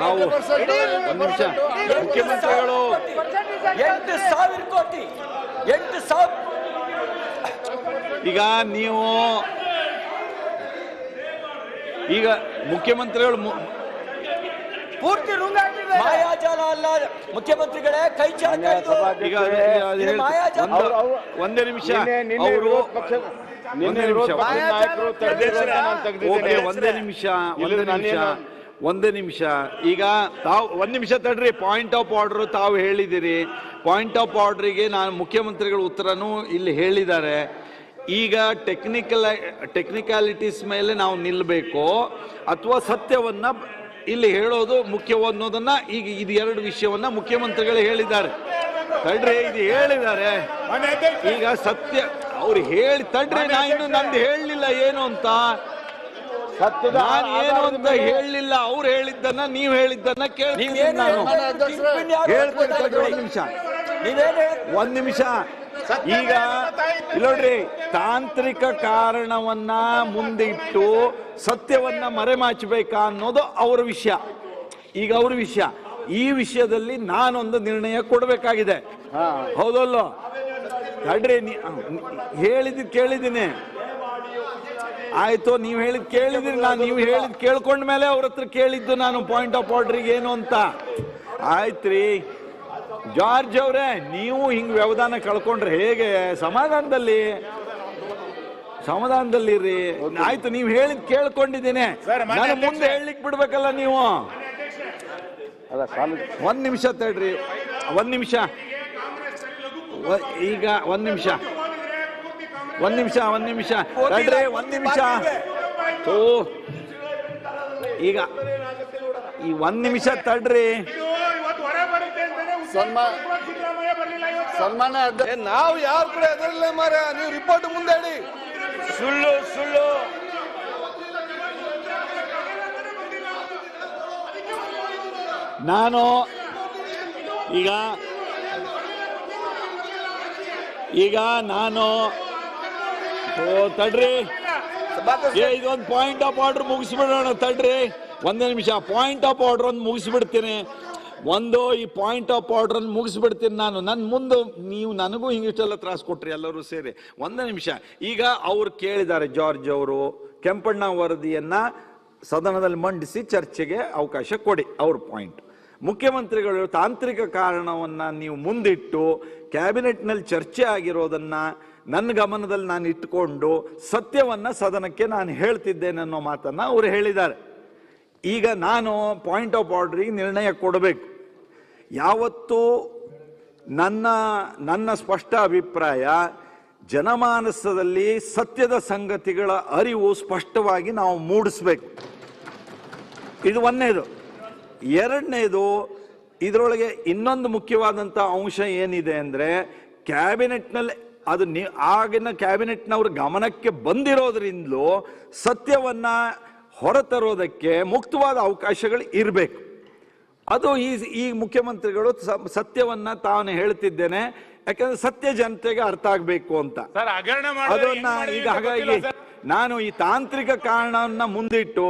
ನಾವು ಒಂದು ನಿಮಿಷ ಮುಖ್ಯಮಂತ್ರಿಗಳು 8,000 ಕೋಟಿ 8,000 ಈಗ ನೀವು ಈಗ ಮುಖ್ಯಮಂತ್ರಿಗಳು ಪೂರ್ತಿ ಮಾಯಾಜಾಲ ಅಲ್ಲ ಮುಖ್ಯಮಂತ್ರಿಗಳೇ ಕೈ ಚಾಚ ಈಗ ಒಂದೇ ನಿಮಿಷ ಅವರು ಒಂದೇ ನಿಮಿಷ ಈಗ ತಾವು ಒಂದ್ ನಿಮಿಷ ತಡ್ರಿ. ಪಾಯಿಂಟ್ ಆಫ್ ಆರ್ಡರ್ ತಾವು ಹೇಳಿದಿರಿ. ಪಾಯಿಂಟ್ ಆಫ್ ಆರ್ಡರ್ಗೆ ನಾನು ಮುಖ್ಯಮಂತ್ರಿಗಳ ಉತ್ತರನೂ ಇಲ್ಲಿ ಹೇಳಿದ್ದಾರೆ. ಈಗ ಟೆಕ್ನಿಕಾಲಿಟೀಸ್ ಮೇಲೆ ನಾವು ನಿಲ್ಲಬೇಕು ಅಥವಾ ಸತ್ಯವನ್ನ ಇಲ್ಲಿ ಹೇಳೋದು ಮುಖ್ಯ ಅನ್ನೋದನ್ನ ಈಗ ಇದು ಎರಡು ವಿಷಯವನ್ನ ಮುಖ್ಯಮಂತ್ರಿಗಳು ಹೇಳಿದ್ದಾರೆ. ತಡ್ರಿ, ಇದು ಹೇಳಿದ್ದಾರೆ. ಈಗ ಸತ್ಯ ಅವ್ರು ಹೇಳಿ ತಡ್ರಿ, ನಾ ಇನ್ನು ನಂದು ಹೇಳಲಿಲ್ಲ ಏನು ಅಂತ, ನಾನು ಏನು ಅಂತ ಹೇಳಲಿಲ್ಲ. ಅವ್ರು ಹೇಳಿದ್ದನ್ನ ನೀವು ಹೇಳಿದ್ದನ್ನ ಕೇಳ್ತೀನಿ ನಾನು. ಹೇಳ್ತೀನಿ ತಡ್ರಿ, ಒಂದ್ ನಿಮಿಷ. ಈಗ ಇಲ್ಲೋಡ್ರಿ, ತಾಂತ್ರಿಕ ಕಾರಣವನ್ನ ಮುಂದಿಟ್ಟು ಸತ್ಯವನ್ನ ಮರೆಮಾಚಬೇಕಾ ಅನ್ನೋದು ಅವರ ವಿಷಯ. ಈಗ ಅವ್ರ ವಿಷಯ. ಈ ವಿಷಯದಲ್ಲಿ ನಾನೊಂದು ನಿರ್ಣಯ ಕೊಡಬೇಕಾಗಿದೆ. ಹೌದಲ್ಲೋ? ತಡ್ರಿ, ಹೇಳಿದ್ ಕೇಳಿದ್ದೀನಿ. ಆಯ್ತು, ನೀವು ಹೇಳಿದ್ ಕೇಳಿದ್ರಿ. ನೀವು ಹೇಳಿದ್ ಕೇಳ್ಕೊಂಡ್ಮೇಲೆ ಅವ್ರ ಹತ್ರ ಕೇಳಿದ್ದು ನಾನು ಪಾಯಿಂಟ್ ಆಫ್ ಆರ್ಡರ್ಗೆ ಏನು ಅಂತ. ಆಯ್ತ್ರಿ ಜಾರ್ಜ್ ಅವ್ರೆ, ನೀವು ಹಿಂಗ್ ವ್ಯವಧಾನ ಕಳ್ಕೊಂಡ್ರೆ ಹೇಗೆ? ಸಮಾಧಾನದಲ್ಲಿ ರೀ. ಆಯ್ತು, ನೀವು ಹೇಳಿದ್ ಕೇಳ್ಕೊಂಡಿದ್ದೀನಿ. ನಾನು ಮುಂದೆ ಹೇಳಲಿಕ್ಕೆ ಬಿಡ್ಬೇಕಲ್ಲ ನೀವು. ಒಂದ್ ನಿಮಿಷ ತಡ್ರಿ, ಒಂದ್ ನಿಮಿಷ. ಈಗ ಒಂದ್ ನಿಮಿಷ ತಡ್ರಿ, ಒಂದ್ ನಿಮಿಷ. ಈಗ ಈ ಒಂದ್ ನಿಮಿಷ ತಡ್ರಿ. ಸನ್ಮಾನ ನಾವು ಯಾರು ಕೂಡ ಎದರಿಲ್ಲ ಮಾರ. ನೀವು ರಿಪೋರ್ಟ್ ಮುಂದೆ ಹೇಳಿ. ಸುಳ್ಳು ನಾನು ಈಗ ನಾನು ತಡ್ರಿ, ಇದೊಂದು ಪಾಯಿಂಟ್ ಆಫ್ ಆರ್ಡರ್ ಮುಗಿಸ್ಬಿಡೋಣ. ತಡ್ರಿ ಒಂದೇ ನಿಮಿಷ. ಪಾಯಿಂಟ್ ಆಫ್ ಆರ್ಡರ್ ಒಂದು ಮುಗಿಸ್ಬಿಡ್ತೀನಿ. ಈ ಪಾಯಿಂಟ್ ಆಫ್ ಆರ್ಡರ್ ಅನ್ನು ಮುಗಿಸ್ಬಿಡ್ತೀನಿ ನಾನು. ನನ್ನ ಮುಂದೆ ನೀವು ನನಗೂ ಹಿಂಗಿಷ್ಟೆಲ್ಲ ತ್ರಾಸ ಕೊಟ್ರಿ ಎಲ್ಲರೂ ಸೇರಿ. ಒಂದೇ ನಿಮಿಷ. ಈಗ ಅವ್ರು ಕೇಳಿದ್ದಾರೆ, ಜಾರ್ಜ್ ಅವರು, ಕೆಂಪಣ್ಣ ವರದಿಯನ್ನ ಸದನದಲ್ಲಿ ಮಂಡಿಸಿ ಚರ್ಚೆಗೆ ಅವಕಾಶ ಕೊಡಿ. ಅವ್ರ ಪಾಯಿಂಟ್. ಮುಖ್ಯಮಂತ್ರಿಗಳು ತಾಂತ್ರಿಕ ಕಾರಣವನ್ನ ನೀವು ಮುಂದಿಟ್ಟು ಕ್ಯಾಬಿನೆಟ್ನಲ್ಲಿ ಚರ್ಚೆ ಆಗಿರೋದನ್ನ ನನ್ನ ಗಮನದಲ್ಲಿ ನಾನು ಇಟ್ಟುಕೊಂಡು ಸತ್ಯವನ್ನ ಸದನಕ್ಕೆ ನಾನು ಹೇಳ್ತಿದ್ದೇನೆ ಅನ್ನೋ ಮಾತನ್ನ ಅವರು ಹೇಳಿದ್ದಾರೆ. ಈಗ ನಾನು ಪಾಯಿಂಟ್ ಆಫ್ ಆರ್ಡರ್ಗೆ ನಿರ್ಣಯ ಕೊಡಬೇಕು. ಯಾವತ್ತು ನನ್ನ ಸ್ಪಷ್ಟ ಅಭಿಪ್ರಾಯ, ಜನಮಾನಸದಲ್ಲಿ ಸತ್ಯದ ಸಂಗತಿಗಳ ಅರಿವು ಸ್ಪಷ್ಟವಾಗಿ ನಾವು ಮೂಡಿಸ್ಬೇಕು. ಇದು ಒಂದನೇದು. ಎರಡನೇದು, ಇದರೊಳಗೆ ಇನ್ನೊಂದು ಮುಖ್ಯವಾದಂಥ ಅಂಶ ಏನಿದೆ ಅಂದರೆ, ಕ್ಯಾಬಿನೆಟ್ನಲ್ಲಿ ಅದು ಆಗಿನ ಕ್ಯಾಬಿನೆಟ್ನವ್ರ ಗಮನಕ್ಕೆ ಬಂದಿರೋದ್ರಿಂದಲೂ ಸತ್ಯವನ್ನ ಹೊರತರೋದಕ್ಕೆ ಮುಕ್ತವಾದ ಅವಕಾಶಗಳು ಇರಬೇಕು. ಅದು ಈ ಮುಖ್ಯಮಂತ್ರಿಗಳು ಸತ್ಯವನ್ನ ತಾನು ಹೇಳ್ತಿದ್ದೇನೆ, ಯಾಕಂದ್ರೆ ಸತ್ಯ ಜನತೆಗೆ ಅರ್ಥ ಆಗಬೇಕು ಅಂತ. ಅದನ್ನ ಈಗ ಹಾಗಾಗಿ ನಾನು ಈ ತಾಂತ್ರಿಕ ಕಾರಣವನ್ನ ಮುಂದಿಟ್ಟು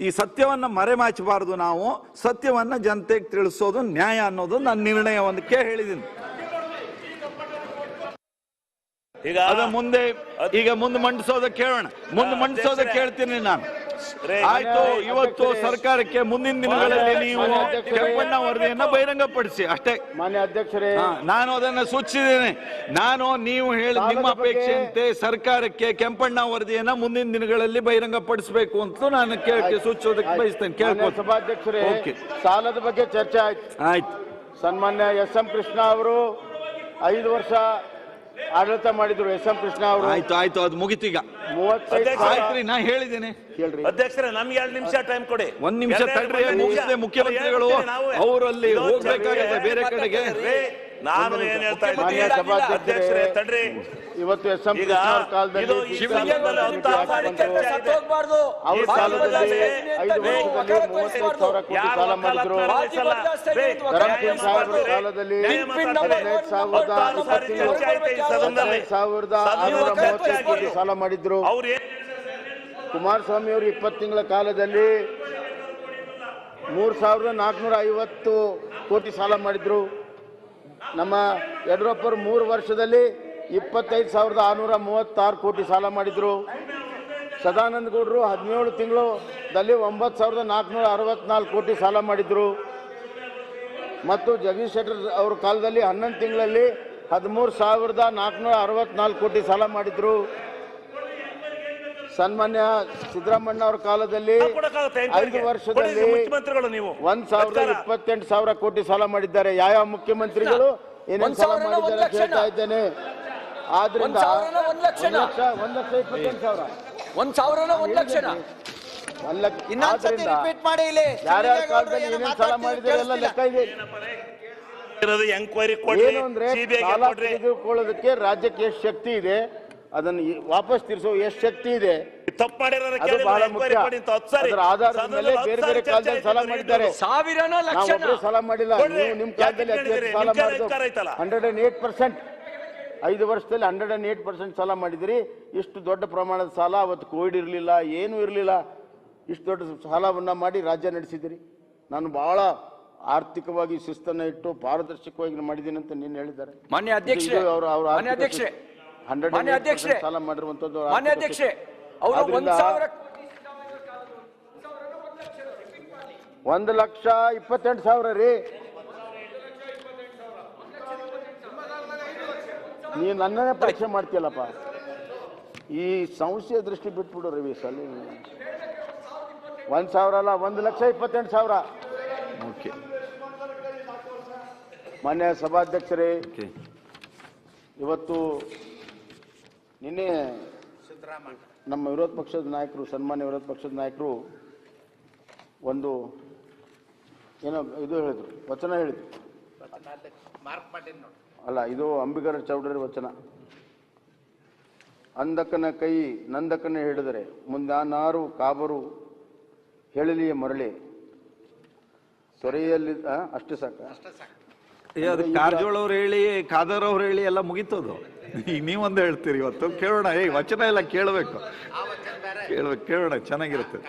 ಈ ಸತ್ಯವನ್ನ ಮರೆಮಾಚಬಾರದು. ನಾವು ಸತ್ಯವನ್ನ ಜನತೆಗೆ ತಿಳಿಸೋದು ನ್ಯಾಯ ಅನ್ನೋದು ನನ್ನ ನಿರ್ಣಯವೊಂದಕ್ಕೆ ಹೇಳಿದ್ದೀನಿ. ಅದ ಮುಂದೆ ಮಂಡಿಸೋದಕ್ಕೆ ಕೇಳೋಣ. ಮಂಡಿಸೋದಕ್ಕೆ ಕೇಳ್ತೀನಿ ನಾನು. ಆಯ್ತು, ಇವತ್ತು ಸರ್ಕಾರಕ್ಕೆ ಮುಂದಿನ ದಿನಗಳಲ್ಲಿ ನೀವು ಕೆಂಪಣ್ಣ ವರದಿಯನ್ನ ಬಹಿರಂಗಪಡಿಸಿ ಅಷ್ಟೇ. ಮಾನ್ಯ ಅಧ್ಯಕ್ಷರೇ, ನಾನು ಅದನ್ನ ಸೂಚಿಸಿದ್ದೇನೆ. ನೀವು ಹೇಳಿ ನಿಮ್ಮ ಅಪೇಕ್ಷೆಯಂತೆ ಸರ್ಕಾರಕ್ಕೆ ಕೆಂಪಣ್ಣ ವರದಿಯನ್ನ ಮುಂದಿನ ದಿನಗಳಲ್ಲಿ ಬಹಿರಂಗಪಡಿಸಬೇಕು ಅಂತ ನಾನು ಸೂಚಿಸೋದಕ್ಕೆ ಬಯಸ್ತೇನೆ. ಕೇಳ್ಕೊ ಸಭಾಧ್ಯಕ್ಷರೇ, ಸಾಲದ ಬಗ್ಗೆ ಚರ್ಚೆ ಆಯ್ತು. ಸನ್ಮಾನ್ಯ ಎಸ್.ಎಂ. ಕೃಷ್ಣ ಅವರು 5 ವರ್ಷ ಆಡಳಿತ ಮಾಡಿದ್ರು. ಎಸ್.ಎಂ. ಕೃಷ್ಣ ಅವರು. ಆಯ್ತು, ಅದು ಮುಗಿತೀಗ. 35 ಆಯ್ತ್ರಿ, ನಾ ಹೇಳಿದ್ದೇನೆ. ಅಧ್ಯಕ್ಷರೇ, ನಮ್ಗೆ 2 ನಿಮಿಷ ಟೈಮ್ ಕೊಡಿ. 1 ನಿಮಿಷ ತಡ್ರಿ, ಮುಗಿಸಿದೆ. ಮುಖ್ಯಮಂತ್ರಿಗಳು ಅವರಲ್ಲಿ ಹೋಗ್ಬೇಕಾಗಿದೆ ಬೇರೆ ಕಡೆಗೆ. ನಾನು ಏನ್ ಹೇಳ್ತಾ ಇದ್ದೀನಿ ಅಧ್ಯಕ್ಷರೇ, ತಡ್ರಿ. ಇವತ್ತು ಎಸ್.ಎಂ. ಕೃಷ್ಣ ಕಾಲದಲ್ಲಿ ಕಾಲದಲ್ಲಿ 5 ವರ್ಷದಲ್ಲಿ 35,000 ಕೋಟಿ ಸಾಲ ಮಾಡಿದ್ರು. ಕರಂಸಿಂಗ್ ಸಾಹೇಬ್ರ ಕಾಲದಲ್ಲಿ 15,630 ಕೋಟಿ ಸಾಲ ಮಾಡಿದ್ರು. ಕುಮಾರಸ್ವಾಮಿ ಅವರು 20 ತಿಂಗಳ ಕಾಲದಲ್ಲಿ 3,450 ಕೋಟಿ ಸಾಲ ಮಾಡಿದ್ರು. ನಮ್ಮ ಯಡಿಯೂರಪ್ಪರು 3 ವರ್ಷದಲ್ಲಿ 25,636 ಕೋಟಿ ಸಾಲ ಮಾಡಿದ್ರು. ಸದಾನಂದ ಗೌಡರು 17 ತಿಂಗಳಲ್ಲಿ 9,464 ಕೋಟಿ ಸಾಲ ಮಾಡಿದ್ರು. ಮತ್ತು ಜಗದೀಶ್ ಶೆಟ್ಟರ್ ಅವರ ಕಾಲದಲ್ಲಿ 11 ತಿಂಗಳಲ್ಲಿ 13,464 ಕೋಟಿ ಸಾಲ ಮಾಡಿದ್ರು. ಸನ್ಮಾನ್ಯ ಸಿದ್ದರಾಮಣ್ಣ ಅವರ ಕಾಲದಲ್ಲಿ 5 ವರ್ಷದಲ್ಲಿ 1,28,000 ಕೋಟಿ ಸಾಲ ಮಾಡಿದ್ದಾರೆ. ಯಾವ ಮುಖ್ಯಮಂತ್ರಿಗಳು ಏನೇನು ಸಾಲ ಮಾಡಿದ್ದಾರೆ ಅಂತ ಹೇಳ್ತಾ ಇದ್ದೇನೆ. ಆದ್ರಿಂದ 1,28,000 ಯಾರ್ಯಾರ ಕಾಲದಲ್ಲಿ ಏನೇನು ಸಾಲ ಮಾಡಿದ್ದಾರೆ ಎಲ್ಲ ಲೆಕ್ಕ ಇದೆ. ಏನು ಅಂದ್ರೆ ಸಾಲ ತೆಗೆದುಕೊಳ್ಳೋದಕ್ಕೆ ರಾಜ್ಯಕ್ಕೆ ಎಷ್ಟು ಶಕ್ತಿ ಇದೆ, ಅದನ್ನು ವಾಪಸ್ ತೀರಿಸೋ ಎಷ್ಟು ಶಕ್ತಿ ಇದೆ, ಅದು ಬಹಳ ಮುಖ್ಯ. ಅದರ ಆಧಾರದ ಮೇಲೆ ಬೇರೆ ಬೇರೆ ಕಾಲದಲ್ಲಿ ಸಾಲ ಮಾಡಿದ್ದಾರೆ. ನಾವು ಸಾಲ ಮಾಡಿಲ್ಲ. ನೀವು ನಿಮ್ಮ ಕಾಲದಲ್ಲಿ ಅತಿ ಹೆಚ್ಚು ಸಾಲ ಮಾಡಿದ್ದು 108%. 5 ವರ್ಷದಲ್ಲಿ 108% ಸಾಲ ಮಾಡಿದಿರಿ. ಇಷ್ಟು ದೊಡ್ಡ ಪ್ರಮಾಣದ ಸಾಲ, ಅವತ್ತು ಕೋವಿಡ್ ಇರಲಿಲ್ಲ, ಏನೂ ಇರಲಿಲ್ಲ. ಇಷ್ಟು ದೊಡ್ಡ ಸಾಲವನ್ನ ಮಾಡಿ ರಾಜ್ಯ ನಡೆಸಿದಿರಿ. ನಾನು ಬಹಳ ಆರ್ಥಿಕವಾಗಿ ಶಿಸ್ತನ್ನ ಇಟ್ಟು ಪಾರದರ್ಶಕವಾಗಿ ಮಾಡಿದ್ದೀನಿ ಅಂತ ನೀನು ಹೇಳಿದ್ದಾರೆ. ಮಾನ್ಯ ಅಧ್ಯಕ್ಷರೇ, ಮಾನ್ಯ ಅಧ್ಯಕ್ಷರೇ, ಸಾಲ ಮಾಡಿರುವಂತದ್ದು. ಮಾನ್ಯ ಅಧ್ಯಕ್ಷರೇ, ಅವರು 1,28,000 ರೀ. ನೀ ನನ್ನನ್ನೇ ಪರೀಕ್ಷೆ ಮಾಡ್ತೀಯಲ್ಲಪ್ಪ. ಈ ಸಂಶಯ ದೃಷ್ಟಿ ಬಿಟ್ಬಿಡು ರವಿ. ಸಲ 1,000 ಅಲ್ಲ, 1,28,000. ಮಾನ್ಯ ಸಭಾಧ್ಯಕ್ಷರೇ, ಇವತ್ತು ನಿನ್ನೆ ನಮ್ಮ ವಿರೋಧ ಪಕ್ಷದ ನಾಯಕರು, ಸನ್ಮಾನ್ಯ ವಿರೋಧ ಪಕ್ಷದ ನಾಯಕರು ಒಂದು ಏನೋ ಇದು ಹೇಳಿದ್ರು, ವಚನ ಹೇಳಿದ್ರು. ಅಲ್ಲ, ಇದು ಅಂಬಿಗರ ಚೌಡರಿ ವಚನ. ಅಂದಕನ ಕೈ ನಂದಕನ ಹಿಡಿದರೆ ಮುಂದಾನಾರು ಕಾಬರು ಹೇಳಲಿಯ ಮರಳಿ ಸೊರೆಯಲ್ಲಿ ಅಷ್ಟೇ ಸಾಕ. ಕಾರಜೋಳ ಅವ್ರು ಹೇಳಿ, ಖಾದರ್ ಅವ್ರು ಹೇಳಿ ಎಲ್ಲ ಮುಗಿತೋದು. ಈಗ ನೀವೊಂದು ಹೇಳ್ತೀರಿ. ಇವತ್ತು ಕೇಳೋಣ. ವಚನ ಎಲ್ಲ ಕೇಳಬೇಕು, ಕೇಳೋಣ, ಚೆನ್ನಾಗಿರುತ್ತೆ.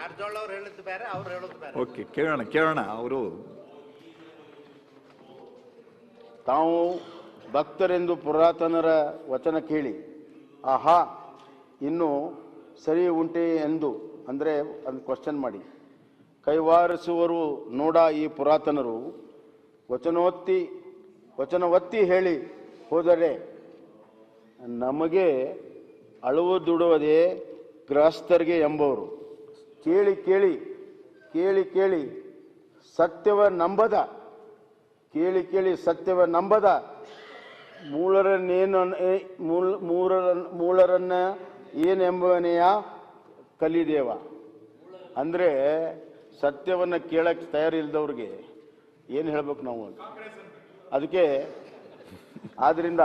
ಓಕೆ, ಕೇಳೋಣ. ಅವರು ತಾವು ಭಕ್ತರೆಂದು ಪುರಾತನರ ವಚನ ಕೇಳಿ ಆಹಾ ಇನ್ನು ಸರಿ ಉಂಟೆ ಎಂದು ಅಂದರೆ ಅದನ್ನು ಕ್ವಶನ್ ಮಾಡಿ ಕೈವಾರಿಸುವರು ನೋಡ ಈ ಪುರಾತನರು ವಚನವತ್ತಿ ಹೇಳಿ ಹೋದರೆ ನಮಗೆ ಅಳುವುದುಡುವುದೇ ಗೃಹಸ್ಥರಿಗೆ ಎಂಬವರು. ಕೇಳಿ ಕೇಳಿ ಕೇಳಿ ಕೇಳಿ ಸತ್ಯವ ನಂಬದ ಮೂಳರನ್ನ ಏನೆಂಬವನೆಯ ಕಲಿದೇವ. ಅಂದರೆ ಸತ್ಯವನ್ನು ಕೇಳಕ್ಕೆ ತಯಾರಿಲ್ದವ್ರಿಗೆ ಏನು ಹೇಳ್ಬೇಕು ನಾವು? ಅದಕ್ಕೆ ಆದ್ದರಿಂದ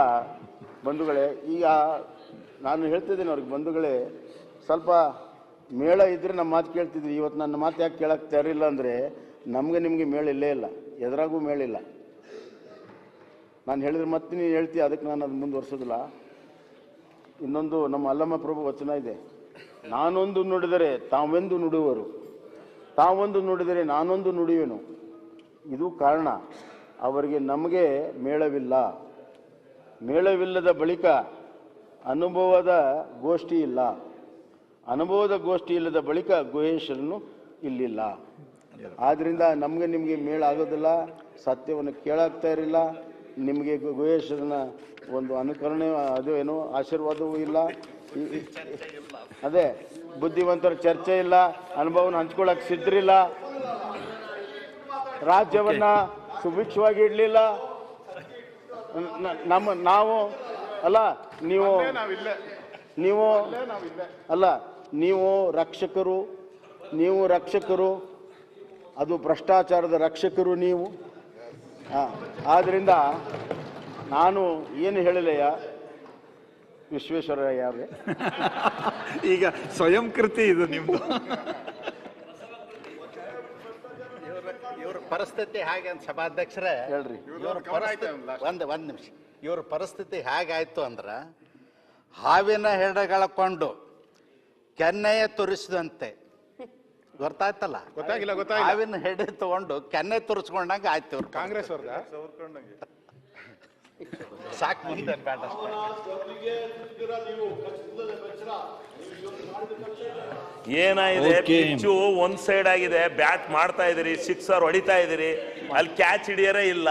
ಬಂಧುಗಳೇ, ಈಗ ನಾನು ಹೇಳ್ತಿದ್ದೀನಿ ಅವ್ರಿಗೆ, ಬಂಧುಗಳೇ ಸ್ವಲ್ಪ ಮೇಳ ಇದ್ರೆ ನಮ್ಮ ಮಾತು ಕೇಳ್ತಿದ್ವಿ. ಇವತ್ತು ನನ್ನ ಮಾತು ಯಾಕೆ ಕೇಳಕ್ಕೆ ತಯಾರಿಲ್ಲ ಅಂದರೆ ನಮಗೆ ನಿಮಗೆ ಮೇಳ ಇಲ್ಲೇ ಇಲ್ಲ, ಎದುರಾಗೂ ಮೇಳಿಲ್ಲ. ನಾನು ಹೇಳಿದ್ರೆ ಮತ್ತೆ ನೀನು ಹೇಳ್ತೀಯ, ಅದಕ್ಕೆ ನಾನು ಅದು ಮುಂದುವರ್ಸೋದಿಲ್ಲ. ಇನ್ನೊಂದು ನಮ್ಮ ಅಲ್ಲಮ್ಮ ಪ್ರಭು ವಚನ ಇದೆ, ನಾನೊಂದು ನುಡಿದರೆ ತಾವೆಂದು ನುಡುವರು, ತಾವೊಂದು ನುಡಿದರೆ ನಾನೊಂದು ನುಡಿಯುವೆನು. ಇದು ಕಾರಣ, ಅವರಿಗೆ ನಮಗೆ ಮೇಳವಿಲ್ಲದ ಬಳಿಕ ಅನುಭವದ ಗೋಷ್ಠಿ ಇಲ್ಲ, ಅನುಭವದ ಗೋಷ್ಠಿ ಇಲ್ಲದ ಬಳಿಕ ಗುಹೇಶ್ವರನು ಇಲ್ಲಿಲ್ಲ. ಆದ್ದರಿಂದ ನಮಗೆ ನಿಮಗೆ ಮೇಳ ಆಗೋದಿಲ್ಲ, ಸತ್ಯವನ್ನು ಕೇಳಾಗ್ತಾ ಇರಲಿಲ್ಲ, ನಿಮಗೆ ಗುಹೇಶ್ವರನ ಒಂದು ಅನುಕರಣೆ ಅದು ಏನೋ ಆಶೀರ್ವಾದವೂ ಇಲ್ಲ. ಅದೇ ಬುದ್ಧಿವಂತರ ಚರ್ಚೆ ಇಲ್ಲ, ಅನುಭವನ ಹಂಚ್ಕೊಳ್ಳಕ್ಕೆ ಸಿದ್ಧರಿಲ್ಲ, ರಾಜ್ಯವನ್ನ ಸುಭಿಕ್ಷವಾಗಿ ಇಡಲಿಲ್ಲ. ನಾವು ಅಲ್ಲ, ನೀವು ರಕ್ಷಕರು, ಅದು ಭ್ರಷ್ಟಾಚಾರದ ರಕ್ಷಕರು ನೀವು. ಆದ್ರಿಂದ ನಾನು ಏನು ಹೇಳಲೆಯ ವಿಶ್ವೇಶ್ವರಯ್ಯ ಅವರೇ, ಈಗ ಸ್ವಯಂ ಕೃತಿ ಇದು ನಿಮ್ದು. ಇವ್ರ ಪರಿಸ್ಥಿತಿ ಹಾಗೆ ಅಂತ ಸಭಾಧ್ಯಕ್ಷರೇ ಹೇಳ್ರಿ. ಒಂದ್ ನಿಮಿಷ. ಇವ್ರ ಪರಿಸ್ಥಿತಿ ಹೇಗಾಯ್ತು ಅಂದ್ರ ಹಾವಿನ ಹೆಡಗಳ ಕೊಂಡು ಕೆನ್ನೆಯ ತುರಿಸಿದಂತೆ ಗೊತ್ತಾಯ್ತಲ್ಲ? ಗೊತ್ತಾಗಿಲ್ಲ. ಹಾವಿನ ಹೆಡೆ ತಗೊಂಡು ಕೆನ್ನೆ ತುರ್ಸ್ಕೊಂಡಂಗ ಆಯ್ತು ಇವ್ರು. ಕಾಂಗ್ರೆಸ್ ಅವ್ರದ ಸಾಕು, ಮುಂದೆ ಬೇಡ ಅಷ್ಟೇ. ಏನಾಗಿದೆ, ಪಿಚ್ಚು ಒಂದ್ ಸೈಡ್ ಆಗಿದೆ, ಬ್ಯಾಟ್ ಮಾಡ್ತಾ ಇದೀರಿ, ಸಿಕ್ಸರ್ ಹೊಡಿತಾ ಇದೀರಿ, ಅಲ್ಲಿ ಕ್ಯಾಚ್ ಹಿಡಿಯರೇ ಇಲ್ಲ.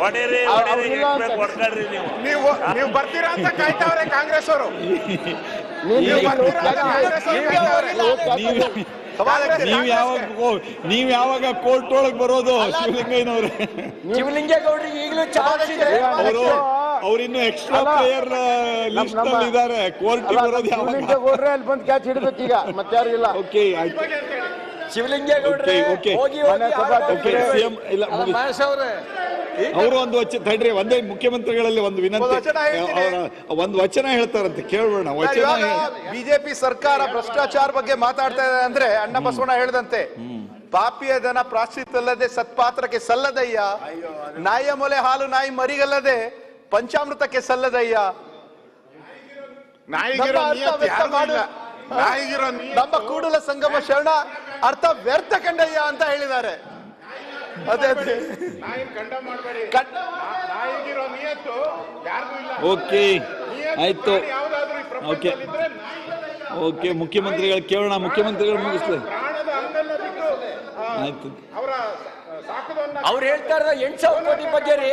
ಹೊಡೆರಿ ಹೊಡ್ಕೊಳ್ರಿ ನೀವು ಬರ್ತೀರಾ ಅಂತ ಕಾಯ್ತಾವ್ರೆ ಕಾಂಗ್ರೆಸ್ ಅವರು. ನೀವ್ ಯಾವಾಗ ಕೋರ್ಟ್ ಒಳಗ್ ಬರೋದು ಶಿವಲಿಂಗಯ್ಯನವ್ರೆ? ಶಿವಲಿಂಗೇಗೌಡರಿಗೆ ಈಗಲೂ ಚಾನ್ಸ್ ಇದೆ. ಅವ್ರಿನ್ನು ಎಕ್ಸ್ಟ್ರಾ ಪ್ಲೇಯರ್ ಲಿಸ್ಟ್ ಅಲ್ಲಿ ಇದ್ದಾರೆ. ಕೋರ್ಟ್ ಬರೋದು ಯಾವಾಗ? ಅಲ್ಲಿ ಬಂದು ಕ್ಯಾಚ್ ಹಿಡಿಬೇಕು ಈಗ, ಮತ್ತೆ ಯಾರು ಇಲ್ಲ. ಓಕೆ, ಆಯ್ತು. ಶಿವಲಿಂಗೇಗೌಡ್ರೆ ಹೋಗಿ ಸಿಎಂ ಇಲ್ಲ, ಅವರು ಒಂದು ವಚನ ತಡ್ರಿ, ಒಂದೇ ಮುಖ್ಯಮಂತ್ರಿಗಳಲ್ಲಿ ಒಂದು ವಿನಂತಿ, ಒಂದು ವಚನ ಹೇಳ್ತಾರಂತೆ, ಕೇಳೋಣ ವಚನ. ಬಿಜೆಪಿ ಸರ್ಕಾರ ಭ್ರಷ್ಟಾಚಾರ ಬಗ್ಗೆ ಮಾತಾಡ್ತಾ ಇದೆ ಅಂದ್ರೆ ಅಣ್ಣ ಬಸವಣ್ಣ ಹೇಳ್ದಂತೆ, ಪಾಪಿಯ ದನ ಪ್ರಾಶ್ಚಿತ್ತಲ್ಲದೆ ಸತ್ಪಾತ್ರಕ್ಕೆ ಸಲ್ಲದಯ್ಯ, ನಾಯಿಯ ಮೊಲೆ ಹಾಲು ನಾಯಿ ಮರಿಗಲ್ಲದೆ ಪಂಚಾಮೃತಕ್ಕೆ ಸಲ್ಲದಯ್ಯ. ನಮ್ಮ ಕೂಡಲ ಸಂಗಮ ಶರಣ ಅರ್ಥ ವ್ಯರ್ಥ ಕಂಡಯ್ಯ ಅಂತ ಹೇಳಿದ್ದಾರೆ. ಅದೇ ಓಕೆ, ಆಯ್ತು. ಓಕೆ ಓಕೆ, ಮುಖ್ಯಮಂತ್ರಿಗಳು ಕೇಳೋಣ, ಮುಖ್ಯಮಂತ್ರಿಗಳು ಮುಗಿಸ್ಲಿ. ಆಯ್ತು, ಅವ್ರು ಹೇಳ್ತಾ ಇರೋ 8,000 ಕೋಟಿ ಬಗ್ಗೆ ರೀ.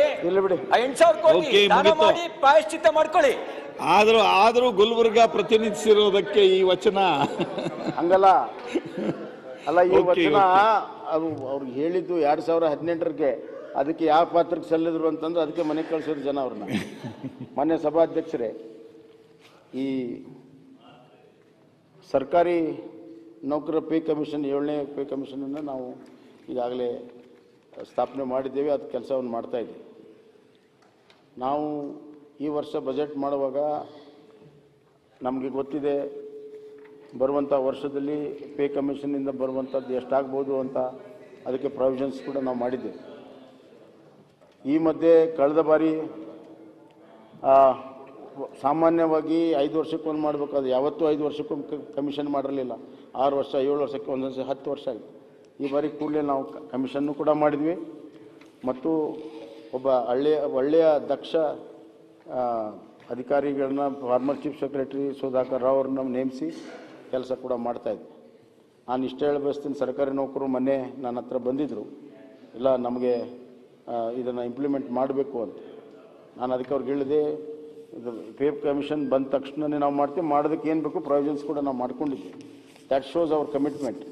8,000 ಕೋಟಿ ದಾನ ಮಾಡಿ ಪ್ರಾಯಶ್ಚಿತ್ತ ಮಾಡ್ಕೊಳ್ಳಿ. ಆದ್ರೂ ಗುಲ್ಬರ್ಗ ಪ್ರತಿನಿಧಿಸಿರೋದಕ್ಕೆ ಈ ವಚನ ಹಂಗಲ್ಲ ಅಲ್ಲ, ಈ ವಚನ ಅದು ಅವ್ರಿಗೆ ಹೇಳಿದ್ದು 2018ಗೆ. ಅದಕ್ಕೆ ಯಾವ ಪಾತ್ರಕ್ಕೆ ಸಲ್ಲಿದ್ರು ಅಂತಂದ್ರೆ ಅದಕ್ಕೆ ಮನೆಗೆ ಕಳ್ಸಿದ್ರು ಜನ ಅವ್ರನ್ನ. ಮಾನ್ಯ ಸಭಾಧ್ಯಕ್ಷರೇ, ಈ ಸರ್ಕಾರಿ ನೌಕರರ ಪೇ ಕಮಿಷನ್ 7ನೇ ಪೇ ಕಮಿಷನನ್ನು ನಾವು ಈಗಾಗಲೇ ಸ್ಥಾಪನೆ ಮಾಡಿದ್ದೇವೆ. ಅದು ಕೆಲಸವನ್ನು ಮಾಡ್ತಾ ಇದ್ದೀವಿ. ನಾವು ಈ ವರ್ಷ ಬಜೆಟ್ ಮಾಡುವಾಗ ನಮಗೆ ಗೊತ್ತಿದೆ ಬರುವಂಥ ವರ್ಷದಲ್ಲಿ ಪೇ ಕಮಿಷನ್ನಿಂದ ಬರುವಂಥದ್ದು ಎಷ್ಟಾಗ್ಬೋದು ಅಂತ, ಅದಕ್ಕೆ ಪ್ರಾವಿಷನ್ಸ್ ಕೂಡ ನಾವು ಮಾಡಿದ್ದೇವೆ. ಈ ಮಧ್ಯೆ ಕಳೆದ ಬಾರಿ ಸಾಮಾನ್ಯವಾಗಿ 5 ವರ್ಷಕ್ಕೊಂದು ಮಾಡಬೇಕಾದ್ರೆ ಯಾವತ್ತೂ 5 ವರ್ಷಕ್ಕೊಮ್ಮೆ ಕಮಿಷನ್ ಮಾಡಿರಲಿಲ್ಲ. 6 ವರ್ಷ 7 ವರ್ಷಕ್ಕೆ ಒಂದೊಂದು 10 ವರ್ಷ ಆಗಿದೆ. ಈ ಬಾರಿ ಕೂಡಲೇ ನಾವು ಕಮಿಷನ್ನು ಕೂಡ ಮಾಡಿದ್ವಿ ಮತ್ತು ಒಬ್ಬ ಒಳ್ಳೆಯ ದಕ್ಷ ಅಧಿಕಾರಿಗಳನ್ನ former chief secretary Sudhakar Rao ಅವ್ರನ್ನ ನೇಮಿಸಿ ಕೆಲಸ ಕೂಡ ಮಾಡ್ತಾಯಿದ್ವಿ. ನಾನು ಇಷ್ಟ ಹೇಳಿ ಬಯಸ್ತೀನಿ, ಸರ್ಕಾರಿ ನೌಕರರು ಮೊನ್ನೆ ನನ್ನ ಹತ್ರ ಬಂದಿದ್ದರು, ಇಲ್ಲ ನಮಗೆ ಇದನ್ನು ಇಂಪ್ಲಿಮೆಂಟ್ ಮಾಡಬೇಕು ಅಂತ. ನಾನು ಅದಕ್ಕೆ ಅವ್ರಿಗೆ ಹೇಳಿದೆ, ಇದು ಪೇ ಕಮಿಷನ್ ಬಂದ ತಕ್ಷಣವೇ ನಾವು ಮಾಡ್ತೀವಿ, ಮಾಡೋದಕ್ಕೆ ಏನು ಬೇಕು ಪ್ರಾವಿಷನ್ಸ್ ಕೂಡ ನಾವು ಮಾಡ್ಕೊಂಡಿದ್ದೀವಿ. That shows our commitment.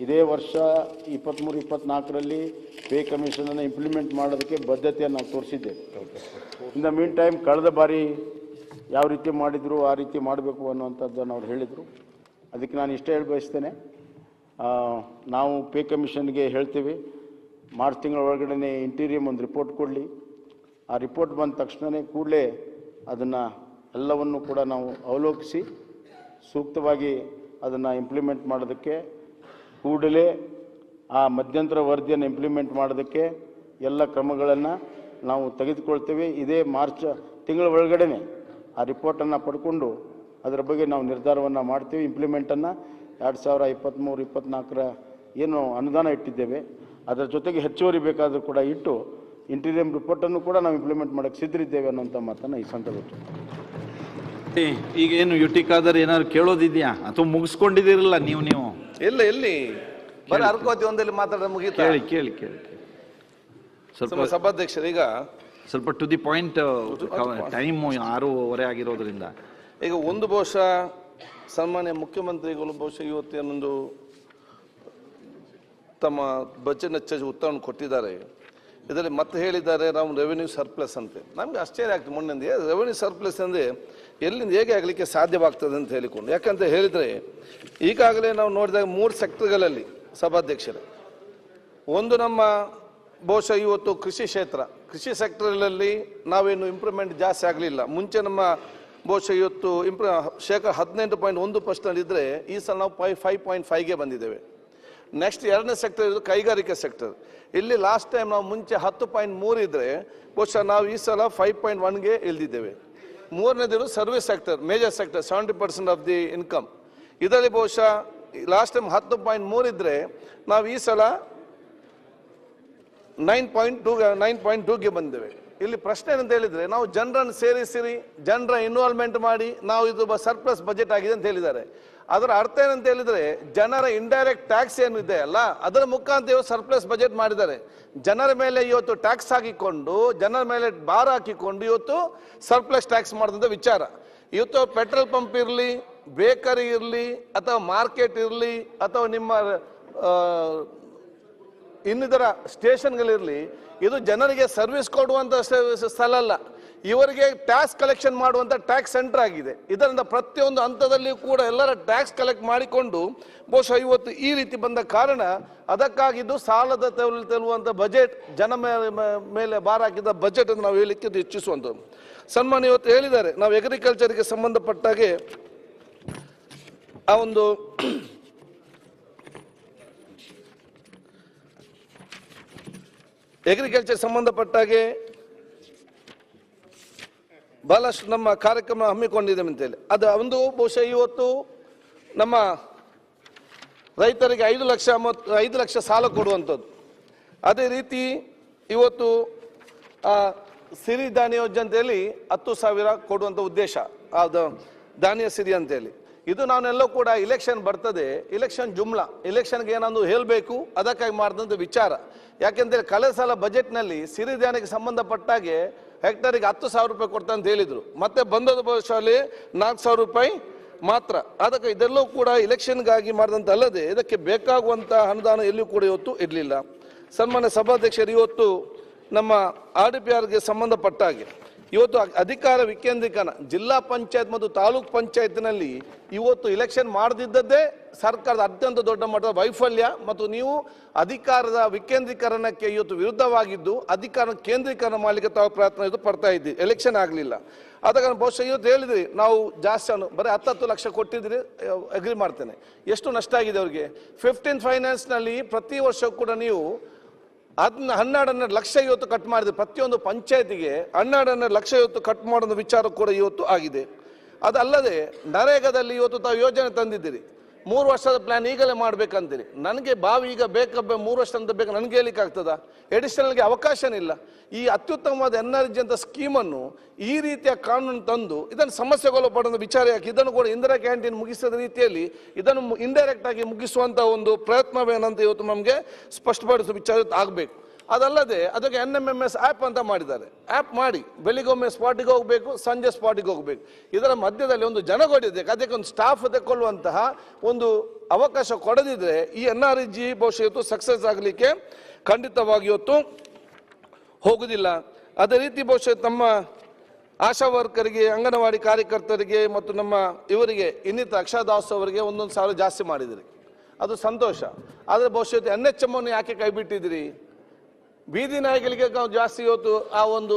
ಇದೇ ವರ್ಷ 23-24ರಲ್ಲಿ ಪೇ ಕಮಿಷನನ್ನು ಇಂಪ್ಲಿಮೆಂಟ್ ಮಾಡೋದಕ್ಕೆ ಬದ್ಧತೆಯನ್ನು ನಾವು ತೋರಿಸಿದ್ದೇವೆ. ಇನ್ ದ ಮೀನ್ ಟೈಮ್ ಕಳೆದ ಬಾರಿ ಯಾವ ರೀತಿ ಮಾಡಿದ್ರು ಆ ರೀತಿ ಮಾಡಬೇಕು ಅನ್ನುವಂಥದ್ದನ್ನು ಅವ್ರು ಹೇಳಿದರು. ಅದಕ್ಕೆ ನಾನು ಇಷ್ಟ ಹೇಳಿ ಬಯಸ್ತೇನೆ, ನಾವು ಪೇ ಕಮಿಷನ್ಗೆ ಹೇಳ್ತೀವಿ, ಮಾರ್ಚ್ ತಿಂಗಳ ಒಳಗಡೆ ಇಂಟೀರಿಯಮ್ ಒಂದು ರಿಪೋರ್ಟ್ ಕೊಡಲಿ. ಆ ರಿಪೋರ್ಟ್ ಬಂದ ತಕ್ಷಣವೇ ಕೂಡಲೇ ಅದನ್ನು ಎಲ್ಲವನ್ನು ಕೂಡ ನಾವು ಅವಲೋಕಿಸಿ ಸೂಕ್ತವಾಗಿ ಅದನ್ನು ಇಂಪ್ಲಿಮೆಂಟ್ ಮಾಡೋದಕ್ಕೆ, ಕೂಡಲೇ ಆ ಮಧ್ಯಂತರ ವರದಿಯನ್ನು ಇಂಪ್ಲಿಮೆಂಟ್ ಮಾಡೋದಕ್ಕೆ ಎಲ್ಲ ಕ್ರಮಗಳನ್ನು ನಾವು ತೆಗೆದುಕೊಳ್ತೇವೆ. ಇದೇ ಮಾರ್ಚ್ ತಿಂಗಳ ಒಳಗಡೆ ಆ ರಿಪೋರ್ಟನ್ನು ಪಡ್ಕೊಂಡು ಅದರ ಬಗ್ಗೆ ನಾವು ನಿರ್ಧಾರವನ್ನು ಮಾಡ್ತೀವಿ. ಇಂಪ್ಲಿಮೆಂಟನ್ನು 2023-24 ಏನು ಅನುದಾನ ಇಟ್ಟಿದ್ದೇವೆ ಅದರ ಜೊತೆಗೆ ಹೆಚ್ಚುವರಿ ಬೇಕಾದರೂ ಕೂಡ ಇಟ್ಟು ಇಂಟೀರಿಯಂ ರಿಪೋರ್ಟನ್ನು ಕೂಡ ನಾವು ಇಂಪ್ಲಿಮೆಂಟ್ ಮಾಡೋಕ್ಕೆ ಸಿದ್ಧರಿದ್ದೇವೆ ಅನ್ನೋಂಥ ಮಾತನ್ನು ಈ ಸಂದರ್ಭದಲ್ಲಿ. ಈಗ ಏನು ಯುಟಿಕಾದರೆ ಏನಾದ್ರು ಕೇಳೋದಿದೆಯಾ ಅಥವಾ ಮುಗಿಸ್ಕೊಂಡಿದ್ದೀರಲ್ಲ ನೀವು? ಎಲ್ಲಿ ಬರೀ ಅರ್ಕೋತಿ ಒಂದಲ್ಲಿ ಮಾತಾಡೋದು ಮುಗಿತಾ? ಕೇಳಿ ಸ್ವಲ್ಪ ಸಭಾಧ್ಯಕ್ಷರು, ಈಗ ಸ್ವಲ್ಪ ಟು ದಿ ಪಾಯಿಂಟ್, ಟೈಮ್ 6:30 ಆಗಿರೋದ್ರಿಂದ ಈಗ ಒಂದು ಬಹುಶಃ ಸನ್ಮಾನ್ಯ ಮುಖ್ಯಮಂತ್ರಿಗಳು ಬಹುಶಃ ಇವತ್ತೇನೊಂದು ತಮ್ಮ ಬಜೆಟ್ ಉತ್ತರವನ್ನು ಕೊಟ್ಟಿದ್ದಾರೆ. ಇದರಲ್ಲಿ ಮತ್ತೆ ಹೇಳಿದ್ದಾರೆ ನಾವು ರೆವೆನ್ಯೂ ಸರ್ಪ್ಲಸ್ ಅಂತೆ. ನಮಗೆ ಆಶ್ಚರ್ಯ ಆಗ್ತದೆ. ಮೊನ್ನೆ ರೆವೆನ್ಯೂ ಸರ್ಪ್ಲಸ್ ಅಂದರೆ ಎಲ್ಲಿಂದ ಹೇಗೆ ಆಗಲಿಕ್ಕೆ ಸಾಧ್ಯವಾಗ್ತದೆ ಅಂತ ಹೇಳಿಕೊಂಡು, ಯಾಕಂತ ಹೇಳಿದರೆ ಈಗಾಗಲೇ ನಾವು ನೋಡಿದಾಗ 3 ಸೆಕ್ಟರ್ಗಳಲ್ಲಿ ಸಭಾಧ್ಯಕ್ಷರೇ, ಒಂದು ನಮ್ಮ ಬಹುಶಃ ಇವತ್ತು ಕೃಷಿ ಕೃಷಿ ಸೆಕ್ಟರಲ್ಲಿ ನಾವೇನು ಇಂಪ್ರೂವ್ಮೆಂಟ್ ಜಾಸ್ತಿ ಆಗಲಿಲ್ಲ. ಮುಂಚೆ ನಮ್ಮ ಬಹುಶಃ ಇವತ್ತು 18.1% ಇದ್ದರೆ ಈ ಸಲ ನಾವು 5.5ಗೆ ಬಂದಿದ್ದೇವೆ. ನೆಕ್ಸ್ಟ್ 2ನೇ ಸೆಕ್ಟರ್ ಇದು ಕೈಗಾರಿಕೆ ಸೆಕ್ಟರ್. ಇಲ್ಲಿ ಲಾಸ್ಟ್ ಟೈಮ್ ನಾವು ಮುಂಚೆ 10.3 ಇದ್ದರೆ ಬಹುಶಃ ನಾವು ಈ ಸಲ 5.1ಗೆ ಇಳಿದಿದ್ದೇವೆ. 3ನೇದು service sector, major sector, 70% of the income. ಇದರಲ್ಲಿ ಬಹುಶಃ ಲಾಸ್ಟ್ ಟೈಮ್ 10.3 ಇದ್ರೆ ನಾವು ಈ ಸಲ 9.2ಗೆ ಬಂದೇವೆ. ಇಲ್ಲಿ ಪ್ರಶ್ನೆ ಏನಂತ ಹೇಳಿದ್ರೆ, ನಾವು ಜನರನ್ನು ಸೇರಿಸಿರಿ, ಜನರ ಇನ್ವಾಲ್ವ್ಮೆಂಟ್ ಮಾಡಿ ನಾವು ಇದು ಸರ್ಪ್ಲಸ್ ಬಜೆಟ್ ಆಗಿದೆ ಅಂತ ಹೇಳಿದ್ದಾರೆ. ಅದರ ಅರ್ಥ ಏನಂತ ಹೇಳಿದ್ರೆ, ಜನರ ಇಂಡೈರೆಕ್ಟ್ ಟ್ಯಾಕ್ಸ್ ಏನಿದೆ ಅಲ್ಲ, ಅದರ ಮುಖಾಂತರ ಇವತ್ತು ಸರ್ಪ್ಲಸ್ ಬಜೆಟ್ ಮಾಡಿದ್ದಾರೆ. ಜನರ ಮೇಲೆ ಇವತ್ತು ಟ್ಯಾಕ್ಸ್ ಹಾಕಿಕೊಂಡು, ಜನರ ಮೇಲೆ ಭಾರ ಹಾಕಿಕೊಂಡು ಇವತ್ತು ಸರ್ಪ್ಲಸ್ ಟ್ಯಾಕ್ಸ್ ಮಾಡಿದಂಥ ವಿಚಾರ. ಇವತ್ತು ಪೆಟ್ರೋಲ್ ಪಂಪ್ ಇರಲಿ, ಬೇಕರಿ ಇರಲಿ, ಅಥವಾ ಮಾರ್ಕೆಟ್ ಇರಲಿ, ಅಥವಾ ನಿಮ್ಮ ಇನ್ನಿತರ ಸ್ಟೇಷನ್ಗಳಿರಲಿ, ಇದು ಜನರಿಗೆ ಸರ್ವಿಸ್ ಕೊಡುವಂಥ ಸ್ಥಳ ಅಲ್ಲ, ಇವರಿಗೆ ಟ್ಯಾಕ್ಸ್ ಕಲೆಕ್ಷನ್ ಮಾಡುವಂಥ ಟ್ಯಾಕ್ಸ್ ಸೆಂಟರ್ ಆಗಿದೆ. ಇದರಿಂದ ಪ್ರತಿಯೊಂದು ಹಂತದಲ್ಲಿ ಕೂಡ ಎಲ್ಲರ ಟ್ಯಾಕ್ಸ್ ಕಲೆಕ್ಟ್ ಮಾಡಿಕೊಂಡು ಬಹುಶಃ ಇವತ್ತು ಈ ರೀತಿ ಬಂದ ಕಾರಣ, ಅದಕ್ಕಾಗಿದ್ದು ಸಾಲದ ತೆಲುವಂಥ ಬಜೆಟ್, ಜನ ಮೇಲೆ ಭಾರ ಹಾಕಿದ ಬಜೆಟ್ ಅಂತ ನಾವು ಹೇಳಲಿಕ್ಕೆ ಇಚ್ಛಿಸುವಂಥದ್ದು. ಸನ್ಮಾನ್ಯ ಇವತ್ತು ಹೇಳಿದ್ದಾರೆ, ನಾವು ಅಗ್ರಿಕಲ್ಚರ್ಗೆ ಸಂಬಂಧಪಟ್ಟಾಗೆ ಆ ಒಂದು ಅಗ್ರಿಕಲ್ಚರ್ ಸಂಬಂಧಪಟ್ಟಾಗೆ ಬಹಳಷ್ಟು ನಮ್ಮ ಕಾರ್ಯಕ್ರಮ ಹಮ್ಮಿಕೊಂಡಿದ್ದೇವೆ ಅಂತೇಳಿ, ಅದು ಒಂದು ಬಹುಶಃ ಇವತ್ತು ನಮ್ಮ ರೈತರಿಗೆ 5 ಲಕ್ಷ ಸಾಲ ಕೊಡುವಂಥದ್ದು. ಅದೇ ರೀತಿ ಇವತ್ತು ಸಿರಿಧಾನ್ಯ ಯೋಜನೆ ಅಂತೇಳಿ 10,000 ಕೊಡುವಂಥ ಉದ್ದೇಶ, ಅದು ಧಾನ್ಯ ಸಿರಿ ಅಂತೇಳಿ. ಇದು ನಾನೆಲ್ಲೋ ಕೂಡ ಇಲೆಕ್ಷನ್ ಬರ್ತದೆ, ಇಲೆಕ್ಷನ್ ಜುಮ್ಲಾ, ಇಲೆಕ್ಷನ್ಗೆ ಏನಂದು ಹೇಳಬೇಕು, ಅದಕ್ಕಾಗಿ ಮಾಡಿದಂಥ ವಿಚಾರ. ಯಾಕೆಂದರೆ ಕಳೆದ ಸಲ ಬಜೆಟ್ನಲ್ಲಿ ಸಿರಿಧಾನ್ಯಕ್ಕೆ ಸಂಬಂಧಪಟ್ಟಾಗೆ ಹೆಕ್ಟರಿಗೆ 10,000 ರೂಪಾಯಿ ಕೊಡ್ತಾ ಅಂತ ಹೇಳಿದರು. ಮತ್ತೆ ಬಂದದ ಬಹುಶಃ 4,000 ರೂಪಾಯಿ ಮಾತ್ರ. ಅದಕ್ಕೆ ಇದೆಲ್ಲವೂ ಕೂಡ ಇಲೆಕ್ಷನ್ಗಾಗಿ ಮಾಡಿದಂಥ ಅಲ್ಲದೆ ಇದಕ್ಕೆ ಬೇಕಾಗುವಂಥ ಅನುದಾನ ಎಲ್ಲಿಯೂ ಕೂಡ ಇವತ್ತು ಇರಲಿಲ್ಲ. ಸನ್ಮಾನ್ಯ ಸಭಾಧ್ಯಕ್ಷರು, ಇವತ್ತು ನಮ್ಮ RDPRಗೆ ಸಂಬಂಧಪಟ್ಟಾಗೆ ಇವತ್ತು ಅಧಿಕಾರ ವಿಕೇಂದ್ರೀಕರಣ, ಜಿಲ್ಲಾ ಪಂಚಾಯತ್ ಮತ್ತು ತಾಲೂಕ್ ಪಂಚಾಯತ್ನಲ್ಲಿ ಇವತ್ತು ಇಲೆಕ್ಷನ್ ಮಾಡದಿದ್ದದ್ದೇ ಸರ್ಕಾರದ ಅತ್ಯಂತ ದೊಡ್ಡ ಮಟ್ಟದ ವೈಫಲ್ಯ. ಮತ್ತು ನೀವು ಅಧಿಕಾರದ ವಿಕೇಂದ್ರೀಕರಣಕ್ಕೆ ಇವತ್ತು ವಿರುದ್ಧವಾಗಿದ್ದು ಅಧಿಕಾರ ಕೇಂದ್ರೀಕರಣ ಮಾಡಲಿಕ್ಕೆ ತಾವು ಪ್ರಯತ್ನ ಇದು ಪಡ್ತಾ ಇದ್ದೀವಿ. ಎಲೆಕ್ಷನ್ ಆಗಲಿಲ್ಲ, ಅದಕ್ಕೆ ಬಹುಶಃ ಇವತ್ತು ಹೇಳಿದ್ರಿ ನಾವು ಜಾಸ್ತಿ ಬರೀ 10 ಲಕ್ಷ ಕೊಟ್ಟಿದ್ರಿ, ಅಗ್ರಿ ಮಾಡ್ತೇನೆ. ಎಷ್ಟು ನಷ್ಟ ಆಗಿದೆ ಅವರಿಗೆ. 15 ಫೈನಾನ್ಸ್ನಲ್ಲಿ ಪ್ರತಿ ವರ್ಷ ಕೂಡ ನೀವು 12 ಲಕ್ಷ ಇವತ್ತು ಕಟ್ ಮಾಡಿದೆ. ಪ್ರತಿಯೊಂದು ಪಂಚಾಯತಿಗೆ 12 ಲಕ್ಷ ಇವತ್ತು ಕಟ್ ಮಾಡೋ ವಿಚಾರ ಕೂಡ ಇವತ್ತು ಆಗಿದೆ. ಅದಲ್ಲದೆ ನರೇಗಾದಲ್ಲಿ ಇವತ್ತು ತಾವು ಯೋಜನೆ ತಂದಿದ್ದೀರಿ, 3 ವರ್ಷದ ಪ್ಲಾನ್ ಈಗಲೇ ಮಾಡ್ಬೇಕಂತೀರಿ. ನನಗೆ ಬಾವಿ ಈಗ ಬೇಕಬ್ಬ 3 ವರ್ಷ ಅಂತ ಬೇಕು, ನನಗೆ ಹೇಳಿಕ್ಕೆ ಆಗ್ತದ? ಎಡಿಷನಲ್ಗೆ ಅವಕಾಶನೇ ಇಲ್ಲ. ಈ ಅತ್ಯುತ್ತಮವಾದ NRG ಅಂತ ಸ್ಕೀಮನ್ನು ಈ ರೀತಿಯ ಕಾನೂನು ತಂದು ಇದನ್ನು ಸಮಸ್ಯೆಗೊಳಪಡುವ ವಿಚಾರ ಯಾಕೆ? ಇದನ್ನು ಕೂಡ ಇಂದಿರಾ ಕ್ಯಾಂಟೀನ್ ಮುಗಿಸಿದ ರೀತಿಯಲ್ಲಿ ಇದನ್ನು ಇಂಡೈರೆಕ್ಟ್ ಆಗಿ ಮುಗಿಸುವಂಥ ಒಂದು ಪ್ರಯತ್ನವೇನಂತ ಇವತ್ತು ನಮಗೆ ಸ್ಪಷ್ಟಪಡಿಸುವ ವಿಚಾರ ಆಗಬೇಕು. ಅದಲ್ಲದೆ ಅದಕ್ಕೆ NMMS ಆ್ಯಪ್ ಅಂತ ಮಾಡಿದ್ದಾರೆ. ಆ್ಯಪ್ ಮಾಡಿ ಬೆಳಿಗೊಮ್ಮೆ ಸ್ಪಾಟಿಗೆ ಹೋಗಬೇಕು, ಸಂಜೆ ಸ್ಪಾಟಿಗೆ ಹೋಗಬೇಕು. ಇದರ ಮಧ್ಯದಲ್ಲಿ ಒಂದು ಜನಗೊಡಿದೆ, ಅದಕ್ಕೆ ಒಂದು ಸ್ಟಾಫ್ ತೆಕ್ಕೊಳ್ಳುವಂತಹ ಒಂದು ಅವಕಾಶ ಕೊಡದಿದ್ರೆ ಈ NRG ಬಹುಶಃ ಇವತ್ತು ಸಕ್ಸಸ್ ಆಗಲಿಕ್ಕೆ ಖಂಡಿತವಾಗಿ ಇವತ್ತು ಹೋಗುವುದಿಲ್ಲ. ಅದೇ ರೀತಿ ಬಹುಶಃ ತಮ್ಮ ಆಶಾ ವರ್ಕರಿಗೆ, ಅಂಗನವಾಡಿ ಕಾರ್ಯಕರ್ತರಿಗೆ ಮತ್ತು ನಮ್ಮ ಇವರಿಗೆ ಇನ್ನಿತರ ಅಕ್ಷರದಾಸ್ ಅವರಿಗೆ 1,000 ಜಾಸ್ತಿ ಮಾಡಿದಿರಿ, ಅದು ಸಂತೋಷ. ಆದರೆ ಬಹುಶಃ NHM ಅನ್ನು ಯಾಕೆ ಕೈ ಬಿಟ್ಟಿದ್ದೀರಿ? ಬೀದಿ ನಾಯಿಗಳಿಗೆ ಜಾಸ್ತಿ ಇವತ್ತು ಆ ಒಂದು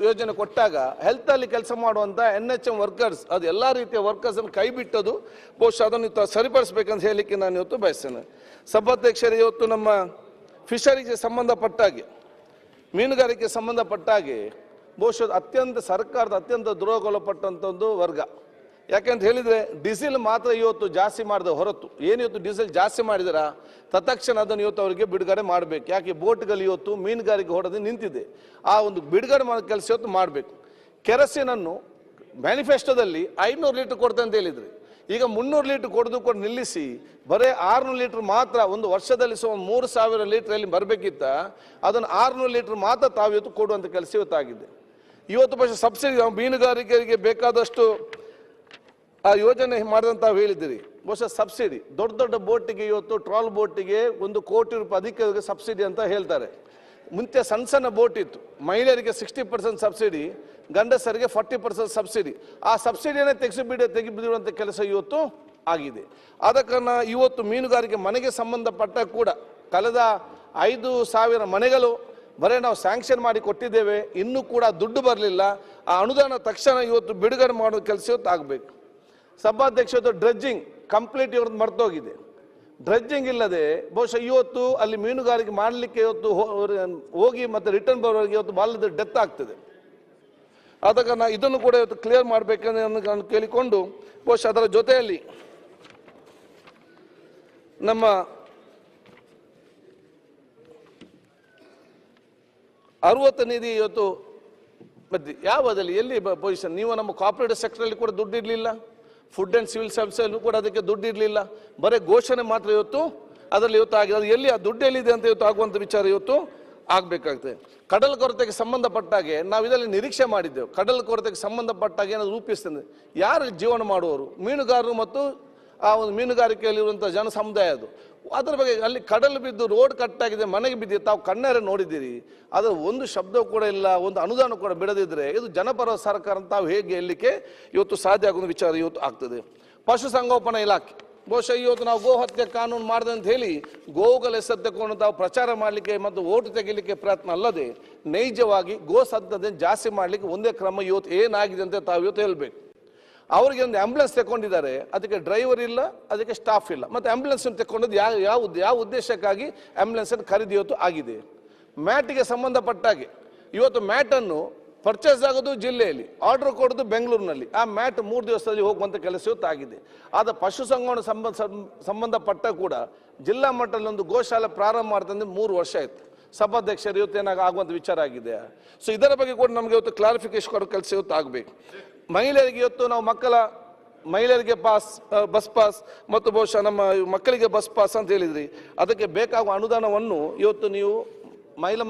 ಯೋಜನೆ ಕೊಟ್ಟಾಗ ಹೆಲ್ತಲ್ಲಿ ಕೆಲಸ ಮಾಡುವಂಥ NHM ವರ್ಕರ್ಸ್, ಅದು ಎಲ್ಲ ರೀತಿಯ ವರ್ಕರ್ಸನ್ನು ಕೈ ಬಿಟ್ಟದು ಬಹುಶಃ ಅದನ್ನು ಸರಿಪಡಿಸ್ಬೇಕಂತ ಹೇಳಲಿಕ್ಕೆ ನಾನು ಇವತ್ತು ಬಯಸ್ತೇನೆ. ಸಭಾಧ್ಯಕ್ಷರು, ಇವತ್ತು ನಮ್ಮ ಫಿಶರಿಗೆ ಸಂಬಂಧಪಟ್ಟಾಗೆ, ಮೀನುಗಾರಿಕೆ ಸಂಬಂಧಪಟ್ಟಾಗೆ ಬಹುಶಃ ಸರ್ಕಾರದ ಅತ್ಯಂತ ದ್ರೋಹಗೊಳಪಟ್ಟಂಥ ಒಂದು ವರ್ಗ. ಯಾಕೆಂತ ಹೇಳಿದರೆ ಡೀಸೆಲ್ ಮಾತ್ರ ಇವತ್ತು ಜಾಸ್ತಿ ಮಾಡಿದ ಹೊರತು ಏನಿವತ್ತು ಡೀಸೆಲ್ ಜಾಸ್ತಿ ಮಾಡಿದಾರ ತತ್ಕ್ಷಣ ಅದನ್ನು ಇವತ್ತು ಅವರಿಗೆ ಬಿಡುಗಡೆ ಮಾಡಬೇಕು. ಯಾಕೆ ಬೋಟ್ಗಳು ಇವತ್ತು ಮೀನುಗಾರಿಕೆ ಹೊಡೆದು ನಿಂತಿದೆ, ಆ ಒಂದು ಬಿಡುಗಡೆ ಮಾಡೋ ಕೆಲಸ ಇವತ್ತು ಮಾಡಬೇಕು. ಕೆರಸಿನನ್ನು ಮ್ಯಾನಿಫೆಸ್ಟೋದಲ್ಲಿ 500 ಲೀಟರ್ ಕೊಡ್ತೆ ಅಂತ ಹೇಳಿದ್ರಿ, ಈಗ 300 ಲೀಟರ್ ಕೊಟ್ಟು ನಿಲ್ಲಿಸಿ ಬರೀ 600 ಲೀಟರ್ ಮಾತ್ರ ಒಂದು ವರ್ಷದಲ್ಲಿ 3,000 ಲೀಟರ್ ಅಲ್ಲಿ ಬರಬೇಕಿತ್ತ, ಅದನ್ನು 600 ಲೀಟರ್ ಮಾತ್ರ ತಾವು ಇವತ್ತು ಕೊಡುವಂಥ ಕೆಲಸ ಇವತ್ತಾಗಿದೆ. ಇವತ್ತು ಬಹುಶಃ ಸಬ್ಸಿಡಿ ಮೀನುಗಾರಿಕೆಗೆ ಬೇಕಾದಷ್ಟು ಆ ಯೋಜನೆ ಮಾಡಿದಂತ ತಾವು ಹೇಳಿದ್ದೀರಿ. ಬಹುಶಃ ಸಬ್ಸಿಡಿ ದೊಡ್ಡ ದೊಡ್ಡ ಬೋಟಿಗೆ ಇವತ್ತು ಟ್ರಾಲ್ ಬೋಟಿಗೆ 1 ಕೋಟಿ ರೂಪಾಯಿ ಅಧಿಕ ಸಬ್ಸಿಡಿ ಅಂತ ಹೇಳ್ತಾರೆ. ಮುಂಚೆ ಸಣ್ಣ ಸಣ್ಣ ಬೋಟ್ ಇತ್ತು, ಮಹಿಳೆಯರಿಗೆ 60% ಸಬ್ಸಿಡಿ, ಗಂಡಸರಿಗೆ 40% ಸಬ್ಸಿಡಿ. ಆ ಸಬ್ಸಿಡಿಯನ್ನೇ ತೆಗೆದುಬಿಡುವಂಥ ಕೆಲಸ ಇವತ್ತು ಆಗಿದೆ. ಆದ ಕಾರಣ ಇವತ್ತು ಮೀನುಗಾರಿಕೆ ಮನೆಗೆ ಸಂಬಂಧಪಟ್ಟ ಕೂಡ ಕಳೆದ 5,000 ಮನೆಗಳು ಬರೀ ನಾವು ಸ್ಯಾಂಕ್ಷನ್ ಮಾಡಿ ಕೊಟ್ಟಿದ್ದೇವೆ, ಇನ್ನೂ ಕೂಡ ದುಡ್ಡು ಬರಲಿಲ್ಲ. ಆ ಅನುದಾನ ತಕ್ಷಣ ಇವತ್ತು ಬಿಡುಗಡೆ ಮಾಡೋ ಕೆಲಸ ಇವತ್ತು ಆಗಬೇಕು. ಸಭಾಧ್ಯಕ್ಷರು ಡ್ರೆಡ್ಜಿಂಗ್ ಕಂಪ್ಲೀಟ್ ಇವ್ರದ್ದು ಮರ್ತೋಗಿದೆ. ಡ್ರೆಡ್ಜಿಂಗ್ ಇಲ್ಲದೆ ಬಹುಶಃ ಇವತ್ತು ಅಲ್ಲಿ ಮೀನುಗಾರಿಕೆ ಮಾಡಲಿಕ್ಕೆ ಇವತ್ತು ಹೋಗಿ ಮತ್ತೆ ರಿಟರ್ನ್ ಬರೋರಿಗೆ ಇವತ್ತು ಬಾಲದ ಡೆತ್ ಆಗ್ತದೆ. ಆದ ಕಾರಣ ಇದನ್ನು ಕೂಡ ಇವತ್ತು ಕ್ಲಿಯರ್ ಮಾಡಬೇಕಂತ ನಾನು ಕೇಳಿಕೊಂಡು ಬಹುಶಃ ಅದರ ಜೊತೆಯಲ್ಲಿ ನಮ್ಮ 60 ನಿಧಿ ಇವತ್ತು ಮತ್ತೆ ಯಾವುದಲ್ಲಿ ಎಲ್ಲಿ ಪೊಸಿಷನ್? ನೀವು ನಮ್ಮ ಕೋಆಪರೇಟಿವ್ ಸೆಕ್ಟರಲ್ಲಿ ಕೂಡ ದುಡ್ಡು ಇರಲಿಲ್ಲ, ಫುಡ್ ಆ್ಯಂಡ್ ಸಿವಿಲ್ ಸರ್ವಿಸಲ್ಲೂ ಕೂಡ ಅದಕ್ಕೆ ದುಡ್ಡು ಇರಲಿಲ್ಲ, ಬರೀ ಘೋಷಣೆ ಮಾತ್ರ ಇವತ್ತು ಅದರಲ್ಲಿ ಇವತ್ತು ಆಗಿದೆ. ಅದು ಎಲ್ಲಿ ಆ ದುಡ್ಡು ಎಲ್ಲಿದೆ ಅಂತ ಇವತ್ತು ಆಗುವಂಥ ವಿಚಾರ ಇವತ್ತು ಆಗಬೇಕಾಗ್ತದೆ. ಕಡಲ ಕೊರತೆಗೆ ಸಂಬಂಧಪಟ್ಟಾಗೆ ನಾವು ಇದರಲ್ಲಿ ನಿರೀಕ್ಷೆ ಮಾಡಿದ್ದೆವು. ಕಡಲ ಕೊರತೆಗೆ ಸಂಬಂಧಪಟ್ಟಾಗೆ ಏನಾದ್ರು ರೂಪಿಸ್ತದೆ, ಯಾರು ಜೀವನ ಮಾಡುವವರು? ಮೀನುಗಾರರು ಮತ್ತು ಆ ಒಂದು ಮೀನುಗಾರಿಕೆಯಲ್ಲಿರುವಂಥ ಜನ ಸಮುದಾಯ. ಅದರ ಬಗ್ಗೆ ಅಲ್ಲಿ ಕಡಲು ಬಿದ್ದು ರೋಡ್ ಕಟ್ಟಾಗಿದೆ, ಮನೆಗೆ ಬಿದ್ದಿದೆ, ತಾವು ಕಣ್ಣಾರೆ ನೋಡಿದ್ದೀರಿ. ಅದರ ಒಂದು ಶಬ್ದ ಕೂಡ ಇಲ್ಲ, ಒಂದು ಅನುದಾನ ಕೂಡ ಬಿಡದಿದ್ರೆ ಇದು ಜನಪರ ಸರ್ಕಾರ ಅಂತ ತಾವು ಹೇಗೆ ಹೇಳಲಿಕ್ಕೆ ಇವತ್ತು ಸಾಧ್ಯ ಆಗುವ ವಿಚಾರ ಇವತ್ತು ಆಗ್ತದೆ. ಪಶುಸಂಗೋಪನಾ ಇಲಾಖೆ ಬಹುಶಃ ಇವತ್ತು ನಾವು ಗೋ ಹತ್ಯೆ ಕಾನೂನು ಮಾಡಿದೆ ಅಂತ ಹೇಳಿ ಗೋವುಗಳ ಹೆಸರು ತಗೊಂಡು ತಾವು ಪ್ರಚಾರ ಮಾಡಲಿಕ್ಕೆ ಮತ್ತು ಓಟು ತೆಗಿಲಿಕ್ಕೆ ಪ್ರಯತ್ನ ಅಲ್ಲದೆ ನೈಜವಾಗಿ ಗೋ ಸದ್ದತೆ ಜಾಸ್ತಿ ಮಾಡಲಿಕ್ಕೆ ಒಂದೇ ಕ್ರಮ ಇವತ್ತು ಏನಾಗಿದೆ ಅಂತ ತಾವು ಇವತ್ತು ಹೇಳಬೇಕು. ಅವರಿಗೆ ಒಂದು ಆಂಬ್ಯುಲೆನ್ಸ್ ತಗೊಂಡಿದ್ದಾರೆ, ಅದಕ್ಕೆ ಡ್ರೈವರ್ ಇಲ್ಲ, ಅದಕ್ಕೆ ಸ್ಟಾಫ್ ಇಲ್ಲ. ಮತ್ತು ಆಂಬ್ಯುಲೆನ್ಸ್ ತಗೊಂಡದ್ದು ಯಾವ ಉದ್ದೇಶಕ್ಕಾಗಿ ಆಂಬ್ಯುಲೆನ್ಸ್ ಖರೀದಿ ಇವತ್ತು ಆಗಿದೆ. ಮ್ಯಾಟಿಗೆ ಸಂಬಂಧಪಟ್ಟಾಗೆ ಇವತ್ತು ಮ್ಯಾಟನ್ನು ಪರ್ಚೇಸ್ ಆಗೋದು ಜಿಲ್ಲೆಯಲ್ಲಿ, ಆರ್ಡರ್ ಕೊಡೋದು ಬೆಂಗಳೂರಿನಲ್ಲಿ. ಆ ಮ್ಯಾಟ್ 3 ದಿವಸದಲ್ಲಿ ಹೋಗುವಂಥ ಕೆಲಸ ಇವತ್ತು ಆಗಿದೆ. ಆದ ಪಶುಸಂಗೋಪನೆ ಸಂಬಂಧಪಟ್ಟ ಕೂಡ ಜಿಲ್ಲಾ ಮಟ್ಟದಲ್ಲಿ ಒಂದು ಗೋಶಾಲೆ ಪ್ರಾರಂಭ ಮಾಡ್ತಂದ್ರೆ 3 ವರ್ಷ ಆಯಿತು. ಸಭಾಧ್ಯಕ್ಷರು ಇವತ್ತು ಏನಾಗ ಆಗುವಂಥ ವಿಚಾರ ಆಗಿದೆ. ಸೊ ಇದರ ಬಗ್ಗೆ ಕೂಡ ನಮಗೆ ಇವತ್ತು ಕ್ಲಾರಿಫಿಕೇಶನ್ ಕೊಡೋ ಕೆಲಸ ಇವತ್ತು ಆಗಬೇಕು. ಮಹಿಳೆಯರಿಗೆ ಇವತ್ತು ನಾವು ಮಹಿಳೆಯರಿಗೆ ಬಸ್ ಪಾಸ್ ಮತ್ತು ಬಹುಶಃ ನಮ್ಮ ಮಕ್ಕಳಿಗೆ ಬಸ್ ಪಾಸ್ ಅಂತ ಹೇಳಿದ್ರಿ, ಅದಕ್ಕೆ ಬೇಕಾಗುವ ಅನುದಾನವನ್ನು ಇವತ್ತು ನೀವು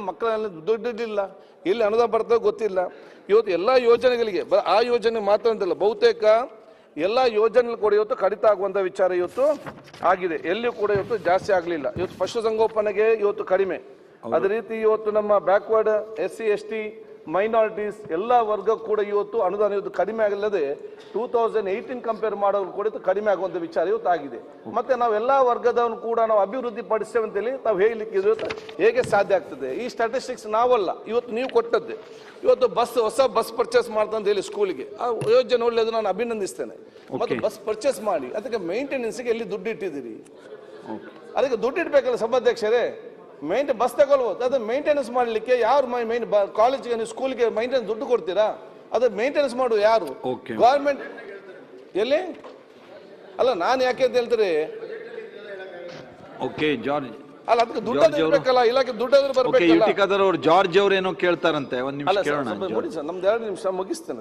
ಮಕ್ಕಳಲ್ಲಿ ದುಡ್ಡಿಲ್ಲ, ಇಲ್ಲಿ ಅನುದಾನ ಬರ್ತದೆ ಗೊತ್ತಿಲ್ಲ. ಇವತ್ತು ಎಲ್ಲ ಯೋಜನೆಗಳಿಗೆ ಆ ಯೋಜನೆ ಮಾತ್ರ ಅಂತಲ್ಲ, ಬಹುತೇಕ ಎಲ್ಲ ಯೋಜನೆ ಕೂಡ ಇವತ್ತು ಕಡಿತ ಆಗುವಂಥ ವಿಚಾರ ಇವತ್ತು ಆಗಿದೆ. ಎಲ್ಲಿಯೂ ಕೂಡ ಇವತ್ತು ಜಾಸ್ತಿ ಆಗಲಿಲ್ಲ. ಇವತ್ತು ಪಶುಸಂಗೋಪನೆಗೆ ಇವತ್ತು ಕಡಿಮೆ. ಅದೇ ರೀತಿ ಇವತ್ತು ನಮ್ಮ ಬ್ಯಾಕ್ವರ್ಡ್ SC ST ಮೈನಾರಿಟೀಸ್ ಎಲ್ಲ ವರ್ಗ ಕೂಡ ಇವತ್ತು ಅನುದಾನ ಇವತ್ತು ಕಡಿಮೆ ಆಗಲ್ಲದೆ 2018 ಕಂಪೇರ್ ಮಾಡೋರು ಕೂಡ ಕಡಿಮೆ ಆಗುವಂಥ ವಿಚಾರ ಇವತ್ತು ಆಗಿದೆ. ಮತ್ತೆ ನಾವೆಲ್ಲ ವರ್ಗದವನ್ನು ಕೂಡ ನಾವು ಅಭಿವೃದ್ಧಿ ಪಡಿಸ್ತೇವೆ ಅಂತೇಳಿ ನಾವು ಹೇಳಲಿಕ್ಕೆ ಇವತ್ತು ಹೇಗೆ ಸಾಧ್ಯ ಆಗ್ತದೆ? ಈ ಸ್ಟ್ಯಾಟಿಸ್ಟಿಕ್ಸ್ ನಾವಲ್ಲ, ಇವತ್ತು ನೀವು ಕೊಟ್ಟದ್ದೆ. ಇವತ್ತು ಹೊಸ ಬಸ್ ಪರ್ಚೇಸ್ ಮಾಡ್ತಂತ ಹೇಳಿ ಸ್ಕೂಲಿಗೆ, ಆ ಯೋಜನೆ ಒಳ್ಳೆಯದು, ನಾನು ಅಭಿನಂದಿಸ್ತೇನೆ. ಮತ್ತು ಬಸ್ ಪರ್ಚೇಸ್ ಮಾಡಿ ಅದಕ್ಕೆ ಮೇಂಟೆನೆನ್ಸ್ಗೆ ಎಲ್ಲಿ ದುಡ್ಡು ಇಟ್ಟಿದ್ದೀರಿ? ಅದಕ್ಕೆ ದುಡ್ಡು ಇಡಬೇಕಲ್ಲ ಸಭಾಧ್ಯಕ್ಷರೇ. ಬಸ್ ತಗೊಳ್ಬೋದು, ಅದು ಮೇಂಟೆನೆನ್ಸ್ ಮಾಡಲಿಕ್ಕೆ ಯಾರು ಕಾಲೇಜಿಗೆ ನೀವು ಸ್ಕೂಲ್ಗೆ ಮೇಂಟೆನೆನ್ಸ್ ದುಡ್ಡು ಕೊಡ್ತೀರಾ? ಅದು ಮೇಂಟೆನೆನ್ಸ್ ಮಾಡುವ ಯಾರು? ಗವರ್ಮೆಂಟ್ ಎಲ್ಲಿ ಅಲ್ಲ. ನಾನು ಯಾಕೆ ಅಂತ ಹೇಳ್ತೀರಿ? ಅಲ್ಲ, ಅದಕ್ಕೆ ದುಡ್ಡು ಇರಬೇಕಲ್ಲ, ಇಲಾಖೆ ದುಡ್ಡಾದ್ರೂ ಬರ್ಬೇಕಲ್ಲ. ಜಾರ್ಜ್ ಅವ್ರು ಏನೋ ಕೇಳ್ತಾರಂತೆ, ನಮ್ದು 2 ನಿಮಿಷ ಮುಗಿಸ್ತೇನೆ.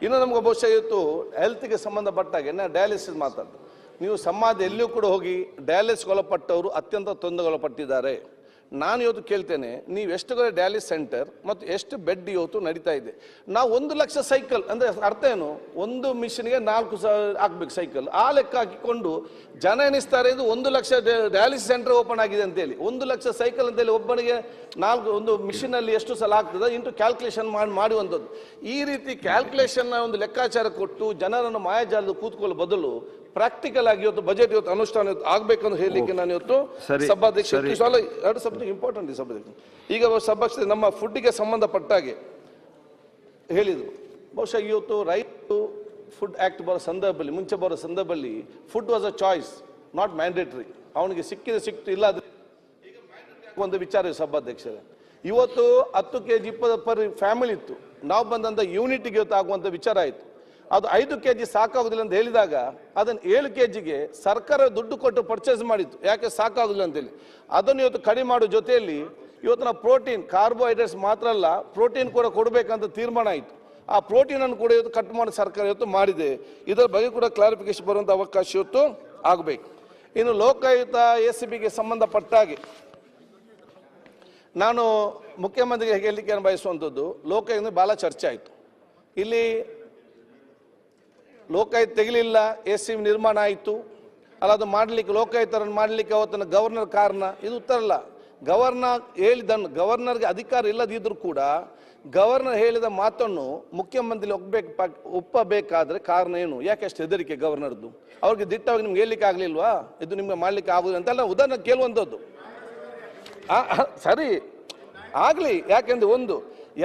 ಇನ್ನು ನಮ್ಗೆ ಬಹುಶಃ ಇವತ್ತು ಹೆಲ್ತ್ಗೆ ಸಂಬಂಧಪಟ್ಟಾಗ ಡಯಾಲಿಸಿಸ್ ಮಾತಾಡ್ತಾರೆ. ನೀವು ಸಮಾಜ ಎಲ್ಲಿಯೂ ಕೂಡ ಹೋಗಿ ಡಯಾಲಿಸಿಸ್ ಒಳಪಟ್ಟವರು ಅತ್ಯಂತ ತೊಂದರೆಗೊಳಪಟ್ಟಿದ್ದಾರೆ. ನಾನು ಇವತ್ತು ಕೇಳ್ತೇನೆ, ನೀವು ಎಷ್ಟು ಡಯಾಲಿಸಿಸ್ ಸೆಂಟರ್ ಮತ್ತು ಎಷ್ಟು ಬೆಡ್ ಇವತ್ತು ನಡೀತಾ ಇದೆ? ನಾವು 1 ಲಕ್ಷ ಸೈಕಲ್ ಅಂದರೆ ಅರ್ಥ ಏನು? ಒಂದು ಮಿಷನ್ಗೆ 4,000 ಹಾಕ್ಬೇಕು ಸೈಕಲ್. ಆ ಲೆಕ್ಕ ಹಾಕಿಕೊಂಡು ಜನ ಎನಿಸ್ತಾರೆ ಇದು 1 ಲಕ್ಷ ಡಯಾಲಿಸಿಸ್ ಸೆಂಟರ್ ಓಪನ್ ಆಗಿದೆ ಅಂತೇಳಿ. 1 ಲಕ್ಷ ಸೈಕಲ್ ಅಂತೇಳಿ ಒಬ್ಬನಿಗೆ 4 ಒಂದು ಮಿಷಿನಲ್ಲಿ ಎಷ್ಟು ಸಲ ಆಗ್ತದೆ ಇಂಟು ಕ್ಯಾಲ್ಕುಲೇಷನ್ ಮಾಡುವಂಥದ್ದು. ಈ ರೀತಿ ಕ್ಯಾಲ್ಕುಲೇಷನ್ನ ಒಂದು ಲೆಕ್ಕಾಚಾರ ಕೊಟ್ಟು ಜನರನ್ನು ಮಾಯಾಜಾಲದ ಕೂತ್ಕೊಳ್ಳೋ ಬದಲು ಪ್ರಾಕ್ಟಿಕಲ್ ಆಗಿ ಇವತ್ತು ಬಜೆಟ್ ಇವತ್ತು ಅನುಷ್ಠಾನ ಆಗಬೇಕಂತ ಹೇಳಲಿಕ್ಕೆ ನಾನು ಇವತ್ತು ಸಭಾಧ್ಯಕ್ಷ 2 ಸಬ್ಜೆಕ್ಟ್ ಇಂಪಾರ್ಟೆಂಟ್ ಈ ಸಭಾಧ್ಯಕ್ಷ. ಈಗ ಸಭಾಧ್ಯಕ್ಷ ನಮ್ಮ ಫುಡ್ಗೆ ಸಂಬಂಧಪಟ್ಟಾಗೆ ಹೇಳಿದರು. ಬಹುಶಃ ಇವತ್ತು ರೈಟ್ ಫುಡ್ ಆಕ್ಟ್ ಬರೋ ಸಂದರ್ಭದಲ್ಲಿ, ಮುಂಚೆ ಬರೋ ಸಂದರ್ಭದಲ್ಲಿ food was a choice, not mandatory. ಅವನಿಗೆ ಸಿಕ್ತು ಇಲ್ಲ ಒಂದು ವಿಚಾರ ಸಭಾಧ್ಯಕ್ಷರೇ. ಇವತ್ತು 10 kg 20 ಪರ್ ಫ್ಯಾಮಿಲಿ ಇತ್ತು. ನಾವು ಬಂದಂಥ ಯೂನಿಟ್ಗೆ ಇವತ್ತು ಆಗುವಂಥ ವಿಚಾರ ಆಯಿತು. ಅದು 5 kg ಸಾಕಾಗುದಿಲ್ಲ ಅಂತ ಹೇಳಿದಾಗ ಅದನ್ನು 7 kgಗೆ ಸರ್ಕಾರ ದುಡ್ಡು ಕೊಟ್ಟು ಪರ್ಚೇಸ್ ಮಾಡಿತ್ತು. ಯಾಕೆ ಸಾಕಾಗುದಿಲ್ಲ ಅಂತೇಳಿ ಅದನ್ನು ಇವತ್ತು ಕಡಿಮೆ ಮಾಡೋ ಜೊತೆಯಲ್ಲಿ ಇವತ್ತು ನಾವು ಪ್ರೋಟೀನ್, ಕಾರ್ಬೋಹೈಡ್ರೇಟ್ಸ್ ಮಾತ್ರ ಅಲ್ಲ ಪ್ರೋಟೀನ್ ಕೂಡ ಕೊಡಬೇಕಂತ ತೀರ್ಮಾನ ಆಯಿತು. ಆ ಪ್ರೋಟೀನನ್ನು ಕೂಡ ಇವತ್ತು ಕಟ್ ಮಾಡಿ ಸರ್ಕಾರ ಇವತ್ತು ಮಾಡಿದೆ. ಇದರ ಬಗ್ಗೆ ಕೂಡ ಕ್ಲಾರಿಫಿಕೇಶನ್ ಬರುವಂಥ ಅವಕಾಶ ಇವತ್ತು ಆಗಬೇಕು. ಇನ್ನು ಲೋಕಾಯುಕ್ತ ACBಗೆ ಸಂಬಂಧಪಟ್ಟಾಗೆ ನಾನು ಮುಖ್ಯಮಂತ್ರಿಗೆ ಹೇಳಲಿಕ್ಕೆ ಬಯಸುವಂಥದ್ದು, ಲೋಕಾಯುಕ್ತ ಭಾಳ ಚರ್ಚೆ ಆಯಿತು. ಇಲ್ಲಿ ಲೋಕಾಯುಕ್ತ ತೆಗಿಲಿಲ್ಲ, ACB ನಿರ್ಮಾಣ ಆಯಿತು ಅಲ್ಲ, ಅದು ಮಾಡಲಿಕ್ಕೆ ಲೋಕಾಯುಕ್ತರನ್ನು ಮಾಡಲಿಕ್ಕೆ ಅವತ್ತಿನ ಗವರ್ನರ್ ಕಾರಣ. ಇದು ಉತ್ತರ ಅಲ್ಲ. ಗವರ್ನರ್ ಹೇಳಿದನ್ನು, ಗವರ್ನರ್ಗೆ ಅಧಿಕಾರ ಇಲ್ಲದಿದ್ದರೂ ಕೂಡ ಗವರ್ನರ್ ಹೇಳಿದ ಮಾತನ್ನು ಮುಖ್ಯಮಂತ್ರಿ ಒಪ್ಪಬೇಕಾದ್ರೆ ಕಾರಣ ಏನು? ಯಾಕೆ ಅಷ್ಟು ಹೆದರಿಕೆ ಗವರ್ನರ್ದು? ಅವ್ರಿಗೆ ದಿಟ್ಟವಾಗಿ ನಿಮ್ಗೆ ಹೇಳಲಿಕ್ಕೆ ಆಗಲಿಲ್ವಾ ಇದು ನಿಮ್ಗೆ ಮಾಡಲಿಕ್ಕೆ ಆಗುದಿಲ್ಲ ಅಂತೆಲ್ಲ ಉದಾಹರಣೆ ಕೇಳುವಂಥದ್ದು. ಸರಿ ಆಗಲಿ, ಯಾಕೆಂದ್ರೆ ಒಂದು.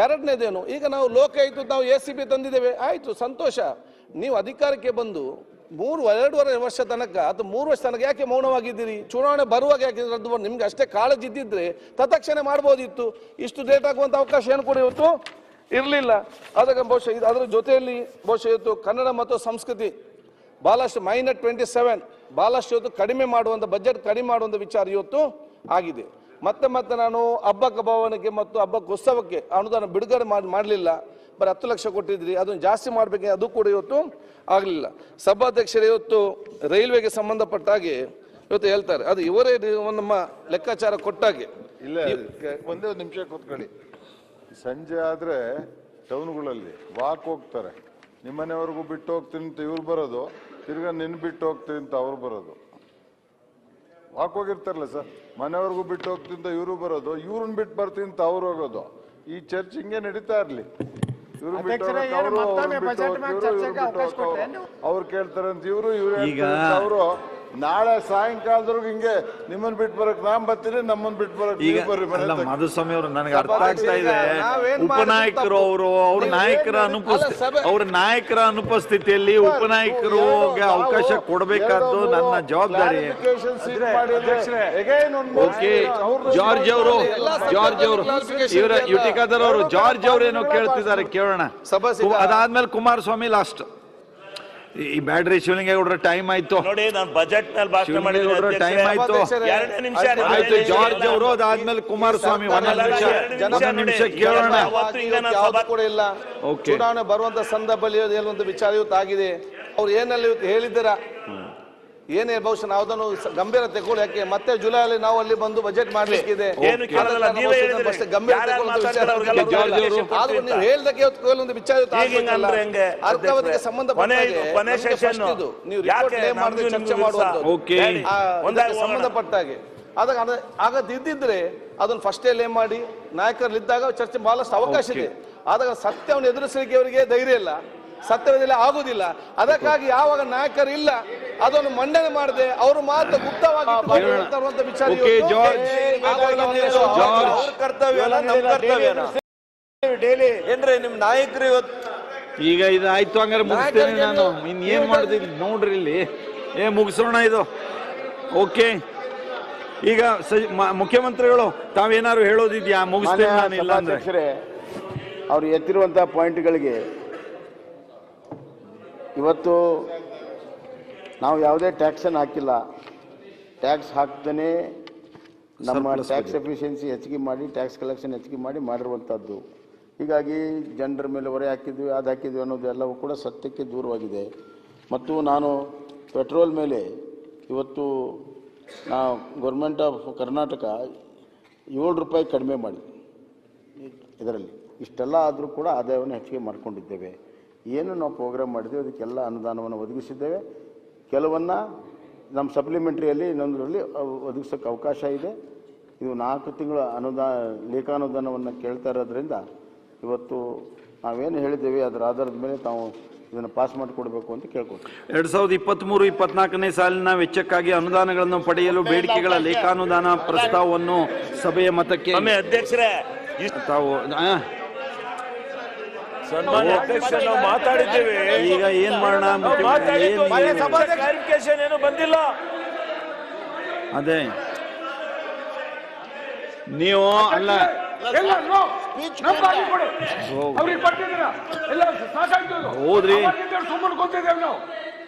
ಎರಡನೇದೇನು, ಈಗ ನಾವು ಲೋಕಾಯುಕ್ತ ನಾವು ACB ತಂದಿದ್ದೇವೆ, ಆಯಿತು ಸಂತೋಷ. ನೀವು ಅಧಿಕಾರಕ್ಕೆ ಬಂದು 2.5 ವರ್ಷ ತನಕ ಅಥವಾ 3 ವರ್ಷ ತನಕ ಯಾಕೆ ಮೌನವಾಗಿದ್ದೀರಿ? ಚುನಾವಣೆ ಬರುವಾಗ ಯಾಕೆ ರದ್ದು ಮಾಡಿ? ನಿಮ್ಗೆ ಅಷ್ಟೇ ಕಾಳಜಿ ಇದ್ದಿದ್ರೆ ತತ್ಕ್ಷಣ ಮಾಡ್ಬೋದಿತ್ತು. ಇಷ್ಟು ಲೇಟ್ ಆಗುವಂಥ ಅವಕಾಶ ಏನು ಕೂಡ ಇವತ್ತು ಇರಲಿಲ್ಲ. ಅದಕ್ಕೆ ಬಹುಶಃ ಅದರ ಜೊತೆಯಲ್ಲಿ ಬಹುಶಃ ಇವತ್ತು ಕನ್ನಡ ಮತ್ತು ಸಂಸ್ಕೃತಿ ಭಾಳಷ್ಟು -27 ಬಹಳಷ್ಟು ಇವತ್ತು ಕಡಿಮೆ ಮಾಡುವಂಥ ಬಜೆಟ್ ಕಡಿಮೆ ಮಾಡುವಂಥ ವಿಚಾರ ಇವತ್ತು ಆಗಿದೆ. ಮತ್ತೆ ನಾನು ಹಬ್ಬಕ್ಕೆ ಭವನಕ್ಕೆ ಮತ್ತು ಹಬ್ಬಕ್ಕೆ ಉತ್ಸವಕ್ಕೆ ಅನುದಾನ ಬಿಡುಗಡೆ ಮಾಡಲಿಲ್ಲ, ಬರೀ 10 ಲಕ್ಷ ಕೊಟ್ಟಿದ್ರಿ, ಅದನ್ನು ಜಾಸ್ತಿ ಮಾಡಬೇಕು, ಅದು ಕೂಡ ಇವತ್ತು ಆಗಲಿಲ್ಲ. ಸಭಾಧ್ಯಕ್ಷರು ಇವತ್ತು ರೈಲ್ವೆಗೆ ಸಂಬಂಧಪಟ್ಟ ಹಾಗೆ ಇವತ್ತು ಹೇಳ್ತಾರೆ, ಅದು ಇವರೇ ನಮ್ಮ ಲೆಕ್ಕಾಚಾರ ಕೊಟ್ಟಾಗೆ. ಇಲ್ಲ, ಒಂದೇ ಒಂದು ನಿಮಿಷ ಕೂತ್ಕೊಳ್ಳಿ. ಸಂಜೆ ಆದರೆ ಟೌನ್ಗಳಲ್ಲಿ ವಾಕ್ ಹೋಗ್ತಾರೆ, ನಿಮ್ಮನೆವರೆಗೂ ಬಿಟ್ಟು ಹೋಗ್ತೀನಿ ಅಂತ ಇವ್ರು ಬರೋದು, ತಿರ್ಗಾ ನಿನ್ನ ಬಿಟ್ಟು ಹೋಗ್ತೀನಿ ಅಂತ ಅವ್ರು ಬರೋದು. ವಾಕ್ ಹೋಗಿರ್ತಾರಲ್ಲ ಸರ್, ಮನೆವರೆಗೂ ಬಿಟ್ಟು ಹೋಗ್ತೀನಿ ಅಂತ ಇವರು ಬರೋದು, ಇವ್ರನ್ನ ಬಿಟ್ಟು ಬರ್ತೀನಿ ಅಂತ ಅವ್ರು ಹೋಗೋದು. ಈ ಚರ್ಚ್ ಹಿಂಗೆ ನಡೀತಾ ಇರ್ಲಿ. ಇವ್ರು ಅವ್ರು ಕೇಳ್ತಾರೆ ಅಂತ ಇವ್ರು ಅವರು ನಾಳೆ ಸಾಯಂಕಾಲದವ್ರಿಗೆ ಹಿಂಗೆ ನಿಮ್ಮನ್ ಬಿಟ್ಟು ಬರಕ್ ನಾನ್ ಬರ್ತೀನಿ, ನಮ್ಮನ್ ಬಿಟ್ಟು ಬರಕ್ ಈಗ ಮಾಧುಸ್ವಾಮಿ ಅವರು ನನಗೆ ಅರ್ಥ ಆಗ್ತಾ ಇದೆ. ಉಪನಾಯಕರು ಅವ್ರ ನಾಯಕರ ಅನುಪಸ್ಥಿತಿಯಲ್ಲಿ ಉಪನಾಯಕರು ಅವಕಾಶ ಕೊಡಬೇಕಾದ್ದು ನನ್ನ ಜವಾಬ್ದಾರಿ. ಓಕೆ, ಜಾರ್ಜ್ ಅವರು ಇವರ ಯುಟಿಕಾದರ್ ಅವರು ಜಾರ್ಜ್ ಅವರು ಏನೋ ಕೇಳ್ತಿದ್ದಾರೆ, ಕೇಳೋಣ. ಅದಾದ್ಮೇಲೆ ಕುಮಾರಸ್ವಾಮಿ ಲಾಸ್ಟ್. ಈ ಬ್ಯಾಟ್ರಿ ಶಿವಲಿಂಗೇಗೌಡರ ಟೈಮ್ ಆಯ್ತು ನೋಡಿ, ನಾನು ಬಜೆಟ್ ನಲ್ಲಿ ಭಾಷಣ ಮಾಡಿದ್ರೆ ಟೈಮ್ ಆಯ್ತು. 2 ನಿಮಿಷ ಆಯ್ತು, ಜಾರ್ಜ್ ಅವರು ಅದಾದ್ಮೇಲೆ ಕುಮಾರಸ್ವಾಮಿ. 1 ನಿಮಿಷ ಕೇಳೋಣ. ಕೂಡ ಇಲ್ಲ, ಚುನಾವಣೆ ಬರುವಂತ ಸಂದರ್ಭದಲ್ಲಿ ಹೇಳುವಂತ ವಿಚಾರ ಇವತ್ತು ಆಗಿದೆ. ಅವ್ರು ಏನಲ್ಲಿ ಇವತ್ತು ಹೇಳಿದ್ದೀರಾ, ಏನೇ ಬಹುಶಃ ನಾವು ಅದನ್ನು ಗಂಭೀರ ತಗೊಳ್ಳಿ. ಯಾಕೆ ಮತ್ತೆ ಜುಲೈಲಿ ನಾವು ಅಲ್ಲಿ ಬಂದು ಬಜೆಟ್ ಮಾಡ್ಲಿಕ್ಕಿದೆ, ನೀವು ಹೇಳ್ದಕ್ಕೆ ಒಂದು ವಿಚಾರ ಅರ್ಕಾವಧಿಗೆ ಸಂಬಂಧಪಟ್ಟ ಚರ್ಚೆ ಮಾಡುವಂತ ಸಂಬಂಧಪಟ್ಟಾಗೆ ಆಗದಿದ್ದಿದ್ರೆ ಅದನ್ನು ಫಸ್ಟ್ ಲೇಮ್ ಮಾಡಿ ನಾಯಕರಲ್ಲಿದ್ದಾಗ ಚರ್ಚೆ ಬಹಳಷ್ಟು ಅವಕಾಶ ಇದೆ. ಆದಾಗ ಸತ್ಯವನ್ನು ಎದುರಿಸಲಿಕ್ಕೆ ಅವರಿಗೆ ಧೈರ್ಯ ಇಲ್ಲ, ಸತ್ಯವೇದಿಲ್ಲ, ಆಗುದಿಲ್ಲ. ಅದಕ್ಕಾಗಿ ಯಾವಾಗ ನಾಯಕರು ಇಲ್ಲ ಅದನ್ನು ಮಂಡನೆ ಮಾಡದೆ ಅವರು ಮಾತ್ರ ಗುಪ್ತವಾಗಿ ವಿಚಾರ ಏನ್ರಿ ನಿಮ್ ನಾಯಕರು ಇವತ್ತು. ಈಗ ಇದಾಯ್ತು, ಹಂಗಾರೆ ಮುಗಿಸ್ತೇನೆ ನಾನು. ಇನ್ನೇನ್ ಮಾಡಿದ್ರಿ ನೋಡ್ರಿ, ಇಲ್ಲಿ ಮುಗಿಸೋಣ ಇದು. ಓಕೆ, ಈಗ ಮುಖ್ಯಮಂತ್ರಿಗಳು ತಾವೇನಾದ್ರು ಹೇಳೋದಿದ್ಯಾ? ಮುಗಿಸ್ತೇನೆ ನಾನು. ಇಲ್ಲ ಅಂದ್ರೆ ಅವ್ರು ಎತ್ತಿರುವಂತಹ ಪಾಯಿಂಟ್ಗಳಿಗೆ ಇವತ್ತು ನಾವು ಯಾವುದೇ ಟ್ಯಾಕ್ಸನ್ನು ಹಾಕಿಲ್ಲ. ಟ್ಯಾಕ್ಸ್ ಹಾಕ್ತಾನೆ ನಮ್ಮ ಟ್ಯಾಕ್ಸ್ ಎಫಿಷಿಯನ್ಸಿ ಹೆಚ್ಚಿಗೆ ಮಾಡಿ, ಟ್ಯಾಕ್ಸ್ ಕಲೆಕ್ಷನ್ ಹೆಚ್ಚಿಗೆ ಮಾಡಿ ಮಾಡಿರುವಂಥದ್ದು. ಹೀಗಾಗಿ ಜನರ ಮೇಲೆ ಹೊರೆ ಹಾಕಿದ್ವಿ, ಅದು ಹಾಕಿದ್ವಿ ಅನ್ನೋದು ಎಲ್ಲವೂ ಕೂಡ ಸತ್ಯಕ್ಕೆ ದೂರವಾಗಿದೆ. ಮತ್ತು ನಾನು ಪೆಟ್ರೋಲ್ ಮೇಲೆ ಇವತ್ತು ನಾವು ಗೌರ್ಮೆಂಟ್ ಆಫ್ ಕರ್ನಾಟಕ 7 ರೂಪಾಯಿ ಕಡಿಮೆ ಮಾಡಿ, ಇದರಲ್ಲಿ ಇಷ್ಟೆಲ್ಲ ಆದರೂ ಕೂಡ ಆದಾಯವನ್ನು ಹೆಚ್ಚಿಗೆ ಮಾಡಿಕೊಂಡಿದ್ದೇವೆ. ಏನು ನಾವು ಪ್ರೋಗ್ರಾಮ್ ಮಾಡಿದ್ದೇವೆ ಅದಕ್ಕೆಲ್ಲ ಅನುದಾನವನ್ನು ಒದಗಿಸಿದ್ದೇವೆ. ಕೆಲವನ್ನು ನಮ್ಮ ಸಪ್ಲಿಮೆಂಟ್ರಿಯಲ್ಲಿ ಇನ್ನೊಂದರಲ್ಲಿ ಒದಗಿಸೋಕ್ಕೆ ಅವಕಾಶ ಇದೆ. ಇದು 4 ತಿಂಗಳ ಲೇಖಾನುದಾನವನ್ನು ಕೇಳ್ತಾ ಇರೋದ್ರಿಂದ ಇವತ್ತು ನಾವೇನು ಹೇಳಿದ್ದೇವೆ ಅದರ ಆಧಾರದ ಮೇಲೆ ತಾವು ಇದನ್ನು ಪಾಸ್ ಮಾಡಿಕೊಡ್ಬೇಕು ಅಂತ ಕೇಳ್ಕೊಳ್ತೀವಿ. 2023-24ನೇ ಸಾಲಿನ ವೆಚ್ಚಕ್ಕಾಗಿ ಅನುದಾನಗಳನ್ನು ಪಡೆಯಲು ಬೇಡಿಕೆಗಳ ಲೇಖಾನುದಾನ ಪ್ರಸ್ತಾವವನ್ನು ಸಭೆಯ ಮತಕ್ಕೆ ಅಧ್ಯಕ್ಷರೇ ತಾವು ಮಾತಾಡಿದ್ದೇವೆ. ಈಗ ಏನ್ ಮಾಡೋಣ? ಕ್ಲಾರಿಫಿಕೇಶನ್ ಏನು ಬಂದಿಲ್ಲ. ಅದೇ ನೀವು ಅಲ್ಲ ಹೋದ್ರಿ,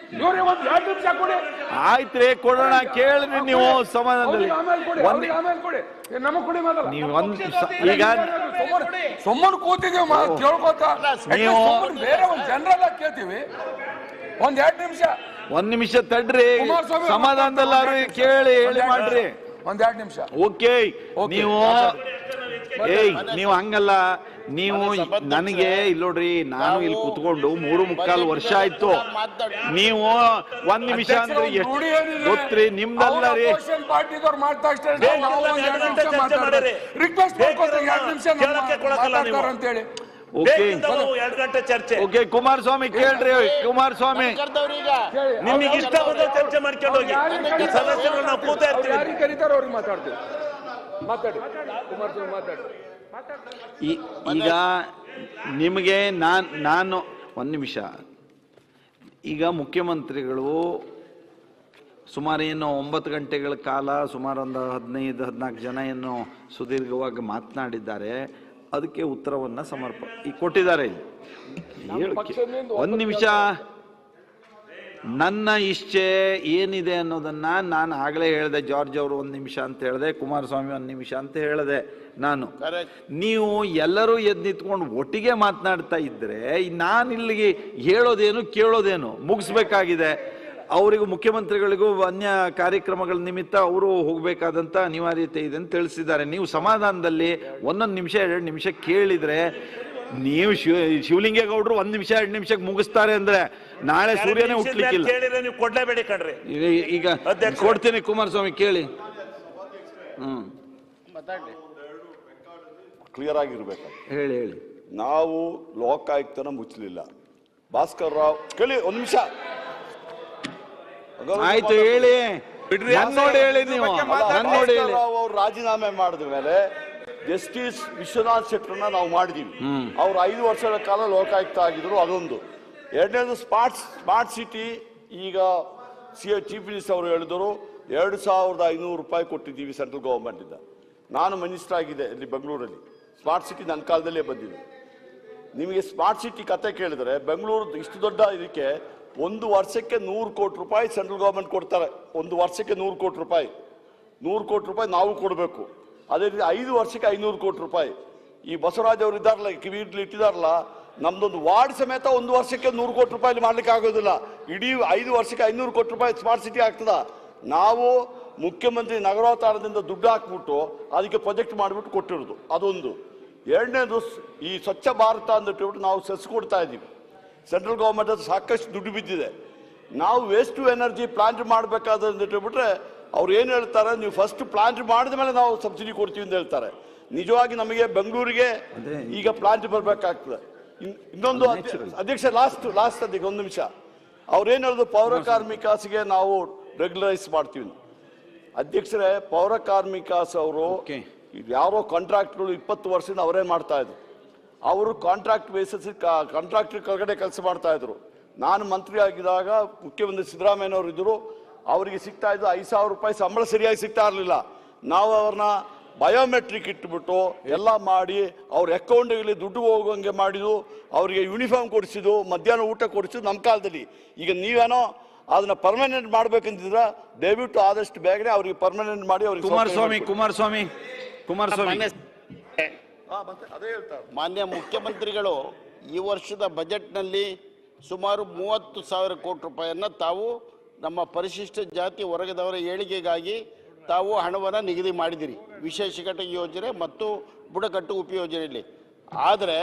ಆಯ್ತ್ರಿ ಕೊಡೋಣ, ಕೇಳ್ರಿ ನೀವು ಸಮಾಧಾನದಲ್ಲಿ. ನೀವು ಈಗ ಸುಮ್ಮನೆ ಕೂತಿದ್ದೀವಿ ಕೇಳ್ಕೊತ, ನೀವು ಬೇರೆ ಒಂದು ಜನರಲ್ ಕೇಳ್ತೀವಿ. 1 ನಿಮಿಷ ತಡ್ರಿ, ಸಮಾಧಾನದಲ್ಲಾರು ಕೇಳಿ ಹೇಳಿ ಮಾಡ್ರಿ. 1-2 ನಿಮಿಷ. ಓಕೆ, ನೀವು ಹಂಗಲ್ಲ. ನೀವು ನನಗೆ ಇಲ್ಲಿ ನೋಡ್ರಿ, ನಾನು ಇಲ್ಲಿ ಕುತ್ಕೊಂಡು 3.25 ವರ್ಷ ಆಯ್ತು. ನೀವು 1 ನಿಮಿಷ ಅಂದ್ರೆ ಎಷ್ಟು ಗೊತ್ತ್ರಿ? ನಿಮ್ದಲ್ಲ ರೀ. ಓಕೆ, ಕುಮಾರಸ್ವಾಮಿ ಕೇಳ್ರಿ. ಕುಮಾರಸ್ವಾಮಿ ನಿಮಗೆ ಇಷ್ಟ ಬಂದ ಚರ್ಚೆ ಮಾಡ್ಕೊಂಡು ಹೋಗಿ. ಸದಸ್ಯರು ನಾವು ಕೂತಾ ಇರ್ತೀವಿ, ಕರೀತಾರ ಅವ್ರಿಗೆ ಮಾತಾಡ್ತೀವಿ. ಮಾತಾಡಿ ಕುಮಾರಸ್ವಾಮಿ, ಮಾತಾಡಿ. ಈಗ ನಿಮಗೆ ನಾನು 1 ನಿಮಿಷ. ಈಗ ಮುಖ್ಯಮಂತ್ರಿಗಳು ಸುಮಾರು ಏನು 9 ಗಂಟೆಗಳ ಕಾಲ ಸುಮಾರು ಒಂದು 15-14 ಜನ ಏನು ಸುದೀರ್ಘವಾಗಿ ಮಾತನಾಡಿದ್ದಾರೆ. ಅದಕ್ಕೆ ಉತ್ತರವನ್ನು ಕೊಟ್ಟಿದ್ದಾರೆ. 1 ನಿಮಿಷ ನನ್ನ ಇಚ್ಛೆ ಏನಿದೆ ಅನ್ನೋದನ್ನ ನಾನು ಆಗಲೇ ಹೇಳಿದೆ. ಜಾರ್ಜ್ ಅವರು 1 ನಿಮಿಷ ಅಂತ ಹೇಳಿದೆ, ಕುಮಾರಸ್ವಾಮಿ 1 ನಿಮಿಷ ಅಂತ ಹೇಳಿದೆ. ನಾನು ನೀವು ಎಲ್ಲರೂ ಎದ್ದು ನಿಂತ್ಕೊಂಡು ಒಟ್ಟಿಗೆ ಮಾತನಾಡ್ತಾ ಇದ್ರೆ ನಾನು ಇಲ್ಲಿಗೆ ಹೇಳೋದೇನು ಕೇಳೋದೇನು ಮುಗಿಸ್ಬೇಕಾಗಿದೆ. ಅವರಿಗೂ ಮುಖ್ಯಮಂತ್ರಿಗಳಿಗೂ ಅನ್ಯ ಕಾರ್ಯಕ್ರಮಗಳ ನಿಮಿತ್ತ ಅವರು ಹೋಗಬೇಕಾದಂಥ ಅನಿವಾರ್ಯತೆ ಇದೆ ಅಂತ ತಿಳಿಸಿದ್ದಾರೆ. ನೀವು ಸಮಾಧಾನದಲ್ಲಿ 1 ನಿಮಿಷ 2 ನಿಮಿಷ ಕೇಳಿದ್ರೆ, ನೀವು ಶಿವಲಿಂಗೇಗೌಡರು 1 ನಿಮಿಷ 2 ನಿಮಿಷಕ್ಕೆ ಮುಗಿಸ್ತಾರೆ ಅಂದ್ರೆ ನಾಳೆ ಸೂರ್ಯನೇ ಹುಟ್ಲಿಕ್ಕಿಲ್ಲ. ನೀವು ಕೊಡ್ಲೇಬೇಡಿ ಕಣ್ರಿ. ಈಗ ಕೊಡ್ತೀನಿ ಕುಮಾರಸ್ವಾಮಿ ಕೇಳಿ. ಕ್ಲಿಯರ್ ಆಗಿರ್ಬೇಕು. ಹೇಳಿ. ನಾವು ಲೋಕಾಯುಕ್ತನ ಮುಚ್ಚಲಿಲ್ಲ. ಭಾಸ್ಕರ್ ರಾವ್ ಕೇಳಿ 1 ನಿಮಿಷ. ಆಯ್ತು ಹೇಳಿ. ನೋಡಿ ಹೇಳಿ ನೀವು. ನೋಡಿ ಹೇಳಿ. ಅವ್ರು ರಾಜೀನಾಮೆ ಮಾಡಿದ ಮೇಲೆ ಜಸ್ಟಿಸ್ ವಿಶ್ವನಾಥ್ ಶೆಟ್ಟರ್ನ ನಾವು ಮಾಡಿದೀವಿ. ಅವ್ರು 5 ವರ್ಷಗಳ ಕಾಲ ಲೋಕಾಯುಕ್ತ ಆಗಿದ್ರು. ಅದೊಂದು. ಎರಡನೇದು ಸ್ಮಾರ್ಟ್ ಸಿಟಿ. ಈಗ ಚೀಫ್ ಮಿನಿಸ್ಟರ್ ಅವರು ಹೇಳಿದರು 2500 ರೂಪಾಯಿ ಕೊಟ್ಟಿದ್ದೀವಿ ಸೆಂಟ್ರಲ್ ಗವರ್ಮೆಂಟ್ ಇಂದ. ನಾನು ಮಿನಿಸ್ಟರ್ ಆಗಿದೆ ಇಲ್ಲಿ ಬೆಂಗಳೂರಲ್ಲಿ. ಸ್ಮಾರ್ಟ್ ಸಿಟಿ ನನ್ನ ಕಾಲದಲ್ಲೇ ಬಂದಿದೆ. ನಿಮಗೆ ಸ್ಮಾರ್ಟ್ ಸಿಟಿ ಕತೆ ಕೇಳಿದ್ರೆ ಬೆಂಗಳೂರು ಇಷ್ಟು ದೊಡ್ಡ ಇದಕ್ಕೆ 1 ವರ್ಷಕ್ಕೆ 100 ಕೋಟಿ ರೂಪಾಯಿ ಸೆಂಟ್ರಲ್ ಗವರ್ಮೆಂಟ್ ಕೊಡ್ತಾರೆ. 1 ವರ್ಷಕ್ಕೆ 100 ಕೋಟಿ ರೂಪಾಯಿ. 100 ಕೋಟಿ ರೂಪಾಯಿ ನಾವು ಕೊಡಬೇಕು. ಅದೇ ರೀತಿ 5 ವರ್ಷಕ್ಕೆ 500 ಕೋಟಿ ರೂಪಾಯಿ. ಈ ಬಸವರಾಜ್ ಅವರು ಇದ್ದಾರಲ್ಲ, ಕಿವಿಡ್ಲಿ ಇಟ್ಟಿದಾರಲ್ಲ, ನಮ್ದೊಂದು ವಾರ್ಡ್ ಸಮೇತ 1 ವರ್ಷಕ್ಕೆ 100 ಕೋಟಿ ರೂಪಾಯಿ ಮಾಡ್ಲಿಕ್ಕೆ ಆಗೋದಿಲ್ಲ. ಇಡೀ 5 ವರ್ಷಕ್ಕೆ 500 ಕೋಟಿ ರೂಪಾಯಿ ಸ್ಮಾರ್ಟ್ ಸಿಟಿ ಆಗ್ತದ. ನಾವು ಮುಖ್ಯಮಂತ್ರಿ ನಗರೋತ್ಥಾನದಿಂದ ದುಡ್ಡು ಹಾಕ್ಬಿಟ್ಟು ಅದಕ್ಕೆ ಪ್ರಾಜೆಕ್ಟ್ ಮಾಡಿಬಿಟ್ಟು ಕೊಟ್ಟಿರೋದು ಅದೊಂದು. ಎರಡನೇದು ಈ ಸ್ವಚ್ಛ ಭಾರತ ಅಂದ್ಬಿಟ್ಟು ನಾವು ಸೆಸ್ ಕೊಡ್ತಾ ಇದ್ದೀವಿ. ಸೆಂಟ್ರಲ್ ಗೌರ್ಮೆಂಟ್ ಅದು ಸಾಕಷ್ಟು ದುಡ್ಡು ಬಿದ್ದಿದೆ. ನಾವು ವೇಸ್ಟ್ ಟು ಎನರ್ಜಿ ಪ್ಲಾಂಟ್ ಮಾಡಬೇಕಾದ್ರೆ ಅವ್ರು ಏನು ಹೇಳ್ತಾರೆ, ನೀವು ಫಸ್ಟ್ ಪ್ಲಾಂಟ್ ಮಾಡಿದ ಮೇಲೆ ನಾವು ಸಬ್ಸಿಡಿ ಕೊಡ್ತೀವಿ ಅಂತ ಹೇಳ್ತಾರೆ. ನಿಜವಾಗಿ ನಮಗೆ ಬೆಂಗಳೂರಿಗೆ ಈಗ ಪ್ಲಾಂಟ್ ಬರಬೇಕಾಗ್ತದೆ. ಇನ್ನೊಂದು ಅಧ್ಯಕ್ಷ ಲಾಸ್ಟ್ ಅಧ್ಯಕ್ಷ 1 ನಿಮಿಷ. ಅವ್ರೇನು ಹೇಳಿದ್ರು ಪೌರ ಕಾರ್ಮಿಕಸಿಗೆ ನಾವು ರೆಗ್ಯುಲರೈಸ್ ಮಾಡ್ತೀವಿ. ಅಧ್ಯಕ್ಷರೇ, ಪೌರ ಕಾರ್ಮಿಕಸ್ ಅವರು ಯಾರೋ ಕಾಂಟ್ರಾಕ್ಟ್ಗಳು 20 ವರ್ಷದಿಂದ ಅವರೇ ಮಾಡ್ತಾ ಇದ್ರು. ಅವರು ಕಾಂಟ್ರಾಕ್ಟ್ ಬೇಸಿಸ್ ಕಾಂಟ್ರಾಕ್ಟರ್ ಕೆಳಗಡೆ ಕೆಲಸ ಮಾಡ್ತಾ ಇದ್ರು. ನಾನು ಮಂತ್ರಿ ಆಗಿದ್ದಾಗ ಮುಖ್ಯಮಂತ್ರಿ ಸಿದ್ದರಾಮಯ್ಯನವರು ಇದ್ರು. ಅವರಿಗೆ ಸಿಗ್ತಾ ಇದ್ದು 5,000 ರೂಪಾಯಿ ಸಂಬಳ ಸರಿಯಾಗಿ ಸಿಗ್ತಾ ಇರಲಿಲ್ಲ. ನಾವು ಅವ್ರನ್ನ ಬಯೋಮೆಟ್ರಿಕ್ ಇಟ್ಬಿಟ್ಟು ಎಲ್ಲ ಮಾಡಿ ಅವ್ರ ಅಕೌಂಟ್ಗಳಿಗೆ ದುಡ್ಡು ಹೋಗೋಂಗೆ ಮಾಡಿದ್ದು, ಅವರಿಗೆ ಯೂನಿಫಾರ್ಮ್ ಕೊಡಿಸಿದ್ದು, ಮಧ್ಯಾಹ್ನ ಊಟ ಕೊಡಿಸಿದ್ದು ನಮ್ಮ ಕಾಲದಲ್ಲಿ. ಈಗ ನೀವೇನೋ ಅದನ್ನ ಪರ್ಮನೆಂಟ್ ಮಾಡ್ಬೇಕಂತಿದ್ರ ದಯವಿಟ್ಟು ಆದಷ್ಟು ಬೇಗನೆ ಅವ್ರಿಗೆ ಪರ್ಮನೆಂಟ್ ಮಾಡಿ ಅವ್ರಿಗೆ. ಕುಮಾರಸ್ವಾಮಿ ಮಾನ್ಯ ಮುಖ್ಯಮಂತ್ರಿಗಳು ಈ ವರ್ಷದ ಬಜೆಟ್ನಲ್ಲಿ ಸುಮಾರು 30,000 ಕೋಟಿ ರೂಪಾಯಿಯನ್ನು ತಾವು ನಮ್ಮ ಪರಿಶಿಷ್ಟ ಜಾತಿ ವರ್ಗದವರ ಏಳಿಗೆಗಾಗಿ ತಾವು ಹಣವನ್ನು ನಿಗದಿ ಮಾಡಿದಿರಿ, ವಿಶೇಷ ಘಟಕ ಯೋಜನೆ ಮತ್ತು ಬುಡಕಟ್ಟು ಉಪಯೋಜನೆಯಲ್ಲಿ. ಆದರೆ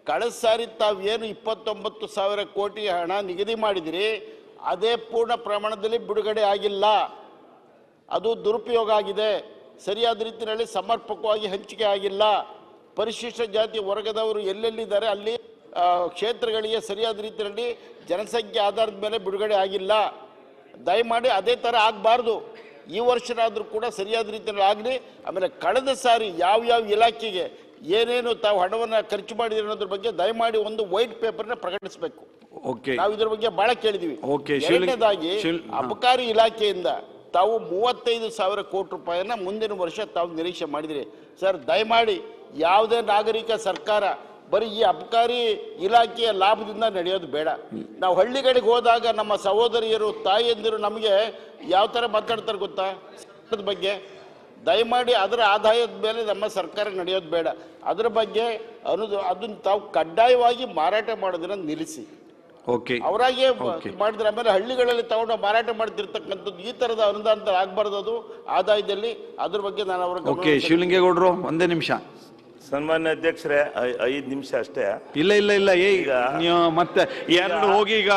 ಕಳೆದ ಸಾರಿ ತಾವು ಏನು 29,000 ಕೋಟಿ ಹಣ ನಿಗದಿ ಮಾಡಿದಿರಿ, ಅದೇ ಪೂರ್ಣ ಪ್ರಮಾಣದಲ್ಲಿ ಬಿಡುಗಡೆ ಆಗಿಲ್ಲ. ಅದು ದುರುಪಯೋಗ ಆಗಿದೆ. ಸರಿಯಾದ ರೀತಿಯಲ್ಲಿ ಸಮರ್ಪಕವಾಗಿ ಹಂಚಿಕೆ ಆಗಿಲ್ಲ. ಪರಿಶಿಷ್ಟ ಜಾತಿ ವರ್ಗದವರು ಎಲ್ಲೆಲ್ಲಿದ್ದಾರೆ ಅಲ್ಲಿ ಕ್ಷೇತ್ರಗಳಿಗೆ ಸರಿಯಾದ ರೀತಿಯಲ್ಲಿ ಜನಸಂಖ್ಯೆ ಆಧಾರದ ಮೇಲೆ ಬಿಡುಗಡೆ ಆಗಿಲ್ಲ. ದಯಮಾಡಿ ಅದೇ ಥರ ಆಗಬಾರ್ದು. ಈ ವರ್ಷನಾದರೂ ಕೂಡ ಸರಿಯಾದ ರೀತಿಯಲ್ಲಿ ಆಗಲಿ. ಆಮೇಲೆ ಕಳೆದ ಸಾರಿ ಯಾವ ಇಲಾಖೆಗೆ ಏನೇನು ತಾವು ಹಣವನ್ನು ಖರ್ಚು ಮಾಡಿದ್ರೆ ಅನ್ನೋದ್ರ ಬಗ್ಗೆ ದಯಮಾಡಿ ಒಂದು ವೈಟ್ ಪೇಪರ್ನ ಪ್ರಕಟಿಸಬೇಕು. ನಾವು ಇದ್ರ ಬಗ್ಗೆ ಬಹಳ ಕೇಳಿದೀವಿ. ಎರಡನೇದಾಗಿ ಅಬಕಾರಿ ಇಲಾಖೆಯಿಂದ ತಾವು 35,000 ಕೋಟಿ ರೂಪಾಯಿಯನ್ನ ಮುಂದಿನ ವರ್ಷ ತಾವು ನಿರೀಕ್ಷೆ ಮಾಡಿದಿರಿ. ಸರ್, ದಯಮಾಡಿ ಯಾವುದೇ ನಾಗರಿಕ ಸರ್ಕಾರ ಬರೀ ಈ ಅಬಕಾರಿ ಇಲಾಖೆಯ ಲಾಭದಿಂದ ನಡೆಯೋದು ಬೇಡ. ನಾವು ಹಳ್ಳಿಗಳಿಗೆ ಹೋದಾಗ ನಮ್ಮ ಸಹೋದರಿಯರು ತಾಯಿಯಂದಿರು ನಮಗೆ ಯಾವ ಥರ ಮಾತಾಡ್ತಾರೆ ಗೊತ್ತಾ ಬಗ್ಗೆ. ದಯಮಾಡಿ ಅದರ ಆದಾಯದ ಮೇಲೆ ನಮ್ಮ ಸರ್ಕಾರ ನಡೆಯೋದು ಬೇಡ. ಅದರ ಬಗ್ಗೆ ಅದನ್ನು ತಾವು ಕಡ್ಡಾಯವಾಗಿ ಮಾರಾಟ ಮಾಡೋದನ್ನ ನಿಲ್ಲಿಸಿ. ಅವರಾಗೆ ಮಾಡಿದ್ರೆ ಆಮೇಲೆ ಹಳ್ಳಿಗಳಲ್ಲಿ ತಗೊಂಡು ಮಾರಾಟ ಮಾಡ್ತಿರ್ತಕ್ಕಂಥದ್ದು ಈ ತರದ ಅನುದಾನ ಆಗ್ಬಾರ್ದು. ಅದು ಆದಾಯದಲ್ಲಿ ಅದ್ರ ಬಗ್ಗೆ ನಾನು ಅವ್ರ ಶಿವಲಿಂಗೇಗೌಡರು 1 ನಿಮಿಷ. ಸನ್ಮಾನ್ಯ ಅಧ್ಯಕ್ಷರೇ, 5 ನಿಮಿಷ ಅಷ್ಟೇ. ಇಲ್ಲ ಈಗ ಮತ್ತೆ 2 ಹೋಗಿ ಈಗ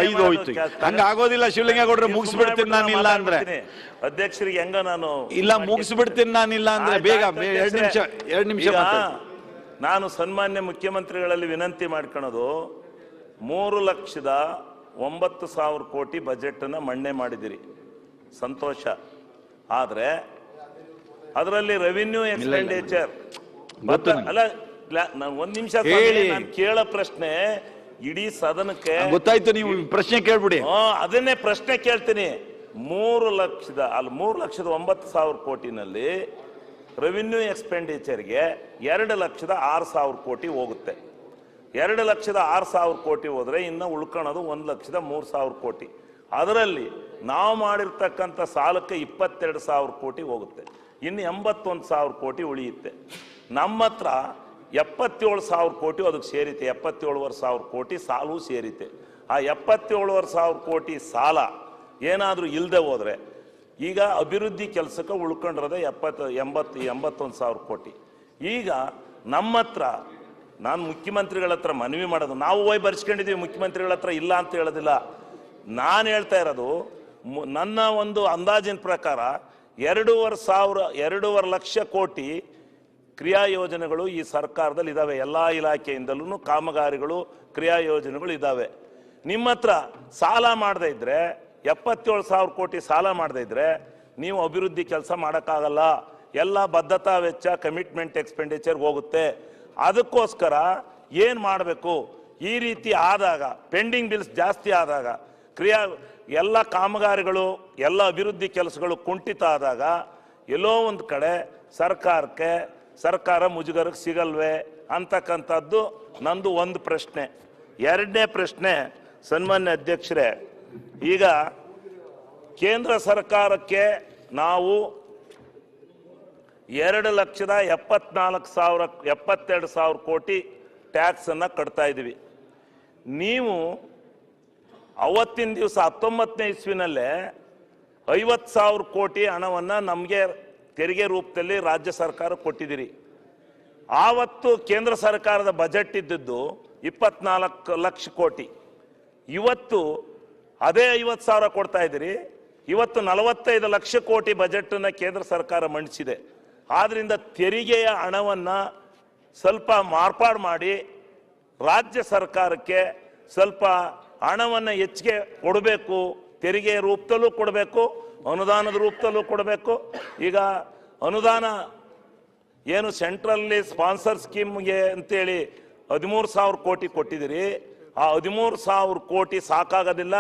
5 ಹೋಯ್ತು. ಹಂಗ ಆಗೋದಿಲ್ಲ ಶಿವಲಿಂಗೇಗೌಡರು. ಮುಗಿಸ್ಬಿಡ್ತೀನಿ ನಾನಿಲ್ಲ ಅಂದ್ರೆ. ಅಧ್ಯಕ್ಷರಿಗೆ ಹೆಂಗ ನಾನು ಇಲ್ಲ ಮುಗಿಸ್ಬಿಡ್ತೀನಿ ನಾನಿಲ್ಲ ಅಂದ್ರೆ ಬೇಗ 2 ನಿಮಿಷ. ನಾನು ಸನ್ಮಾನ್ಯ ಮುಖ್ಯಮಂತ್ರಿಗಳಲ್ಲಿ ವಿನಂತಿ ಮಾಡ್ಕೊಳ್ಳೋದು, 3,09,000 ಕೋಟಿ ಬಜೆಟ್ ಅನ್ನ ಮಂಡನೆ ಮಾಡಿದಿರಿ, ಸಂತೋಷ. ಆದ್ರೆ ಅದರಲ್ಲಿ ರೆವಿನ್ಯೂ ಎಕ್ಸ್ಪೆಂಡಿಚರ್ ಅಲ್ಲ. ನಾನು 1 ನಿಮಿಷ ನಾನು ಕೇಳೋ ಪ್ರಶ್ನೆ ಇಡೀ ಸದನಕ್ಕೆ ಗೊತ್ತಾಯ್ತು. ನೀವು ಪ್ರಶ್ನೆ ಕೇಳ್ಬಿಡಿ. ಅದನ್ನೇ ಪ್ರಶ್ನೆ ಕೇಳ್ತೀನಿ. 3,09,000 ಕೋಟಿನಲ್ಲಿ ರೆವಿನ್ಯೂ ಎಕ್ಸ್ಪೆಂಡಿಚರ್ಗೆ 2,06,000 ಕೋಟಿ ಹೋಗುತ್ತೆ. 2,06,000 ಕೋಟಿ ಹೋದ್ರೆ ಇನ್ನು ಉಳ್ಕೊಳ್ಳೋದು 1,03,000 ಕೋಟಿ. ಅದರಲ್ಲಿ ನಾವು ಮಾಡಿರ್ತಕ್ಕಂಥ ಸಾಲಕ್ಕೆ 22,000 ಕೋಟಿ ಹೋಗುತ್ತೆ, ಇನ್ನು 81,000 ಕೋಟಿ ಉಳಿಯುತ್ತೆ. ನಮ್ಮ ಹತ್ರ 77,000 ಕೋಟಿ ಅದಕ್ಕೆ ಸೇರಿತೆ, 77,500 ಕೋಟಿ ಸಾಲು ಸೇರಿತೆ. ಆ 77,500 ಕೋಟಿ ಸಾಲ ಏನಾದರೂ ಇಲ್ಲದೆ ಹೋದರೆ ಈಗ ಅಭಿವೃದ್ಧಿ ಕೆಲಸಕ್ಕೆ ಉಳ್ಕೊಂಡಿರೋದೆ 81,000 ಕೋಟಿ. ಈಗ ನಮ್ಮ ಹತ್ರ ನಾನು ಮುಖ್ಯಮಂತ್ರಿಗಳ ಹತ್ರ ಮನವಿ ಮಾಡೋದು, ನಾವು ಹೋಗಿ ಬರ್ಸ್ಕೊಂಡಿದ್ದೀವಿ, ಮುಖ್ಯಮಂತ್ರಿಗಳ ಹತ್ರ ಇಲ್ಲ ಅಂತ ಹೇಳೋದಿಲ್ಲ. ನಾನು ಹೇಳ್ತಾ ಇರೋದು ನನ್ನ ಒಂದು ಅಂದಾಜಿನ ಪ್ರಕಾರ 2,500 ಲಕ್ಷ ಕೋಟಿ ಕ್ರಿಯಾ ಯೋಜನೆಗಳು ಈ ಸರ್ಕಾರದಲ್ಲಿ ಇದ್ದಾವೆ. ಎಲ್ಲ ಇಲಾಖೆಯಿಂದಲೂ ಕಾಮಗಾರಿಗಳು ಕ್ರಿಯಾ ಯೋಜನೆಗಳು ಇದ್ದಾವೆ. ನಿಮ್ಮ ಹತ್ರ ಸಾಲ ಮಾಡದೇ ಇದ್ರೆ 77,000 ಕೋಟಿ ಸಾಲ ಮಾಡದೇ ಇದ್ರೆ ನೀವು ಅಭಿವೃದ್ಧಿ ಕೆಲಸ ಮಾಡೋಕ್ಕಾಗಲ್ಲ. ಎಲ್ಲ ಬದ್ಧತಾ ವೆಚ್ಚ ಕಮಿಟ್ಮೆಂಟ್ ಎಕ್ಸ್ಪೆಂಡಿಚರ್ ಹೋಗುತ್ತೆ. ಅದಕ್ಕೋಸ್ಕರ ಏನು ಮಾಡಬೇಕು, ಈ ರೀತಿ ಆದಾಗ ಪೆಂಡಿಂಗ್ ಬಿಲ್ಸ್ ಜಾಸ್ತಿ ಆದಾಗ ಎಲ್ಲ ಕಾಮಗಾರಿಗಳು ಎಲ್ಲ ಅಭಿವೃದ್ಧಿ ಕೆಲಸಗಳು ಕುಂಠಿತ ಆದಾಗ ಎಲ್ಲೋ ಒಂದು ಕಡೆ ಸರ್ಕಾರ ಮುಜುಗರಕ್ಕೆ ಸಿಗಲ್ವೇ ಅಂತಕ್ಕಂಥದ್ದು ನಂದು ಒಂದು ಪ್ರಶ್ನೆ. ಎರಡನೇ ಪ್ರಶ್ನೆ, ಸನ್ಮಾನ್ಯ ಅಧ್ಯಕ್ಷರೇ, ಈಗ ಕೇಂದ್ರ ಸರ್ಕಾರಕ್ಕೆ ನಾವು 2,74,072,000 ಕೋಟಿ ಟ್ಯಾಕ್ಸ್ ಅನ್ನ ಕಟ್ತಾ ಇದ್ದೀವಿ. ನೀವು ಅವತ್ತಿನ ದಿವಸ 19ನೇ ಇಸ್ವಿನಲ್ಲೇ 50,000 ಕೋಟಿ ಹಣವನ್ನು ನಮಗೆ ತೆರಿಗೆ ರೂಪದಲ್ಲಿ ರಾಜ್ಯ ಸರ್ಕಾರ ಕೊಟ್ಟಿದ್ದೀರಿ. ಆವತ್ತು ಕೇಂದ್ರ ಸರ್ಕಾರದ ಬಜೆಟ್ ಇದ್ದದ್ದು 24 ಲಕ್ಷ ಕೋಟಿ. ಇವತ್ತು ಅದೇ 50,000 ಕೊಡ್ತಾ ಇದ್ದೀರಿ. ಇವತ್ತು 45 ಲಕ್ಷ ಕೋಟಿ ಬಜೆಟನ್ನು ಕೇಂದ್ರ ಸರ್ಕಾರ ಮಂಡಿಸಿದೆ. ಆದ್ರಿಂದ ತೆರಿಗೆಯ ಹಣವನ್ನು ಸ್ವಲ್ಪ ಮಾರ್ಪಾಡು ಮಾಡಿ ರಾಜ್ಯ ಸರ್ಕಾರಕ್ಕೆ ಸ್ವಲ್ಪ ಹಣವನ್ನು ಹೆಚ್ಚಿಗೆ ಕೊಡಬೇಕು. ತೆರಿಗೆ ರೂಪದಲ್ಲೂ ಕೊಡಬೇಕು, ಅನುದಾನದ ರೂಪದಲ್ಲೂ ಕೊಡಬೇಕು. ಈಗ ಅನುದಾನ ಏನು ಸೆಂಟ್ರಲ್ಲಿ ಸ್ಪಾನ್ಸರ್ ಸ್ಕೀಮ್ಗೆ ಅಂತೇಳಿ 13,000 ಕೋಟಿ ಕೊಟ್ಟಿದ್ದೀರಿ. ಆ 13,000 ಕೋಟಿ ಸಾಕಾಗೋದಿಲ್ಲ.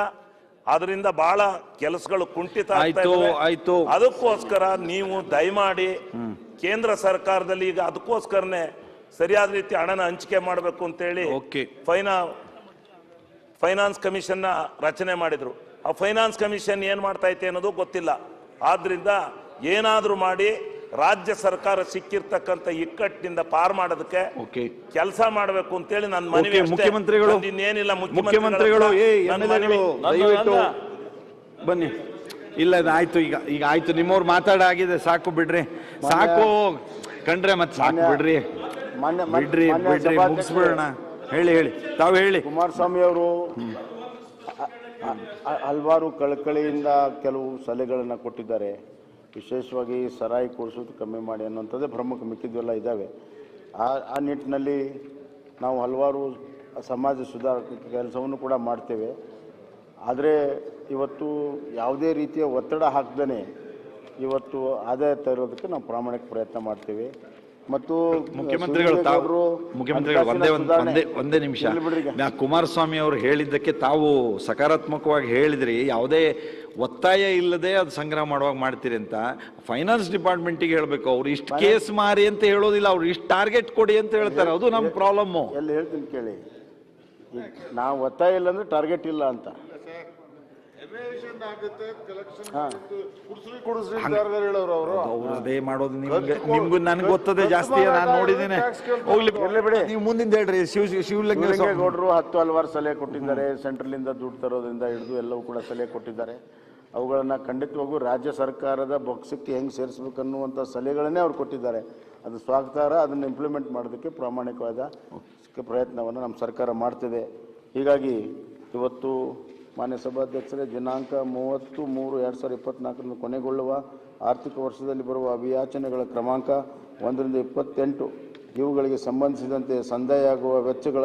ಅದರಿಂದ ಬಹಳ ಕೆಲಸಗಳು ಕುಂಠಿತ ಆಗ್ತಾ ಇದ್ದಾವೆ. ಅದಕ್ಕೋಸ್ಕರ ನೀವು ದಯಮಾಡಿ ಕೇಂದ್ರ ಸರ್ಕಾರದಲ್ಲಿ ಈಗ ಅದಕ್ಕೋಸ್ಕರನೇ ಸರಿಯಾದ ರೀತಿ ಹಣನ ಹಂಚಿಕೆ ಮಾಡಬೇಕು ಅಂತೇಳಿ ಫೈನಾನ್ಸ್ ಕಮಿಷನ್ ರಚನೆ ಮಾಡಿದ್ರು. ಆ ಫೈನಾನ್ಸ್ ಕಮಿಷನ್ ಏನ್ ಮಾಡ್ತಾ ಐತೆ ಅನ್ನೋದು ಗೊತ್ತಿಲ್ಲ. ಆದ್ರಿಂದ ಏನಾದ್ರೂ ಮಾಡಿ ರಾಜ್ಯ ಸರ್ಕಾರ ಸಿಕ್ಕಿರ್ತಕ್ಕಂಥ ಇಕ್ಕಟ್ಟಿನಿಂದ ಪಾರ್ ಮಾಡೋದಕ್ಕೆ ಕೆಲಸ ಮಾಡಬೇಕು ಅಂತೇಳಿ ನನ್ನ ಮನವಿ. ಮುಖ್ಯಮಂತ್ರಿಗಳು ಇನ್ನೇನಿಲ್ಲ, ಮುಖ್ಯಮಂತ್ರಿಗಳು ಬನ್ನಿ. ಇಲ್ಲ ಆಯ್ತು, ಈಗ ಆಯ್ತು, ನಿಮ್ಮವ್ರು ಮಾತಾಡಾಗಿದೆ, ಸಾಕು ಬಿಡ್ರಿ, ಸಾಕು ಕಂಡ್ರೆ ಮತ್ತೆ ಸಾಕು ಬಿಡ್ರಿ, ಬಿಡ್ರಿ ಮುಗಿಸ್ಬಿಡೋಣ. ಹೇಳಿ ತಾವು ಹೇಳಿ. ಕುಮಾರಸ್ವಾಮಿ ಅವರು ಹಲವಾರು ಕಳಕಳಿಯಿಂದ ಕೆಲವು ಸಲಹೆಗಳನ್ನು ಕೊಟ್ಟಿದ್ದಾರೆ. ವಿಶೇಷವಾಗಿ ಸರಾಯಿ ಕೊಡಿಸೋದು ಕಮ್ಮಿ ಮಾಡಿ ಅನ್ನೋಂಥದ್ದೇ ಪ್ರಮುಖ, ಮಿಕ್ಕಿದ್ವೆಲ್ಲ ಇದ್ದಾವೆ. ಆ ನಿಟ್ಟಿನಲ್ಲಿ ನಾವು ಹಲವಾರು ಸಮಾಜ ಸುಧಾರಕ ಕೆಲಸವನ್ನು ಕೂಡ ಮಾಡ್ತೇವೆ. ಆದರೆ ಇವತ್ತು ಯಾವುದೇ ರೀತಿಯ ಒತ್ತಡ ಹಾಕ್ದೇ ಇವತ್ತು ಆದಾಯ ತರೋದಕ್ಕೆ ನಾವು ಪ್ರಾಮಾಣಿಕ ಪ್ರಯತ್ನ ಮಾಡ್ತೇವೆ. ಮತ್ತು ಮುಖ್ಯಮಂತ್ರಿಗಳು ಒಂದೇ ನಿಮಿಷ, ಕುಮಾರಸ್ವಾಮಿ ಅವರು ಹೇಳಿದ್ದಕ್ಕೆ ತಾವು ಸಕಾರಾತ್ಮಕವಾಗಿ ಹೇಳಿದ್ರಿ, ಯಾವುದೇ ಒತ್ತಾಯ ಇಲ್ಲದೆ ಅದು ಸಂಗ್ರಹ ಮಾಡುವಾಗ ಮಾಡ್ತೀರಿ ಅಂತ. ಫೈನಾನ್ಸ್ ಡಿಪಾರ್ಟ್ಮೆಂಟಿಗೆ ಹೇಳ್ಬೇಕು, ಅವ್ರು ಇಷ್ಟು ಕೇಸ್ ಮಾರಿ ಅಂತ ಹೇಳೋದಿಲ್ಲ, ಅವ್ರು ಇಷ್ಟು ಟಾರ್ಗೆಟ್ ಕೊಡಿ ಅಂತ ಹೇಳ್ತಾರೆ. ಅದು ನಮ್ಮ ಪ್ರಾಬ್ಲಮ್. ಎಲ್ಲ ಹೇಳ್ತೀನಿ ಕೇಳಿ, ನಾವು ಒತ್ತಾಯ ಇಲ್ಲ ಅಂದ್ರೆ ಟಾರ್ಗೆಟ್ ಇಲ್ಲ ಅಂತ. ಅದೇ ಮಾಡೋದು ನಿಮ್ಗೂ ನನ್ಗೆ ಗೊತ್ತದೆ ಜಾಸ್ತಿ, ನಾನು ನೋಡಿದ್ದೇನೆ. ಹೋಗ್ಲಿ ಬಿಡಿ, ನೀವು ಮುಂದಿನ ಹೇಳ್ರಿ. ಶಿವಲಿಂಗೇಗೌಡರು ಹಲವಾರು ಸಲಹೆ ಕೊಟ್ಟಿದ್ದಾರೆ. ಸೆಂಟ್ರಲ್ ಇಂದ ದುಡ್ಡು ತರೋದ್ರಿಂದ ಹಿಡಿದು ಎಲ್ಲವೂ ಕೂಡ ಸಲಹೆ ಕೊಟ್ಟಿದ್ದಾರೆ. ಅವುಗಳನ್ನ ಖಂಡಿತವಾಗೂ ರಾಜ್ಯ ಸರ್ಕಾರದ ಬೊಕ್ಸಕ್ಕೆ ಹೆಂಗೆ ಸೇರಿಸಬೇಕನ್ನುವಂಥ ಸಲಹೆಗಳನ್ನೇ ಅವ್ರು ಕೊಟ್ಟಿದ್ದಾರೆ. ಅದು ಸ್ವಾಗತಾರ್ಹ. ಅದನ್ನು ಇಂಪ್ಲಿಮೆಂಟ್ ಮಾಡೋದಕ್ಕೆ ಪ್ರಾಮಾಣಿಕವಾದ ಪ್ರಯತ್ನವನ್ನು ನಮ್ಮ ಸರ್ಕಾರ ಮಾಡ್ತಿದೆ. ಹೀಗಾಗಿ ಇವತ್ತು ಮಾನ್ಯ ಸಭಾಧ್ಯಕ್ಷರೇ, ದಿನಾಂಕ 30/3/2024 ಕೊನೆಗೊಳ್ಳುವ ಆರ್ಥಿಕ ವರ್ಷದಲ್ಲಿ ಬರುವ ಅಭಿಯಾಚನೆಗಳ ಕ್ರಮಾಂಕ 1ರಿಂದ 28 ಇವುಗಳಿಗೆ ಸಂಬಂಧಿಸಿದಂತೆ ಸಂದಾಯ ಆಗುವ ವೆಚ್ಚಗಳ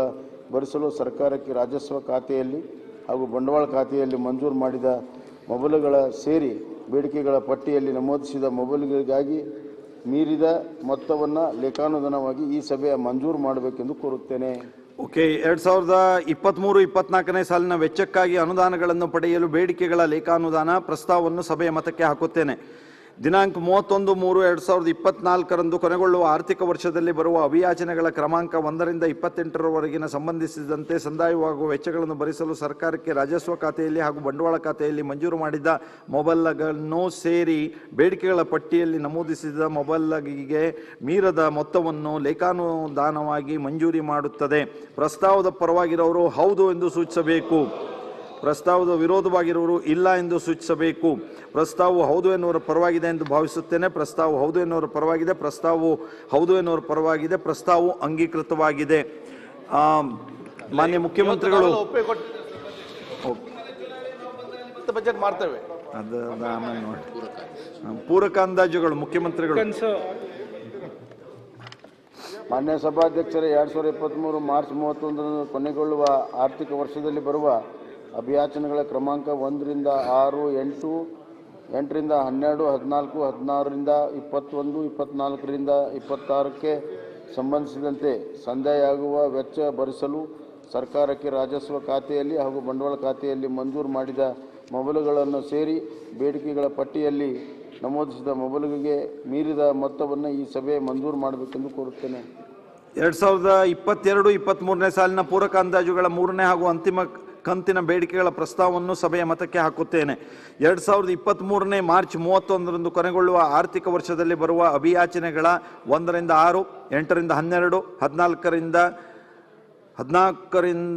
ಭರಿಸಲು ಸರ್ಕಾರಕ್ಕೆ ರಾಜಸ್ವ ಖಾತೆಯಲ್ಲಿ ಹಾಗೂ ಬಂಡವಾಳ ಖಾತೆಯಲ್ಲಿ ಮಂಜೂರು ಮಾಡಿದ ಮೊಬೈಲ್ಗಳ ಸೇರಿ ಬೇಡಿಕೆಗಳ ಪಟ್ಟಿಯಲ್ಲಿ ನಮೂದಿಸಿದ ಮೊಬೈಲ್ಗಳಿಗಾಗಿ ಮೀರಿದ ಮೊತ್ತವನ್ನು ಲೇಖಾನುದಾನವಾಗಿ ಈ ಸಭೆಯ ಮಂಜೂರು ಮಾಡಬೇಕೆಂದು ಕೋರುತ್ತೇನೆ. ಓಕೆ. 2023-24ನೇ ಸಾಲಿನ ವೆಚ್ಚಕ್ಕಾಗಿ ಅನುದಾನಗಳನ್ನು ಪಡೆಯಲು ಬೇಡಿಕೆಗಳ ಲೇಖಾನುದಾನ ಪ್ರಸ್ತಾವವನ್ನು ಸಭೆಯ ಮತಕ್ಕೆ ಹಾಕುತ್ತೇನೆ. ದಿನಾಂಕ 31/3/2024 ಕೊನೆಗೊಳ್ಳುವ ಆರ್ಥಿಕ ವರ್ಷದಲ್ಲಿ ಬರುವ ಅಭಿಯಾಚನೆಗಳ ಕ್ರಮಾಂಕ 1ರಿಂದ 28ರವರೆಗಿನ ಸಂಬಂಧಿಸಿದಂತೆ ಸಂದಾಯವಾಗುವ ವೆಚ್ಚಗಳನ್ನು ಭರಿಸಲು ಸರ್ಕಾರಕ್ಕೆ ರಾಜಸ್ವ ಖಾತೆಯಲ್ಲಿ ಹಾಗೂ ಬಂಡವಾಳ ಖಾತೆಯಲ್ಲಿ ಮಂಜೂರು ಮಾಡಿದ ಮೊಬೈಲ್ಗಳನ್ನು ಸೇರಿ ಬೇಡಿಕೆಗಳ ಪಟ್ಟಿಯಲ್ಲಿ ನಮೂದಿಸಿದ ಮೊಬೈಲ್ಗೆ ಮೀರದ ಮೊತ್ತವನ್ನು ಲೇಖಾನುದಾನವಾಗಿ ಮಂಜೂರಿ ಮಾಡುತ್ತದೆ. ಪ್ರಸ್ತಾವದ ಪರವಾಗಿರುವವರು ಹೌದು ಎಂದು ಸೂಚಿಸಬೇಕು. ಪ್ರಸ್ತಾವದ ವಿರೋಧವಾಗಿರುವವರು ಇಲ್ಲ ಎಂದು ಸೂಚಿಸಬೇಕು. ಪ್ರಸ್ತಾವವು ಹೌದು ಎನ್ನುವರ ಪರವಾಗಿದೆ ಎಂದು ಭಾವಿಸುತ್ತೇನೆ. ಪ್ರಸ್ತಾವವು ಹೌದು ಎನ್ನುವರ ಪರವಾಗಿದೆ. ಪ್ರಸ್ತಾವವು ಹೌದು ಎನ್ನುವರ ಪರವಾಗಿದೆ. ಪ್ರಸ್ತಾವವು ಅಂಗೀಕೃತವಾಗಿದೆ. ಮಾನ್ಯ ಮುಖ್ಯಮಂತ್ರಿಗಳು ಬಜೆಟ್ ಮಾಡ್ತೇವೆ. ಅದು ಆಮೇಲೆ ನೋಡಿ. ಪೂರಕ ಅಂದಾಜುಗಳು ಮುಖ್ಯಮಂತ್ರಿಗಳು. ಮಾನ್ಯ ಸಭಾಧ್ಯಕ್ಷರೇ, 2023 ಮಾರ್ಚ್ 31 ಕೊನೆಗೊಳ್ಳುವ ಆರ್ಥಿಕ ವರ್ಷದಲ್ಲಿ ಬರುವ ಅಭಿಯಾಚನೆಗಳ ಕ್ರಮಾಂಕ 1ರಿಂದ 6, 8, 8ರಿಂದ 12, 14, 16ರಿಂದ 21, 24ರಿಂದ 26ಕ್ಕೆ ಸಂಬಂಧಿಸಿದಂತೆ ಸಂದಾಯವಾಗುವ ವೆಚ್ಚ ಭರಿಸಲು ಸರ್ಕಾರಕ್ಕೆ ರಾಜಸ್ವ ಖಾತೆಯಲ್ಲಿ ಹಾಗೂ ಬಂಡವಾಳ ಖಾತೆಯಲ್ಲಿ ಮಂಜೂರು ಮಾಡಿದ ಮೊಬೈಲ್ಗಳನ್ನು ಸೇರಿ ಬೇಡಿಕೆಗಳ ಪಟ್ಟಿಯಲ್ಲಿ ನಮೂದಿಸಿದ ಮೊಬೈಲ್ಗೆ ಮೀರಿದ ಮೊತ್ತವನ್ನು ಈ ಸಭೆ ಮಂಜೂರು ಮಾಡಬೇಕೆಂದು ಕೋರುತ್ತೇನೆ. 2022-23ನೇ ಸಾಲಿನ ಪೂರಕ ಅಂದಾಜುಗಳ 3ನೇ ಹಾಗೂ ಅಂತಿಮ ಕಂತಿನ ಬೇಡಿಕೆಗಳ ಪ್ರಸ್ತಾವವನ್ನು ಸಭೆಯ ಮತಕ್ಕೆ ಹಾಕುತ್ತೇನೆ. 2023ನೇ ಮಾರ್ಚ್ 31ರಂದು ಕೊನೆಗೊಳ್ಳುವ ಆರ್ಥಿಕ ವರ್ಷದಲ್ಲಿ ಬರುವ ಅಭಿಯಾಚನೆಗಳ 1ರಿಂದ 6, 8ರಿಂದ 12, 14ರಿಂದ 16ರಿಂದ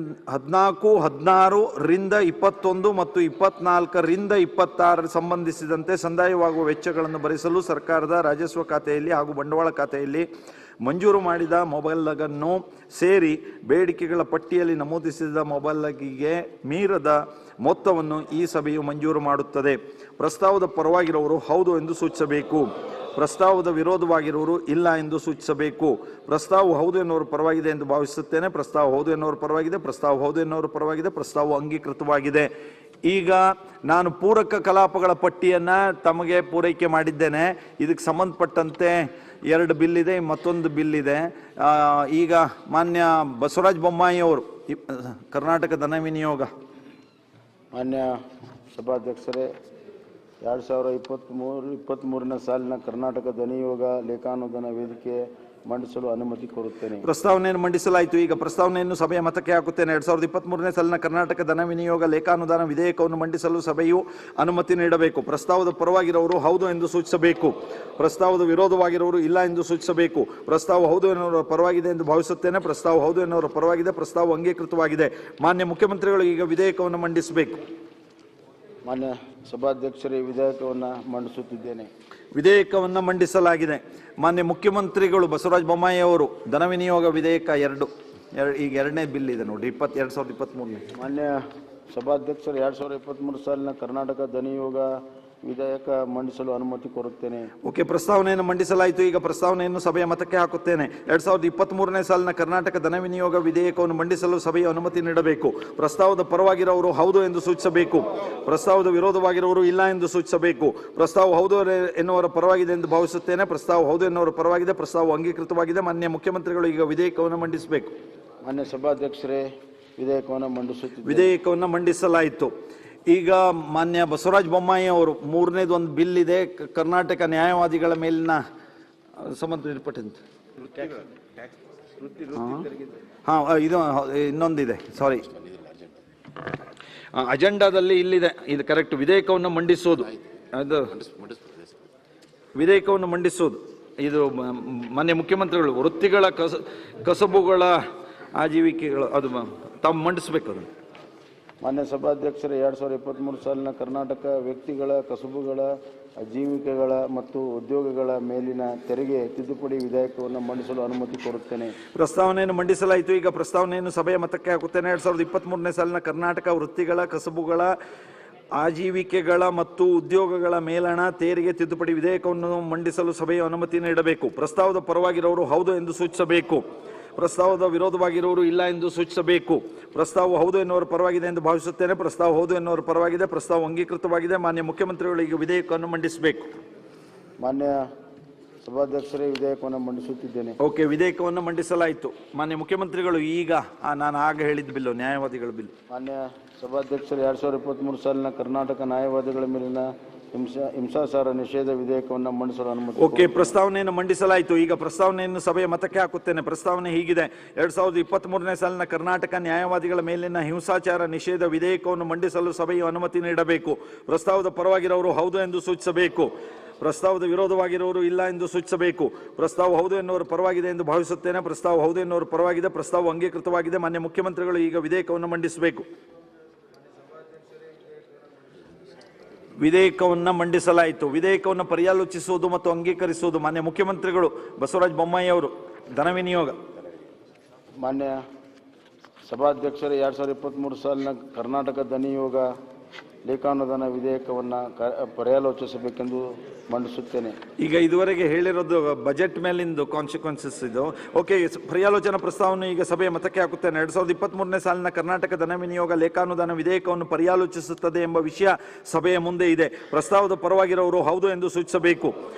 21 ಮತ್ತು 24ರಿಂದ 26 ಸಂಬಂಧಿಸಿದಂತೆ ಸಂದಾಯವಾಗುವ ವೆಚ್ಚಗಳನ್ನು ಭರಿಸಲು ಸರ್ಕಾರದ ರಾಜಸ್ವ ಖಾತೆಯಲ್ಲಿ ಹಾಗೂ ಬಂಡವಾಳ ಖಾತೆಯಲ್ಲಿ ಮಂಜೂರು ಮಾಡಿದ ಮೊಬೈಲ್ಗಳನ್ನು ಸೇರಿ ಬೇಡಿಕೆಗಳ ಪಟ್ಟಿಯಲ್ಲಿ ನಮೂದಿಸಿದ ಮೊಬೈಲ್ಗೆ ಮೀರದ ಮೊತ್ತವನ್ನು ಈ ಸಭೆಯು ಮಂಜೂರು ಮಾಡುತ್ತದೆ. ಪ್ರಸ್ತಾವದ ಪರವಾಗಿರುವವರು ಹೌದು ಎಂದು ಸೂಚಿಸಬೇಕು. ಪ್ರಸ್ತಾವದ ವಿರೋಧವಾಗಿರುವವರು ಇಲ್ಲ ಎಂದು ಸೂಚಿಸಬೇಕು. ಪ್ರಸ್ತಾವವು ಹೌದು ಎನ್ನುವರ ಪರವಾಗಿದೆ ಎಂದು ಭಾವಿಸುತ್ತೇನೆ. ಪ್ರಸ್ತಾವ ಹೌದು ಎನ್ನುವರ ಪರವಾಗಿದೆ. ಪ್ರಸ್ತಾವ ಹೌದು ಎನ್ನುವರ ಪರವಾಗಿದೆ. ಪ್ರಸ್ತಾವವು ಅಂಗೀಕೃತವಾಗಿದೆ. ಈಗ ನಾನು ಪೂರಕ ಕಲಾಪಗಳ ಪಟ್ಟಿಯನ್ನು ತಮಗೆ ಪೂರೈಕೆ ಮಾಡಿದ್ದೇನೆ. ಇದಕ್ಕೆ ಸಂಬಂಧಪಟ್ಟಂತೆ 2 ಬಿಲ್ ಇದೆ, ಮತ್ತೊಂದು ಬಿಲ್ ಇದೆ. ಈಗ ಮಾನ್ಯ ಬಸವರಾಜ ಬೊಮ್ಮಾಯಿ ಅವರು ಕರ್ನಾಟಕ ಧನ ವಿನಿಯೋಗ. ಮಾನ್ಯ ಸಭಾಧ್ಯಕ್ಷರೇ, 2023ನೇ ಸಾಲಿನ ಕರ್ನಾಟಕ ಧನಿಯೋಗ ಲೇಖಾನುದಾನ ವೇದಿಕೆ ಮಂಡಿಸಲು ಅನುಮತಿ ಕೋರುತ್ತೇನೆ. ಪ್ರಸ್ತಾವನೆಯನ್ನು ಮಂಡಿಸಲಾಯಿತು. ಈಗ ಪ್ರಸ್ತಾವನೆಯನ್ನು ಸಭೆಯ ಮತಕ್ಕೆ ಹಾಕುತ್ತೇನೆ. 2023ನೇ ಸಾಲಿನ ಕರ್ನಾಟಕ ಧನ ವಿನಿಯೋಗ ಲೇಖಾನುದಾನ ವಿಧೇಯಕವನ್ನು ಮಂಡಿಸಲು ಸಭೆಯು ಅನುಮತಿ ನೀಡಬೇಕು. ಪ್ರಸ್ತಾವದ ಪರವಾಗಿರುವವರು ಹೌದು ಎಂದು ಸೂಚಿಸಬೇಕು. ಪ್ರಸ್ತಾವದ ವಿರೋಧವಾಗಿರುವವರು ಇಲ್ಲ ಎಂದು ಸೂಚಿಸಬೇಕು. ಪ್ರಸ್ತಾವ ಹೌದು ಎನ್ನುವರ ಪರವಾಗಿದೆ ಎಂದು ಭಾವಿಸುತ್ತೇನೆ. ಪ್ರಸ್ತಾವ ಹೌದು ಎನ್ನುವರ ಪರವಾಗಿದೆ. ಪ್ರಸ್ತಾವ ಅಂಗೀಕೃತವಾಗಿದೆ. ಮಾನ್ಯ ಮುಖ್ಯಮಂತ್ರಿಗಳು ಈಗ ವಿಧೇಯಕವನ್ನು ಮಂಡಿಸಬೇಕು. ಮಾನ್ಯ ಸಭಾಧ್ಯಕ್ಷರೇ, ವಿಧೇಯಕವನ್ನು ಮಂಡಿಸುತ್ತಿದ್ದೇನೆ. ವಿಧೇಯಕವನ್ನು ಮಂಡಿಸಲಾಗಿದೆ. ಮಾನ್ಯ ಮುಖ್ಯಮಂತ್ರಿಗಳು ಬಸವರಾಜ ಬೊಮ್ಮಾಯಿ ಅವರು ಧನ ವಿನಿಯೋಗ ವಿಧೇಯಕ 2 ಈಗ 2ನೇ ಬಿಲ್ ಇದೆ ನೋಡಿ, 2023ನೇ. ಮಾನ್ಯ ಸಭಾಧ್ಯಕ್ಷರು, 2023 ಸಾಲಿನ ಕರ್ನಾಟಕ ಧನಿಯೋಗ ವಿಧೇಯಕ ಮಂಡಿಸಲು ಅನುಮತಿ ಕೋರುತ್ತೇನೆ. ಓಕೆ, ಪ್ರಸ್ತಾವನೆಯನ್ನು ಮಂಡಿಸಲಾಯಿತು. ಈಗ ಪ್ರಸ್ತಾವನೆಯನ್ನು ಸಭೆಯ ಮತಕ್ಕೆ ಹಾಕುತ್ತೇನೆ. 2023ನೇ ಸಾಲಿನ ಕರ್ನಾಟಕ ಧನ ವಿನಿಯೋಗ ವಿಧೇಯಕವನ್ನು ಮಂಡಿಸಲು ಸಭೆಯ ಅನುಮತಿ ನೀಡಬೇಕು. ಪ್ರಸ್ತಾವದ ಪರವಾಗಿರುವವರು ಹೌದು ಎಂದು ಸೂಚಿಸಬೇಕು. ಪ್ರಸ್ತಾವದ ವಿರೋಧವಾಗಿರುವವರು ಇಲ್ಲ ಎಂದು ಸೂಚಿಸಬೇಕು. ಪ್ರಸ್ತಾವ ಹೌದು ಎನ್ನುವರ ಪರವಾಗಿದೆ ಎಂದು ಭಾವಿಸುತ್ತೇನೆ. ಪ್ರಸ್ತಾವ ಹೌದು ಎನ್ನುವರ ಪರವಾಗಿದೆ. ಪ್ರಸ್ತಾವ ಅಂಗೀಕೃತವಾಗಿದೆ. ಮಾನ್ಯ ಮುಖ್ಯಮಂತ್ರಿಗಳು ಈಗ ವಿಧೇಯಕವನ್ನು ಮಂಡಿಸಬೇಕು. ಮಾನ್ಯ ಸಭಾಧ್ಯಕ್ಷರೇ, ವಿಧೇಯಕವನ್ನು ಮಂಡಿಸುತ್ತಿದ್ದೇನೆ. ವಿಧೇಯಕವನ್ನು ಮಂಡಿಸಲಾಯಿತು. ಈಗ ಮಾನ್ಯ ಬಸವರಾಜ ಬೊಮ್ಮಾಯಿ ಅವರು 3ನೇದು ಒಂದು ಬಿಲ್ ಇದೆ, ಕರ್ನಾಟಕ ನ್ಯಾಯವಾದಿಗಳ ಮೇಲಿನ ಸಂಬಂಧಪಟ್ಟಂತೆ. ಇದು ಇನ್ನೊಂದಿದೆ, ಸಾರಿ, ಅಜೆಂಡಾದಲ್ಲಿ ಇಲ್ಲಿದೆ, ಇದು ಕರೆಕ್ಟ್. ವಿಧೇಯಕವನ್ನು ಮಂಡಿಸೋದು, ಅದು ವಿಧೇಯಕವನ್ನು ಮಂಡಿಸೋದು ಇದು ಮಾನ್ಯ ಮುಖ್ಯಮಂತ್ರಿಗಳು ವೃತ್ತಿಗಳ ಕಸಬುಗಳ ಆಜೀವಿಕೆಗಳು ಅದು ತಾವು ಮಂಡಿಸಬೇಕು. ಅದನ್ನು ಮಾನ್ಯ ಸಭಾಧ್ಯಕ್ಷರೇ, 2023 ಸಾಲಿನ ಕರ್ನಾಟಕ ವ್ಯಕ್ತಿಗಳ ಕಸುಬುಗಳ ಜೀವಿಕೆಗಳ ಮತ್ತು ಉದ್ಯೋಗಗಳ ಮೇಲಿನ ತೆರಿಗೆ ತಿದ್ದುಪಡಿ ವಿಧೇಯಕವನ್ನು ಮಂಡಿಸಲು ಅನುಮತಿ ಕೋರುತ್ತೇನೆ. ಪ್ರಸ್ತಾವನೆಯನ್ನು ಮಂಡಿಸಲಾಯಿತು. ಈಗ ಪ್ರಸ್ತಾವನೆಯನ್ನು ಸಭೆಯ ಮತಕ್ಕೆ ಹಾಕುತ್ತೇನೆ. 2023ನೇ ಸಾಲಿನ ಕರ್ನಾಟಕ ವೃತ್ತಿಗಳ ಕಸಬುಗಳ ಆಜೀವಿಕೆಗಳ ಮತ್ತು ಉದ್ಯೋಗಗಳ ಮೇಲಣ ತೆರಿಗೆ ತಿದ್ದುಪಡಿ ವಿಧೇಯಕವನ್ನು ಮಂಡಿಸಲು ಸಭೆಯ ಅನುಮತಿ ನೀಡಬೇಕು. ಪ್ರಸ್ತಾವದ ಪರವಾಗಿರುವವರು ಹೌದು ಎಂದು ಸೂಚಿಸಬೇಕು. ಪ್ರಸ್ತಾವದ ವಿರೋಧವಾಗಿರುವವರು ಇಲ್ಲ ಎಂದು ಸೂಚಿಸಬೇಕು. ಪ್ರಸ್ತಾವ ಹೌದು ಎನ್ನುವರ ಪರವಾಗಿದೆ ಎಂದು ಭಾವಿಸುತ್ತೇನೆ. ಪ್ರಸ್ತಾವ ಹೌದು ಎನ್ನುವರ ಪರವಾಗಿದೆ. ಪ್ರಸ್ತಾವ ಅಂಗೀಕೃತವಾಗಿದೆ. ಮಾನ್ಯ ಮುಖ್ಯಮಂತ್ರಿಗಳು ಈಗ ವಿಧೇಯಕವನ್ನು ಮಂಡಿಸಬೇಕು. ಮಾನ್ಯ ಸಭಾಧ್ಯಕ್ಷರೇ, ವಿಧೇಯಕವನ್ನು ಮಂಡಿಸುತ್ತಿದ್ದೇನೆ. ಓಕೆ, ವಿಧೇಯಕವನ್ನು ಮಂಡಿಸಲಾಯಿತು. ಮಾನ್ಯ ಮುಖ್ಯಮಂತ್ರಿಗಳು ಈಗ ನಾನು ಆಗ ಹೇಳಿದ ಬಿಲ್ಲು, ನ್ಯಾಯವಾದಿಗಳ ಬಿಲ್. ಮಾನ್ಯ ಸಭಾಧ್ಯಕ್ಷರೇ, 2023 ಸಾಲಿನ ಕರ್ನಾಟಕ ನ್ಯಾಯವಾದಿಗಳ ಮೇಲಿನ ಹಿಂಸಾಚಾರ ನಿಷೇಧ ವಿಧೇಯಕವನ್ನು ಮಂಡಿಸಲು ಅನುಮತಿ. ಓಕೆ, ಪ್ರಸ್ತಾವನೆಯನ್ನು ಮಂಡಿಸಲಾಯಿತು. ಈಗ ಪ್ರಸ್ತಾವನೆಯನ್ನು ಸಭೆಯ ಮತಕ್ಕೆ ಹಾಕುತ್ತೇನೆ. ಪ್ರಸ್ತಾವನೆ ಹೀಗಿದೆ: 2023ನೇ ಸಾಲಿನ ಕರ್ನಾಟಕ ನ್ಯಾಯವಾದಿಗಳ ಮೇಲಿನ ಹಿಂಸಾಚಾರ ನಿಷೇಧ ವಿಧೇಯಕವನ್ನು ಮಂಡಿಸಲು ಸಭೆಯು ಅನುಮತಿ ನೀಡಬೇಕು. ಪ್ರಸ್ತಾವದ ಪರವಾಗಿರುವವರು ಹೌದು ಎಂದು ಸೂಚಿಸಬೇಕು. ಪ್ರಸ್ತಾವದ ವಿರೋಧವಾಗಿರುವವರು ಇಲ್ಲ ಎಂದು ಸೂಚಿಸಬೇಕು. ಪ್ರಸ್ತಾವ ಹೌದು ಎನ್ನುವರು ಪರವಾಗಿದೆ ಎಂದು ಭಾವಿಸುತ್ತೇನೆ. ಪ್ರಸ್ತಾವ ಹೌದು ಎನ್ನುವರು ಪರವಾಗಿದೆ. ಪ್ರಸ್ತಾವ ಅಂಗೀಕೃತವಾಗಿದೆ. ಮಾನ್ಯ ಮುಖ್ಯಮಂತ್ರಿಗಳು ಈಗ ವಿಧೇಯಕವನ್ನು ಮಂಡಿಸಬೇಕು. ವಿಧೇಯಕವನ್ನು ಮಂಡಿಸಲಾಯಿತು. ವಿಧೇಯಕವನ್ನು ಪರ್ಯಾಲೋಚಿಸುವುದು ಮತ್ತು ಅಂಗೀಕರಿಸುವುದು ಮಾನ್ಯ ಮುಖ್ಯಮಂತ್ರಿಗಳು ಬಸವರಾಜ ಬೊಮ್ಮಾಯಿ ಅವರು. ಧನ ವಿನಿಯೋಗ. ಮಾನ್ಯ ಸಭಾಧ್ಯಕ್ಷರೇ, 2023 ಸಾಲಿನ ಕರ್ನಾಟಕ ಧನಿಯೋಗ ಲೇಖಾನುದಾನ ವಿಧೇಯಕವನ್ನು ಪರ್ಯಾಲೋಚಿಸಬೇಕೆಂದು ಮಂಡಿಸುತ್ತೇನೆ. ಈಗ ಇದುವರೆಗೆ ಹೇಳಿರೋದು ಬಜೆಟ್ ಮೇಲಿಂದು ಕಾನ್ಸಿಕ್ವೆನ್ಸಸ್ ಇದು. ಓಕೆ, ಪರ್ಯಾಲೋಚನಾ ಪ್ರಸ್ತಾವನೆ ಈಗ ಸಭೆಯ ಮತಕ್ಕೆ ಹಾಕುತ್ತೇನೆ. 2023ನೇ ಸಾಲಿನ ಕರ್ನಾಟಕ ಧನ ವಿನಿಯೋಗ ಲೇಖಾನುದಾನ ವಿಧೇಯಕವನ್ನು ಪರ್ಯಾಲೋಚಿಸುತ್ತದೆ ಎಂಬ ವಿಷಯ ಸಭೆಯ ಮುಂದೆ ಇದೆ. ಪ್ರಸ್ತಾವದ ಪರವಾಗಿರುವವರು ಹೌದು ಎಂದು ಸೂಚಿಸಬೇಕು.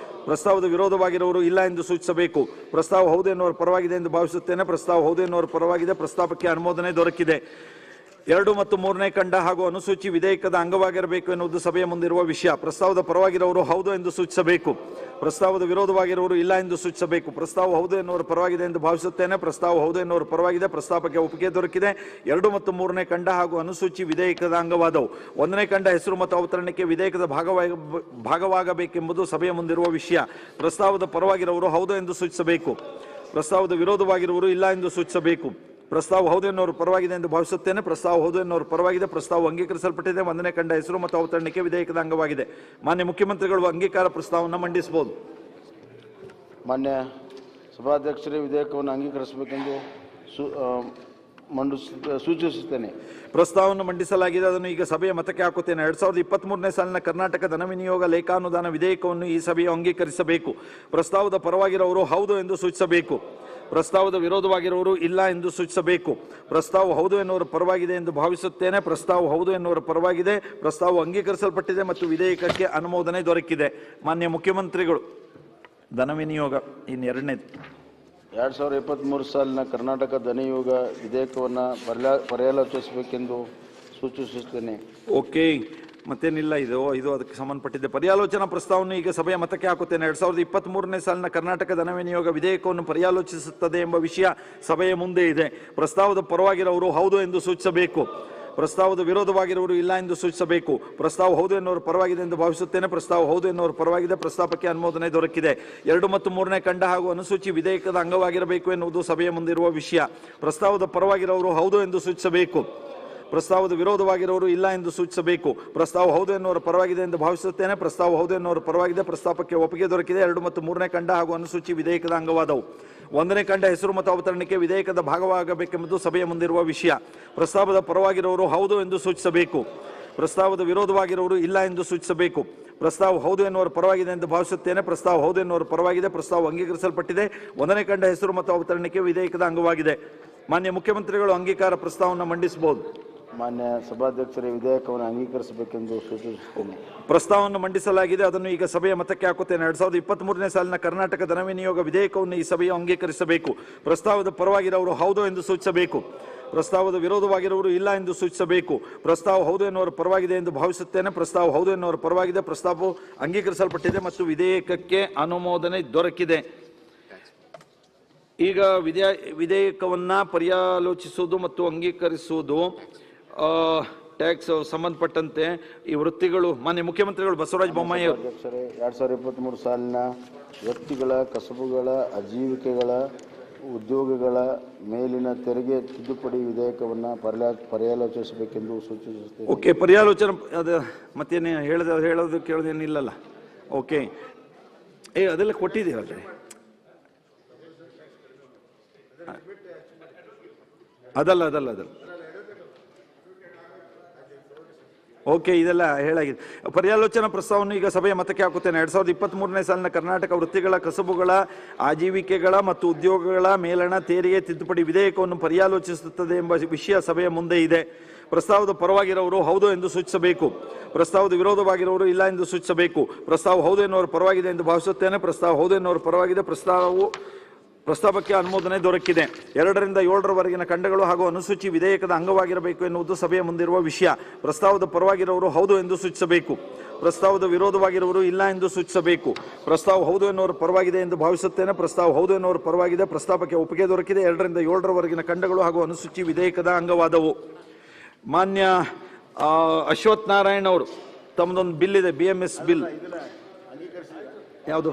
ಪ್ರಸ್ತಾವದ ವಿರೋಧವಾಗಿರುವವರು ಇಲ್ಲ ಎಂದು ಸೂಚಿಸಬೇಕು. ಪ್ರಸ್ತಾವ ಹೌದು ಎನ್ನುವರು ಪರವಾಗಿದೆ ಎಂದು ಭಾವಿಸುತ್ತೇನೆ. ಪ್ರಸ್ತಾವ ಹೌದು ಎನ್ನುವರು ಪರವಾಗಿದೆ. ಪ್ರಸ್ತಾಪಕ್ಕೆ ಅನುಮೋದನೆ ದೊರಕಿದೆ. 2 ಮತ್ತು 3ನೇ ಖಂಡ ಹಾಗೂ ಅನುಸೂಚಿ ವಿಧೇಯಕದ ಅಂಗವಾಗಿರಬೇಕು ಎನ್ನುವುದು ಸಭೆಯ ಮುಂದಿರುವ ವಿಷಯ. ಪ್ರಸ್ತಾವದ ಪರವಾಗಿರುವವರು ಹೌದು ಎಂದು ಸೂಚಿಸಬೇಕು. ಪ್ರಸ್ತಾವದ ವಿರೋಧವಾಗಿರುವವರು ಇಲ್ಲ ಎಂದು ಸೂಚಿಸಬೇಕು. ಪ್ರಸ್ತಾವ ಹೌದು ಎನ್ನುವರು ಪರವಾಗಿದೆ ಎಂದು ಭಾವಿಸುತ್ತೇನೆ. ಪ್ರಸ್ತಾವ ಹೌದು ಎನ್ನುವರು ಪರವಾಗಿದೆ. ಪ್ರಸ್ತಾಪಕ್ಕೆ ಒಪ್ಪಿಗೆ ದೊರಕಿದೆ. 2 ಮತ್ತು 3ನೇ ಖಂಡ ಹಾಗೂ ಅನುಸೂಚಿ ವಿಧೇಯಕದ ಅಂಗವಾದವು. 1ನೇ ಖಂಡ ಹೆಸರು ಮತ್ತು ಅವತರಣಕ್ಕೆ ವಿಧೇಯಕದ ಭಾಗವಾಗಬೇಕೆಂಬುದು ಸಭೆಯ ಮುಂದಿರುವ ವಿಷಯ. ಪ್ರಸ್ತಾವದ ಪರವಾಗಿರುವವರು ಹೌದು ಎಂದು ಸೂಚಿಸಬೇಕು. ಪ್ರಸ್ತಾವದ ವಿರೋಧವಾಗಿರುವವರು ಇಲ್ಲ ಎಂದು ಸೂಚಿಸಬೇಕು. ಪ್ರಸ್ತಾವ ಹೌದು ಎನ್ನುವರು ಪರವಾಗಿದೆ ಎಂದು ಭಾವಿಸುತ್ತೇನೆ. ಪ್ರಸ್ತಾವ ಹೌದು ಎನ್ನುವರು ಪರವಾಗಿದೆ. ಪ್ರಸ್ತಾವ ಅಂಗೀಕರಿಸಲ್ಪಟ್ಟಿದೆ. 1ನೇ ಖಂಡ ಹೆಸರು ಮತ್ತು ಅವತರಣಕ್ಕೆ ವಿಧೇಯಕದ ಅಂಗವಾಗಿದೆ. ಮಾನ್ಯ ಮುಖ್ಯಮಂತ್ರಿಗಳು ಅಂಗೀಕಾರ ಪ್ರಸ್ತಾವವನ್ನು ಮಂಡಿಸಬಹುದು. ಮಾನ್ಯ ಸಭಾಧ್ಯಕ್ಷರೇ, ವಿಧೇಯಕವನ್ನು ಅಂಗೀಕರಿಸಬೇಕೆಂದು ಸೂಚಿಸುತ್ತೇನೆ. ಪ್ರಸ್ತಾವವನ್ನು ಮಂಡಿಸಲಾಗಿದೆ. ಅದನ್ನು ಈಗ ಸಭೆಯ ಮತಕ್ಕೆ ಹಾಕುತ್ತೇನೆ. 2023ನೇ ಸಾಲಿನ ಕರ್ನಾಟಕ ಧನ ವಿನಿಯೋಗ ಲೇಖಾನುದಾನ ವಿಧೇಯಕವನ್ನು ಈ ಸಭೆಯು ಅಂಗೀಕರಿಸಬೇಕು. ಪ್ರಸ್ತಾವದ ಪರವಾಗಿರುವವರು ಹೌದು ಎಂದು ಸೂಚಿಸಬೇಕು. ಪ್ರಸ್ತಾವದ ವಿರೋಧವಾಗಿರುವವರು ಇಲ್ಲ ಎಂದು ಸೂಚಿಸಬೇಕು. ಪ್ರಸ್ತಾವ ಹೌದು ಎನ್ನುವರು ಪರವಾಗಿದೆ ಎಂದು ಭಾವಿಸುತ್ತೇನೆ. ಪ್ರಸ್ತಾವ ಹೌದು ಎನ್ನುವರು ಪರವಾಗಿದೆ. ಪ್ರಸ್ತಾವ ಅಂಗೀಕರಿಸಲ್ಪಟ್ಟಿದೆ ಮತ್ತು ವಿಧೇಯಕಕ್ಕೆ ಅನುಮೋದನೆ ದೊರಕಿದೆ. ಮಾನ್ಯ ಮುಖ್ಯಮಂತ್ರಿಗಳು ಧನ ವಿನಿಯೋಗ ಇನ್ನು 2ನೇದು. 2023 ಸಾಲಿನ ಕರ್ನಾಟಕ ಧನಿಯೋಗ ವಿಧೇಯಕವನ್ನು ಪರ್ಯಾಲೋಚಿಸಬೇಕೆಂದು ಸೂಚಿಸುತ್ತೇನೆ. ಓಕೆ, ಮತ್ತೇನಿಲ್ಲ. ಇದು ಅದಕ್ಕೆ ಸಂಬಂಧಪಟ್ಟಿದೆ. ಪರ್ಯಾಲೋಚನಾ ಪ್ರಸ್ತಾವನೆ ಈಗ ಸಭೆಯ ಮತಕ್ಕೆ ಹಾಕುತ್ತೇನೆ. 2023ನೇ ಸಾಲಿನ ಕರ್ನಾಟಕ ಧನ ವಿನಿಯೋಗ ವಿಧೇಯಕವನ್ನು ಪರ್ಯಾಲೋಚಿಸುತ್ತದೆ ಎಂಬ ವಿಷಯ ಸಭೆಯ ಮುಂದೆ ಇದೆ. ಪ್ರಸ್ತಾವದ ಪರವಾಗಿರುವವರು ಹೌದು ಎಂದು ಸೂಚಿಸಬೇಕು. ಪ್ರಸ್ತಾವದ ವಿರೋಧವಾಗಿರುವವರು ಇಲ್ಲ ಎಂದು ಸೂಚಿಸಬೇಕು. ಪ್ರಸ್ತಾವ ಹೌದು ಎನ್ನುವರು ಪರವಾಗಿದೆ ಎಂದು ಭಾವಿಸುತ್ತೇನೆ. ಪ್ರಸ್ತಾವ ಹೌದು ಎನ್ನುವರು ಪರವಾಗಿದೆ. ಪ್ರಸ್ತಾಪಕ್ಕೆ ಅನುಮೋದನೆ ದೊರಕಿದೆ. 2 ಮತ್ತು 3ನೇ ಖಂಡ ಹಾಗೂ ಅನುಸೂಚಿ ವಿಧೇಯಕದ ಅಂಗವಾಗಿರಬೇಕು ಎನ್ನುವುದು ಸಭೆಯ ಮುಂದಿರುವ ವಿಷಯ. ಪ್ರಸ್ತಾವದ ಪರವಾಗಿರುವವರು ಹೌದು ಎಂದು ಸೂಚಿಸಬೇಕು. ಪ್ರಸ್ತಾವದ ವಿರೋಧವಾಗಿರುವವರು ಇಲ್ಲ ಎಂದು ಸೂಚಿಸಬೇಕು. ಪ್ರಸ್ತಾವ ಹೌದು ಎನ್ನುವರು ಪರವಾಗಿದೆ ಎಂದು ಭಾವಿಸುತ್ತೇನೆ. ಪ್ರಸ್ತಾವ ಹೌದು ಎನ್ನುವರು ಪರವಾಗಿದೆ. ಪ್ರಸ್ತಾಪಕ್ಕೆ ಒಪ್ಪಿಗೆ ದೊರಕಿದೆ. 2 ಮತ್ತು 3ನೇ ಖಂಡ ಹಾಗೂ ಅನುಸೂಚಿ ವಿಧೇಯಕದ ಅಂಗವಾದವು. 1ನೇ ಖಂಡ ಹೆಸರು ಮತ್ತು ಅವತರಣಕ್ಕೆ ವಿಧೇಯಕದ ಭಾಗವಾಗಬೇಕೆಂಬುದು ಸಭೆಯ ಮುಂದಿರುವ ವಿಷಯ. ಪ್ರಸ್ತಾವದ ಪರವಾಗಿರುವವರು ಹೌದು ಎಂದು ಸೂಚಿಸಬೇಕು. ಪ್ರಸ್ತಾವದ ವಿರೋಧವಾಗಿರುವವರು ಇಲ್ಲ ಎಂದು ಸೂಚಿಸಬೇಕು. ಪ್ರಸ್ತಾವ ಹೌದು ಎನ್ನುವರು ಪರವಾಗಿದೆ ಎಂದು ಭಾವಿಸುತ್ತೇನೆ. ಪ್ರಸ್ತಾವ ಹೌದು ಎನ್ನುವರು ಪರವಾಗಿದೆ. ಪ್ರಸ್ತಾವ ಅಂಗೀಕರಿಸಲ್ಪಟ್ಟಿದೆ. 1ನೇ ಖಂಡ ಹೆಸರು ಮತ್ತು ಅವತರಣಕ್ಕೆ ವಿಧೇಯಕದ ಅಂಗವಾಗಿದೆ. ಮಾನ್ಯ ಮುಖ್ಯಮಂತ್ರಿಗಳು ಅಂಗೀಕಾರ ಪ್ರಸ್ತಾವವನ್ನು ಮಂಡಿಸಬಹುದು. ಮಾನ್ಯ ಸಭಾಧ್ಯಕ್ಷರೇ, ವಿಧೇಯಕವನ್ನು ಅಂಗೀಕರಿಸಬೇಕೆಂದು ಸೂಚಿಸುತ್ತೇನೆ. ಪ್ರಸ್ತಾವವನ್ನು ಮಂಡಿಸಲಾಗಿದೆ. ಅದನ್ನು ಈಗ ಸಭೆಯ ಮತಕ್ಕೆ ಹಾಕುತ್ತೇನೆ. 2023ನೇ ಸಾಲಿನ ಕರ್ನಾಟಕ ಧನ ವಿನಿಯೋಗ ವಿಧೇಯಕವನ್ನು ಈ ಸಭೆಯು ಅಂಗೀಕರಿಸಬೇಕು. ಪ್ರಸ್ತಾವದ ಪರವಾಗಿರುವವರು ಹೌದು ಎಂದು ಸೂಚಿಸಬೇಕು. ಪ್ರಸ್ತಾವದ ವಿರೋಧವಾಗಿರುವವರು ಇಲ್ಲ ಎಂದು ಸೂಚಿಸಬೇಕು. ಪ್ರಸ್ತಾವ ಹೌದು ಎನ್ನುವರು ಪರವಾಗಿದೆ ಎಂದು ಭಾವಿಸುತ್ತೇನೆ. ಪ್ರಸ್ತಾವ ಹೌದು ಎನ್ನುವರು ಪರವಾಗಿದೆ. ಪ್ರಸ್ತಾವವು ಅಂಗೀಕರಿಸಲ್ಪಟ್ಟಿದೆ ಮತ್ತು ವಿಧೇಯಕಕ್ಕೆ ಅನುಮೋದನೆ ದೊರಕಿದೆ. ಈಗ ವಿಧೇಯಕವನ್ನು ಪರ್ಯಾಲೋಚಿಸುವುದು ಮತ್ತು ಅಂಗೀಕರಿಸುವುದು ಟ್ಯಾಕ್ಸ್ ಸಂಬಂಧಪಟ್ಟಂತೆ ಈ ವೃತ್ತಿಗಳು ಮಾನ್ಯ ಮುಖ್ಯಮಂತ್ರಿಗಳು ಬಸವರಾಜ ಬೊಮ್ಮಾಯಿ ಅವರು. 2023 ಸಾಲಿನ ವ್ಯಕ್ತಿಗಳ ಕಸಬುಗಳ ಆಜೀವಿಕೆಗಳ ಉದ್ಯೋಗಗಳ ಮೇಲಿನ ತೆರಿಗೆ ತಿದ್ದುಪಡಿ ವಿಧೇಯಕವನ್ನು ಪರ್ಯಾಲೋಚಿಸಬೇಕೆಂದು ಸೂಚಿಸುತ್ತೇನೆ. ಓಕೆ, ಪರ್ಯಾಲೋಚನೆ ಅದು ಮತ್ತೇನು ಹೇಳೋದು ಕೇಳೋದೇನಿಲ್ಲಲ್ಲ. ಓಕೆ, ಅದೆಲ್ಲ ಕೊಟ್ಟಿದ್ದೀರಲ್ರಿ. ಅದಲ್ಲ ಓಕೆ, ಇದೆಲ್ಲ ಹೇಳಾಗಿದೆ. ಪರ್ಯಾಲೋಚನಾ ಪ್ರಸ್ತಾವವನ್ನು ಈಗ ಸಭೆಯ ಮತಕ್ಕೆ ಹಾಕುತ್ತೇನೆ. 2023ನೇ ಸಾಲಿನ ಕರ್ನಾಟಕ ವೃತ್ತಿಗಳ ಕಸಬುಗಳ ಆಜೀವಿಕೆಗಳ ಮತ್ತು ಉದ್ಯೋಗಗಳ ಮೇಲಣ ತೆರಿಗೆ ತಿದ್ದುಪಡಿ ವಿಧೇಯಕವನ್ನು ಪರ್ಯಾಲೋಚಿಸುತ್ತದೆ ಎಂಬ ವಿಷಯ ಸಭೆಯ ಮುಂದೆ ಇದೆ. ಪ್ರಸ್ತಾವದ ಪರವಾಗಿರುವವರು ಹೌದು ಎಂದು ಸೂಚಿಸಬೇಕು. ಪ್ರಸ್ತಾವದ ವಿರೋಧವಾಗಿರುವವರು ಇಲ್ಲ ಎಂದು ಸೂಚಿಸಬೇಕು. ಪ್ರಸ್ತಾವ ಹೌದು ಎನ್ನುವರು ಪರವಾಗಿದೆ ಎಂದು ಭಾವಿಸುತ್ತೇನೆ. ಪ್ರಸ್ತಾವ ಹೌದು ಎನ್ನುವರು ಪರವಾಗಿದೆ. ಪ್ರಸ್ತಾವವು ಪ್ರಸ್ತಾವಕ್ಕೆ ಅನುಮೋದನೆ ದೊರಕಿದೆ. 2 ರಿಂದ 7ರವರೆಗಿನ ಖಂಡಗಳು ಹಾಗೂ ಅನುಸೂಚಿ ವಿಧೇಯಕದ ಅಂಗವಾಗಿರಬೇಕು ಎನ್ನುವುದು ಸಭೆಯ ಮುಂದಿರುವ ವಿಷಯ. ಪ್ರಸ್ತಾವದ ಪರವಾಗಿರುವವರು ಹೌದು ಎಂದು ಸೂಚಿಸಬೇಕು. ಪ್ರಸ್ತಾವದ ವಿರೋಧವಾಗಿರುವವರು ಇಲ್ಲ ಎಂದು ಸೂಚಿಸಬೇಕು. ಪ್ರಸ್ತಾವ ಹೌದು ಎನ್ನುವರ ಪರವಾಗಿದೆ ಎಂದು ಭಾವಿಸುತ್ತೇನೆ. ಪ್ರಸ್ತಾವ ಹೌದು ಎನ್ನುವರ ಪರವಾಗಿದೆ. ಪ್ರಸ್ತಾವಕ್ಕೆ ಒಪ್ಪಿಗೆ ದೊರಕಿದೆ. 2 ರಿಂದ 7ರವರೆಗಿನ ಖಂಡಗಳು ಹಾಗೂ ಅನುಸೂಚಿ ವಿಧೇಯಕದ ಅಂಗವಾದವು. ಮಾನ್ಯ ಅಶ್ವಥ್ ನಾರಾಯಣ್ ಅವರು ತಮ್ಮದೊಂದು ಬಿಲ್ ಇದೆ, BMS ಬಿಲ್. ಯಾವುದು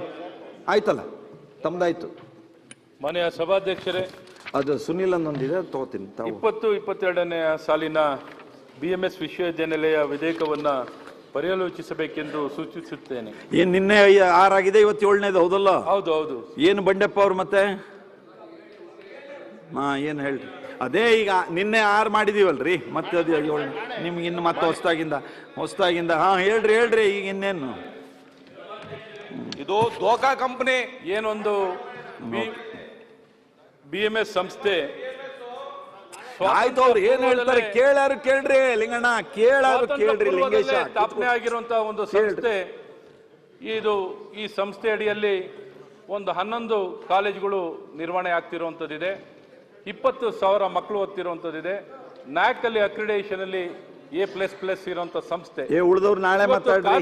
ಆಯ್ತಲ್ಲ, ತಮ್ದಾಯ್ತು. ಮಾನ್ಯ ಸಭಾಧ್ಯಕ್ಷರೇ, ಅದು ಸುನಿಲ್ ಅನ್ನೊಂದಿದೆ, ತಗೋತೀನಿ. 2022ನೇ ಸಾಲಿನ BMS ವಿಶ್ವವಿದ್ಯಾನಿಲಯ ವಿಧೇಯಕವನ್ನ ಪರ್ಯಾಲೋಚಿಸಬೇಕೆಂದು ಸೂಚಿಸುತ್ತೇನೆ. ಏನ್ ನಿನ್ನೆ 6 ಆಗಿದೆ, ಇವತ್ತು 7ನೇದು ಹೌದಲ್ಲ? ಹೌದು ಹೌದು. ಏನು ಬಂಡೆಪ್ಪ ಅವ್ರು ಮತ್ತೆ ಏನು ಹೇಳ್ರಿ? ಅದೇ ಈಗ ನಿನ್ನೆ 6 ಮಾಡಿದೀವಲ್ರಿ, ಮತ್ತೆ ಅದು 7 ನಿಮ್ಗೆ ಇನ್ನು ಮತ್ತೆ ಹೊಸದಾಗಿಂದ ಹೇಳ್ರಿ ಈಗ ಇನ್ನೇನು? ಇದು ದೋಖಾ ಕಂಪನಿ ಏನೊಂದು BMS ಸಂಸ್ಥೆ. ಆಯ್ತು, ಅವ್ರು ಏನ್ ಹೇಳ್ತಾರೆ ಕೇಳ್ರಿ ಲಿಂಗಣ್ಣ, ಕೇಳ್ರಿ ಲಿಂಗೇಶ. ಸ್ಥಾಪನೆ ಆಗಿರುವಂತಹ ಒಂದು ಸಂಸ್ಥೆ ಇದು. ಈ ಸಂಸ್ಥೆ ಅಡಿಯಲ್ಲಿ ಒಂದು 11 ಕಾಲೇಜುಗಳು ನಿರ್ವಹಣೆ ಆಗ್ತಿರುವಂತದ್ದಿದೆ. 20,000 ಮಕ್ಕಳು ಓದ್ತಿರುವಂತದ್ದಿದೆ. NAC ಅಲ್ಲಿ ಅಕ್ರಿಡೇಷನ್ ಅಲ್ಲಿ A++ ಇರುವಂತ ಸಂಸ್ಥೆ. ಉಳಿದವ್ರು ನಾಳೆ ಮಾತಾಡ್ರಿ,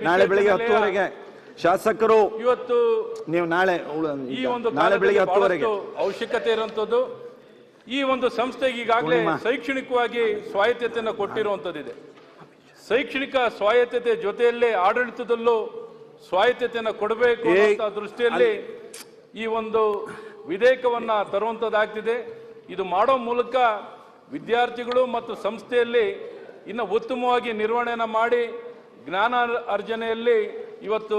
ನಾಳೆ ಬೆಳಿಗ್ಗೆ 10ವರೆಗೆ. ಶಾಸಕರು ಇವತ್ತು ನೀವು ನಾಳೆ ಈ ಒಂದು ನಾಳೆ ಬೆಳಿಗ್ಗೆ 10ವರೆಗೆ ಅವಶ್ಯಕತೆ ಇರುವಂತದ್ದು. ಈ ಒಂದು ಸಂಸ್ಥೆಗೆ ಈಗಾಗಲೇ ಶೈಕ್ಷಣಿಕವಾಗಿ ಸ್ವಾಯತ್ತತೆಯನ್ನು ಕೊಟ್ಟಿರುವಂತದ್ದಿದೆ. ಶೈಕ್ಷಣಿಕ ಸ್ವಾಯತ್ತತೆ ಜೊತೆಯಲ್ಲೇ ಆಡಳಿತದಲ್ಲೂ ಸ್ವಾಯತ್ತತೆಯನ್ನು ಕೊಡಬೇಕು ಅಂತ ದೃಷ್ಟಿಯಲ್ಲಿ ಈ ಒಂದು ವಿಧೇಯಕವನ್ನ ತರುವಂತದ್ದಾಗ್ತಿದೆ. ಇದು ಮಾಡೋ ಮೂಲಕ ವಿದ್ಯಾರ್ಥಿಗಳು ಮತ್ತು ಸಂಸ್ಥೆಯಲ್ಲಿ ಇನ್ನು ಉತ್ತಮವಾಗಿ ನಿರ್ವಹಣೆಯನ್ನು ಮಾಡಿ ಜ್ಞಾನ ಅರ್ಜನೆಯಲ್ಲಿ ಇವತ್ತು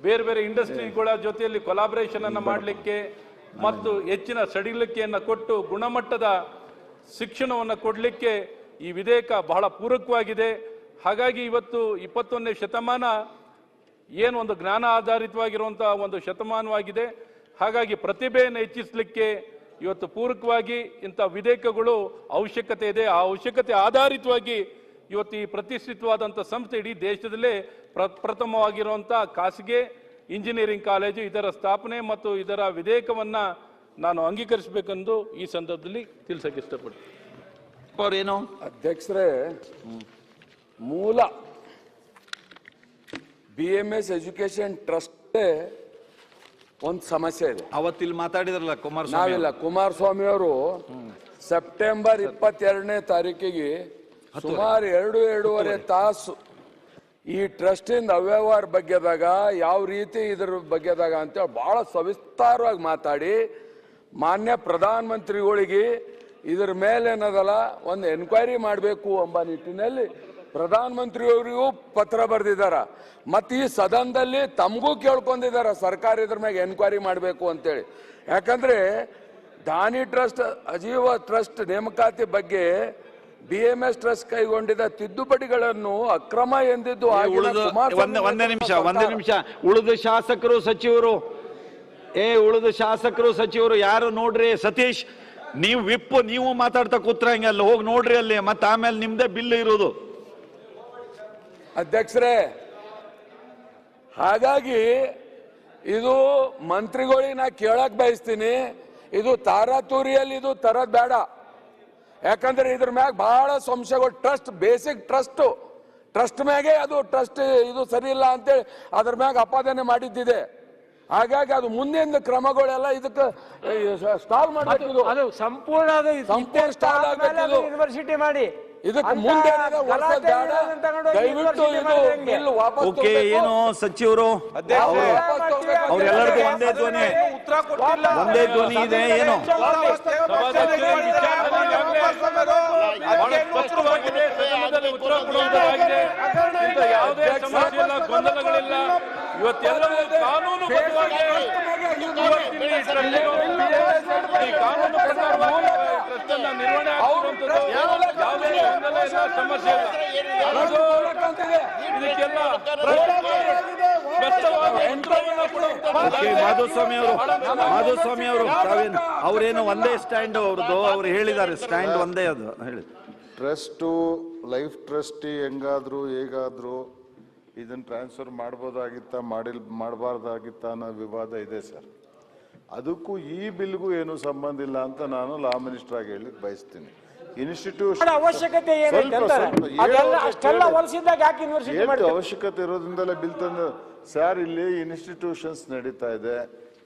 ಬೇರೆ ಬೇರೆ ಇಂಡಸ್ಟ್ರಿಗಳ ಜೊತೆಯಲ್ಲಿ ಕೊಲಾಬರೇಷನ್ ಅನ್ನು ಮಾಡಲಿಕ್ಕೆ ಮತ್ತು ಹೆಚ್ಚಿನ ಸಡಿಲಿಕೆಯನ್ನು ಕೊಟ್ಟು ಗುಣಮಟ್ಟದ ಶಿಕ್ಷಣವನ್ನು ಕೊಡಲಿಕ್ಕೆ ಈ ವಿಧೇಯಕ ಬಹಳ ಪೂರಕವಾಗಿದೆ. ಹಾಗಾಗಿ ಇವತ್ತು 21ನೇ ಶತಮಾನ ಏನು ಒಂದು ಜ್ಞಾನ ಆಧಾರಿತವಾಗಿರುವಂತಹ ಒಂದು ಶತಮಾನವಾಗಿದೆ. ಹಾಗಾಗಿ ಪ್ರತಿಭೆಯನ್ನು ಹೆಚ್ಚಿಸಲಿಕ್ಕೆ ಇವತ್ತು ಪೂರಕವಾಗಿ ಇಂಥ ವಿಧೇಯಕಗಳು ಅವಶ್ಯಕತೆ ಇದೆ. ಆ ಅವಶ್ಯಕತೆ ಆಧಾರಿತವಾಗಿ ಇವತ್ತು ಈ ಪ್ರತಿಷ್ಠಿತವಾದಂಥ ಸಂಸ್ಥೆ ಇಡೀ ದೇಶದಲ್ಲೇ ಪ್ರಥಮವಾಗಿರುವಂಥ ಖಾಸಗಿ ಇಂಜಿನಿಯರಿಂಗ್ ಕಾಲೇಜು ಇದರ ಸ್ಥಾಪನೆ ಮತ್ತು ಇದರ ವಿಧೇಯಕವನ್ನ ನಾನು ಅಂಗೀಕರಿಸಬೇಕೆಂದು ಈ ಸಂದರ್ಭದಲ್ಲಿ ತಿಳಿಸಕ್ಕೆ ಇಷ್ಟಪಡ್ತೀನಿ. ಅವ್ರೇನು ಅಧ್ಯಕ್ಷರೇ, ಮೂಲ BMS ಎಜುಕೇಶನ್ ಟ್ರಸ್ಟ್ ಒಂದು ಸಮಸ್ಯೆ ಇದೆ. ಅವತ್ತಿಲ್ಲಿ ಮಾತಾಡಿದ್ರಲ್ಲ ಕುಮಾರಸ್ವಾಮಿ, ನಾವಿಲ್ಲ, ಕುಮಾರಸ್ವಾಮಿ ಅವರು ಸೆಪ್ಟೆಂಬರ್ 22ನೇ ತಾರೀಕಿಗೆ ಸುಮಾರು 2.5 ತಾಸು ಈ ಟ್ರಸ್ಟಿಂದ ಅವ್ಯವಹಾರ ಬಗ್ಗೆದಾಗ ಯಾವ ರೀತಿ ಇದ್ರ ಬಗ್ಗೆದಾಗ ಅಂತೇಳಿ ಬಹಳ ಸವಿಸ್ತಾರವಾಗಿ ಮಾತಾಡಿ ಮಾನ್ಯ ಪ್ರಧಾನ ಮಂತ್ರಿಗಳಿಗೆ ಇದ್ರ ಮೇಲೆ ಏನದಲ್ಲ ಒಂದು ಎನ್ಕ್ವೈರಿ ಮಾಡಬೇಕು ಎಂಬ ನಿಟ್ಟಿನಲ್ಲಿ ಪ್ರಧಾನ ಮಂತ್ರಿಯವರಿಗೂ ಪತ್ರ ಬರೆದಿದ್ದಾರೆ. ಮತ್ತು ಈ ಸದನದಲ್ಲಿ ತಮಗೂ ಕೇಳ್ಕೊಂಡಿದ್ದಾರೆ ಸರ್ಕಾರ ಇದ್ರ ಮೇಲೆ ಎನ್ಕ್ವೈರಿ ಮಾಡಬೇಕು ಅಂತೇಳಿ. ಯಾಕಂದ್ರೆ ದಾನಿ ಟ್ರಸ್ಟ್, ಅಜೀವ ಟ್ರಸ್ಟ್ ನೇಮಕಾತಿ ಬಗ್ಗೆ BMS ಟ್ರಸ್ಟ್ ಕೈಗೊಂಡಿದ್ದ ತಿದ್ದುಪಡಿಗಳನ್ನು ಅಕ್ರಮ ಎಂದಿದ್ದು ಒಂದೇ ನಿಮಿಷ ಉಳಿದ ಶಾಸಕರು ಸಚಿವರು ಯಾರು ನೋಡ್ರಿ? ಸತೀಶ್, ನೀವು ವಿಪ್ ನೀವು ಮಾತಾಡ್ತಾ ಕೂತ್ರಂಗೆ ಅಲ್ಲಿ ಹೋಗಿ ನೋಡ್ರಿ ಅಲ್ಲಿ, ಮತ್ತೆ ಆಮೇಲೆ ನಿಮ್ದೇ ಬಿಲ್ ಇರೋದು. ಅಧ್ಯಕ್ಷರೇ, ಹಾಗಾಗಿ ಇದು ಮಂತ್ರಿಗಳಿಗೆ ನಾ ಕೇಳಕ್ ಬಯಸ್ತೀನಿ, ಇದು ತಾರಾತೂರಿಯಲ್ಲಿ ಇದು ತರದ್ ಬೇಡ. ಯಾಕಂದ್ರೆ ಇದ್ರ ಮ್ಯಾಗ ಬಹಳ ಸಂಶಯಗಳು. ಟ್ರಸ್ಟ್ ಬೇಸಿಕ್ ಟ್ರಸ್ಟ್ ಮ್ಯಾಗೆ ಅದು ಟ್ರಸ್ಟ್ ಇದು ಸರಿ ಇಲ್ಲ ಅಂತೇಳಿ ಅದ್ರ ಮ್ಯಾಗ ಅಪಾದನೆ ಮಾಡಿದ್ದಿದೆ. ಹಾಗಾಗಿ ಅದು ಮುಂದಿನ ಕ್ರಮಗಳೆಲ್ಲ ಇದಕ್ಕೆ ಸ್ಟಾಲ್ ಮಾಡಬೇಕು. ಅದು ಸಂಪೂರ್ಣ ಸ್ಟಾಲ್ ಆಗಬೇಕು. ಯೂನಿವರ್ಸಿಟಿ ಮಾಡಿ ಇದಕ್ಕೆ ಮುಂದೆ ದಯವಿಟ್ಟು ಇದು ಬಿಲ್ ವಾಪಸ್ ಓಕೆ. ಏನು ಸಚಿವರು ಅವರೆಲ್ಲರಿಗೂ ಒಂದೇ ಧ್ವನಿ ಇದೆ. ಏನು ಯಾವುದೇ ಸಮಸ್ಯೆ ಇಲ್ಲ, ಗೊಂದಲಗಳಿಲ್ಲ. ಇವತ್ತೆಲ್ಲವೂ ಕಾನೂನು ನಿರ್ವಹಣೆ ಆಗಿರುವಂತದ್ದು. ಯಾವುದೇ ಗೊಂದಲ ಇಲ್ಲ, ಸಮಸ್ಯೆ ಇಲ್ಲ. ಇದಕ್ಕೆಲ್ಲ ಮಾಧುಸ್ವಾಮಿ ಅವರು ಅವ್ರೇನು ಒಂದೇ ಸ್ಟ್ಯಾಂಡ್ ಅವ್ರದ್ದು, ಅವ್ರು ಹೇಳಿದ್ದಾರೆ ಸ್ಟ್ಯಾಂಡ್ ಒಂದೇ. ಅದು ಹೇಳಿ, ಟ್ರಸ್ಟು ಲೈಫ್ ಟ್ರಸ್ಟಿ ಹೆಂಗಾದ್ರು ಹೇಗಾದ್ರು ಇದನ್ನ ಟ್ರಾನ್ಸ್ಫರ್ ಮಾಡ್ಬೋದಾಗಿತ್ತ ಮಾಡಬಾರ್ದಾಗಿತ್ತ ಅನ್ನೋ ವಿವಾದ ಇದೆ ಸರ್. ಅದಕ್ಕೂ ಈ ಬಿಲ್ಗೂ ಏನು ಸಂಬಂಧ ಇಲ್ಲ ಅಂತ ನಾನು ಲಾ ಮಿನಿಸ್ಟರ್ ಆಗಿ ಹೇಳಲಿಕ್ಕೆ ಬಯಸ್ತೀನಿ. ಇನ್ಸ್ಟಿಟ್ಯೂಷನ್ ಅವಶ್ಯಕತೆ ಅವಶ್ಯಕತೆ ಇರೋದ್ರಿಂದಲೇ ಬಿಲ್ ತಂದು ಸರ್ ಇಲ್ಲಿ ಇನ್ಸ್ಟಿಟ್ಯೂಷನ್ಸ್ ನಡೀತಾ ಇದೆ,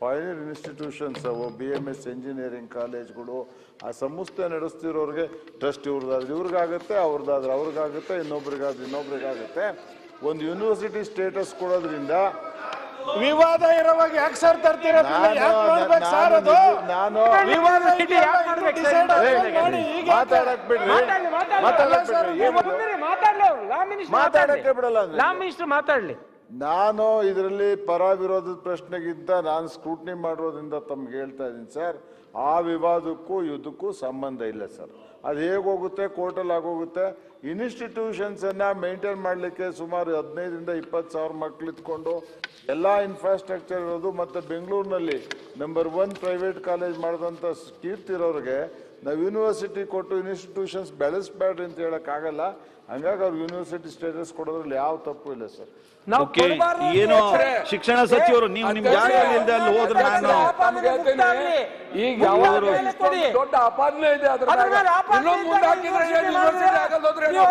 ಪೈನಿಯರ್ ಇನ್ಸ್ಟಿಟ್ಯೂಷನ್ಸ್ ಅವು, BMS ಇಂಜಿನಿಯರಿಂಗ್ ಕಾಲೇಜ್ಗಳು, ಆ ಸಂಸ್ಥೆ ನಡೆಸ್ತಿರೋರಿಗೆ ಟ್ರಸ್ಟ್ ಇವ್ರದಾದ್ರೆ ಇವ್ರಿಗಾಗುತ್ತೆ, ಅವ್ರದ್ದಾದ್ರೆ ಅವ್ರಿಗಾಗುತ್ತೆ, ಇನ್ನೊಬ್ರಿಗಾಗುತ್ತೆ. ಒಂದು ಯೂನಿವರ್ಸಿಟಿ ಸ್ಟೇಟಸ್ ಕೊಡೋದ್ರಿಂದ ವಿವಾದ ಇರುವಾಗ ಯಾಕೆ ಸರ್ ತರ್ತಿರೋದು? ನಾನು ಮಾತಾಡಕ್ ಬಿಡ್ರಿ, ಮಾತಾಡಕ್ಕೆ ಬಿಡಲ್ಲ. ಮಾತಾಡ್ಲಿ. ನಾನು ಇದರಲ್ಲಿ ಪರ ವಿರೋಧದ ಪ್ರಶ್ನೆಗಿಂತ ನಾನು ಸ್ಕ್ರೂಟ್ನಿ ಮಾಡೋದ್ರಿಂದ ತಮ್ಗೆ ಹೇಳ್ತಾ ಇದ್ದೀನಿ ಸರ್, ಆ ವಿವಾದಕ್ಕೂ ಇದಕ್ಕೂ ಸಂಬಂಧ ಇಲ್ಲ ಸರ್. ಅದು ಹೇಗೋಗುತ್ತೆ, ಕೋರ್ಟಲ್ಲಿ ಆಗೋಗುತ್ತೆ. ಇನ್ಸ್ಟಿಟ್ಯೂಷನ್ಸ್ ಅನ್ನ ಮೇಂಟೈನ್ ಮಾಡಲಿಕ್ಕೆ ಸುಮಾರು 15,000 to 20,000 ಮಕ್ಳು ಇಟ್ಕೊಂಡು ಎಲ್ಲ ಇನ್ಫ್ರಾಸ್ಟ್ರಕ್ಚರ್ ಇರೋದು, ಮತ್ತು ಬೆಂಗಳೂರಿನಲ್ಲಿ ನಂಬರ್ 1 ಪ್ರೈವೇಟ್ ಕಾಲೇಜ್ ಮಾಡಿದಂಥ ಕೀರ್ತಿ ಇರೋರಿಗೆ ನಾವು ಯೂನಿವರ್ಸಿಟಿ ಕೊಟ್ಟು ಇನ್ಸ್ಟಿಟ್ಯೂಷನ್ಸ್ ಬೆಳೆಸಬೇಡ್ರಿ ಅಂತ ಹೇಳಕ್ಕಾಗಲ್ಲ. ಹಂಗಾಗಿ ಅವ್ರು ಯೂನಿವರ್ಸಿಟಿ ಸ್ಟೇಟಸ್ ಕೊಡೋದ್ರಲ್ಲಿ ಯಾವ ತಪ್ಪು ಇಲ್ಲ ಸರ್. ಏನು ಶಿಕ್ಷಣ ಸಚಿವರು ನೀವು ನಿಮ್ ಜಾಗ ಇಲ್ಲದೆ ಅಲ್ಲಿ ಹೋದ್ರೆ ನಾನು ಈಗ ದೊಡ್ಡ ಆಪಾದನೆ ಇದೆ.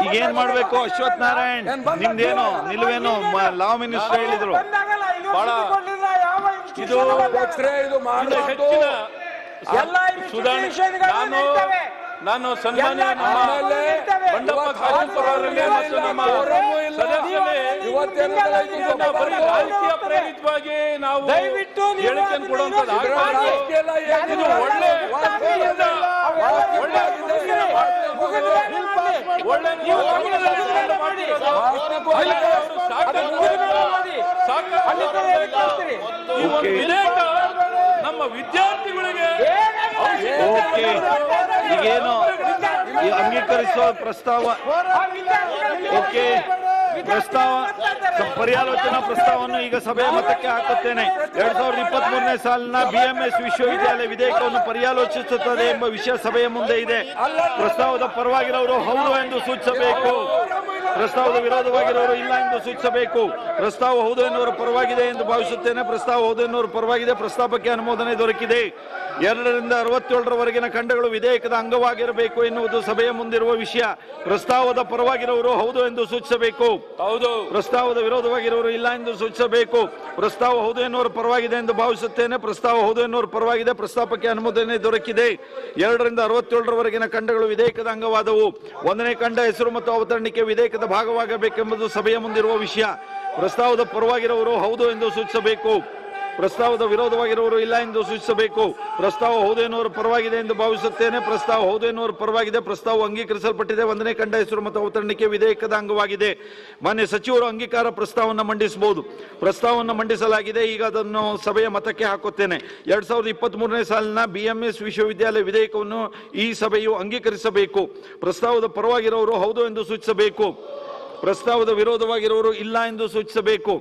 ಈಗ ಏನ್ ಮಾಡ್ಬೇಕು? ಅಶ್ವಥ್ ನಾರಾಯಣ್ ನಿಮ್ದೇನು ನಿಲ್ವೇನು? ಲಾ ಮಿನಿಸ್ಟರ್ ಹೇಳಿದ್ರು ಬಹಳ ಇದು ನಾನು ಸನ್ಮಾನ್ಯ ಬಂಡಪ್ಪ ಕಾಶೆಂಪುರ ಅವರಲ್ಲಿ ಮತ್ತು ನಮ್ಮ ರಾಜಕೀಯ ಪ್ರೇರಿತವಾಗಿ ನಾವು ಹೇಳಿಕೆಯನ್ನು ಕೊಡುವಂಥದ್ದು ನಮ್ಮ ವಿದ್ಯಾರ್ಥಿಗಳಿಗೆ ಈಗೇನು ಅಂಗೀಕರಿಸುವ ಪ್ರಸ್ತಾವ ಪರ್ಯಾಲೋಚನಾ ಪ್ರಸ್ತಾವವನ್ನು ಈಗ ಸಭೆಯ ಮತಕ್ಕೆ ಹಾಕುತ್ತೇನೆ. 2023ನೇ ಸಾಲಿನ BMS ವಿಶ್ವವಿದ್ಯಾಲಯ ವಿಧೇಯಕವನ್ನು ಪರ್ಯಾಲೋಚಿಸುತ್ತದೆ ಎಂಬ ವಿಷಯ ಸಭೆಯ ಮುಂದೆ ಇದೆ. ಪ್ರಸ್ತಾವದ ಪರವಾಗಿರೋರು ಹೌದು ಎಂದು ಸೂಚಿಸಬೇಕು, ಪ್ರಸ್ತಾವದ ವಿರೋಧವಾಗಿರೋರು ಇಲ್ಲ ಎಂದು ಸೂಚಿಸಬೇಕು. ಪ್ರಸ್ತಾವ ಹೌದು ಎನ್ನುವರು ಪರವಾಗಿದೆ ಎಂದು ಭಾವಿಸುತ್ತೇನೆ. ಪ್ರಸ್ತಾವ ಹೌದು ಎನ್ನುವರು ಪರವಾಗಿದೆ. ಪ್ರಸ್ತಾಪಕ್ಕೆ ಅನುಮೋದನೆ ದೊರಕಿದೆ. 2 ರಿಂದ 67ರವರೆಗಿನ ಖಂಡಗಳು ವಿಧೇಯಕದ ಅಂಗವಾಗಿರಬೇಕು ಎನ್ನುವುದು ಸಭೆಯ ಮುಂದಿರುವ ವಿಷಯ. ಪ್ರಸ್ತಾವದ ಪರವಾಗಿರುವವರು ಹೌದು ಎಂದು ಸೂಚಿಸಬೇಕು, ಹೌದು. ಪ್ರಸ್ತಾವದ ವಿರೋಧವಾಗಿರುವವರು ಇಲ್ಲ ಎಂದು ಸೂಚಿಸಬೇಕು. ಪ್ರಸ್ತಾವ ಹೌದು ಎನ್ನುವರು ಪರವಾಗಿದೆ ಎಂದು ಭಾವಿಸುತ್ತೇನೆ. ಪ್ರಸ್ತಾವ ಹೌದು ಎನ್ನುವರು ಪರವಾಗಿದೆ. ಪ್ರಸ್ತಾಪಕ್ಕೆ ಅನುಮೋದನೆ ದೊರಕಿದೆ. 2 ರಿಂದ 67ರವರೆಗಿನ ಖಂಡಗಳು ವಿಧೇಯಕದ ಅಂಗವಾದವು. 1ನೇ ಖಂಡ ಹೆಸರು ಮತ್ತು ಅವತರಣಿಕೆ ವಿಧೇಯಕದ ಭಾಗವಾಗಬೇಕೆಂಬುದು ಸಭೆಯ ಮುಂದಿರುವ ವಿಷಯ. ಪ್ರಸ್ತಾವದ ಪರವಾಗಿರುವವರು ಹೌದು ಎಂದು ಸೂಚಿಸಬೇಕು. ಪ್ರಸ್ತಾವದ ವಿರೋಧವಾಗಿರುವವರು ಇಲ್ಲ ಎಂದು ಸೂಚಿಸಬೇಕು. ಪ್ರಸ್ತಾವ ಹೌದು ಎನ್ನುವರು ಪರವಾಗಿದೆ ಎಂದು ಭಾವಿಸುತ್ತೇನೆ. ಪ್ರಸ್ತಾವ ಹೌದು ಎನ್ನುವರು ಪರವಾಗಿದೆ. ಪ್ರಸ್ತಾವ ಅಂಗೀಕರಿಸಲ್ಪಟ್ಟಿದೆ. 1ನೇ ಖಂಡ ಹೆಸರು ಮತ್ತು ಅವತರಣಿಕೆ ವಿಧೇಯಕದ ಅಂಗವಾಗಿದೆ. ಮಾನ್ಯ ಸಚಿವರು ಅಂಗೀಕಾರ ಪ್ರಸ್ತಾವವನ್ನು ಮಂಡಿಸಬಹುದು. ಪ್ರಸ್ತಾವವನ್ನು ಮಂಡಿಸಲಾಗಿದೆ. ಈಗ ಅದನ್ನು ಸಭೆಯ ಮತಕ್ಕೆ ಹಾಕುತ್ತೇನೆ. 2023ನೇ ಸಾಲಿನ BMS ವಿಶ್ವವಿದ್ಯಾಲಯ ವಿಧೇಯಕವನ್ನು ಈ ಸಭೆಯು ಅಂಗೀಕರಿಸಬೇಕು. ಪ್ರಸ್ತಾವದ ಪರವಾಗಿರುವವರು ಹೌದು ಎಂದು ಸೂಚಿಸಬೇಕು. ಪ್ರಸ್ತಾವದ ವಿರೋಧವಾಗಿರುವವರು ಇಲ್ಲ ಎಂದು ಸೂಚಿಸಬೇಕು.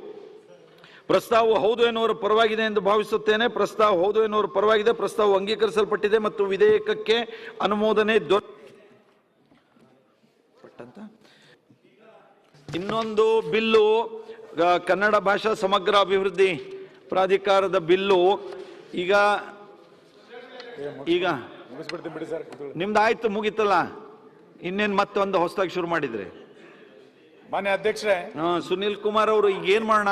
ಪ್ರಸ್ತಾವ ಹೌದು ಎನ್ನುವರು ಪರವಾಗಿದೆ ಎಂದು ಭಾವಿಸುತ್ತೇನೆ. ಪ್ರಸ್ತಾವ ಹೌದು ಎನ್ನುವರು ಪರವಾಗಿದೆ. ಪ್ರಸ್ತಾವ ಅಂಗೀಕರಿಸಲ್ಪಟ್ಟಿದೆ ಮತ್ತು ವಿಧೇಯಕಕ್ಕೆ ಅನುಮೋದನೆ ಇನ್ನೊಂದು ಬಿಲ್ಲು ಕನ್ನಡ ಭಾಷಾ ಸಮಗ್ರ ಅಭಿವೃದ್ಧಿ ಪ್ರಾಧಿಕಾರದ ಬಿಲ್ಲು ಈಗ ನಿಮ್ದು ಆಯ್ತು, ಮುಗಿತಲ್ಲ. ಇನ್ನೇನು ಮತ್ತೊಂದು ಹೊಸದಾಗಿ ಶುರು ಮಾಡಿದ್ರೆ ಮಾನ್ಯ ಅಧ್ಯಕ್ಷರೇ, ಸುನಿಲ್ ಕುಮಾರ್ ಅವರು ಈಗ ಏನ್ ಮಾಡೋಣ?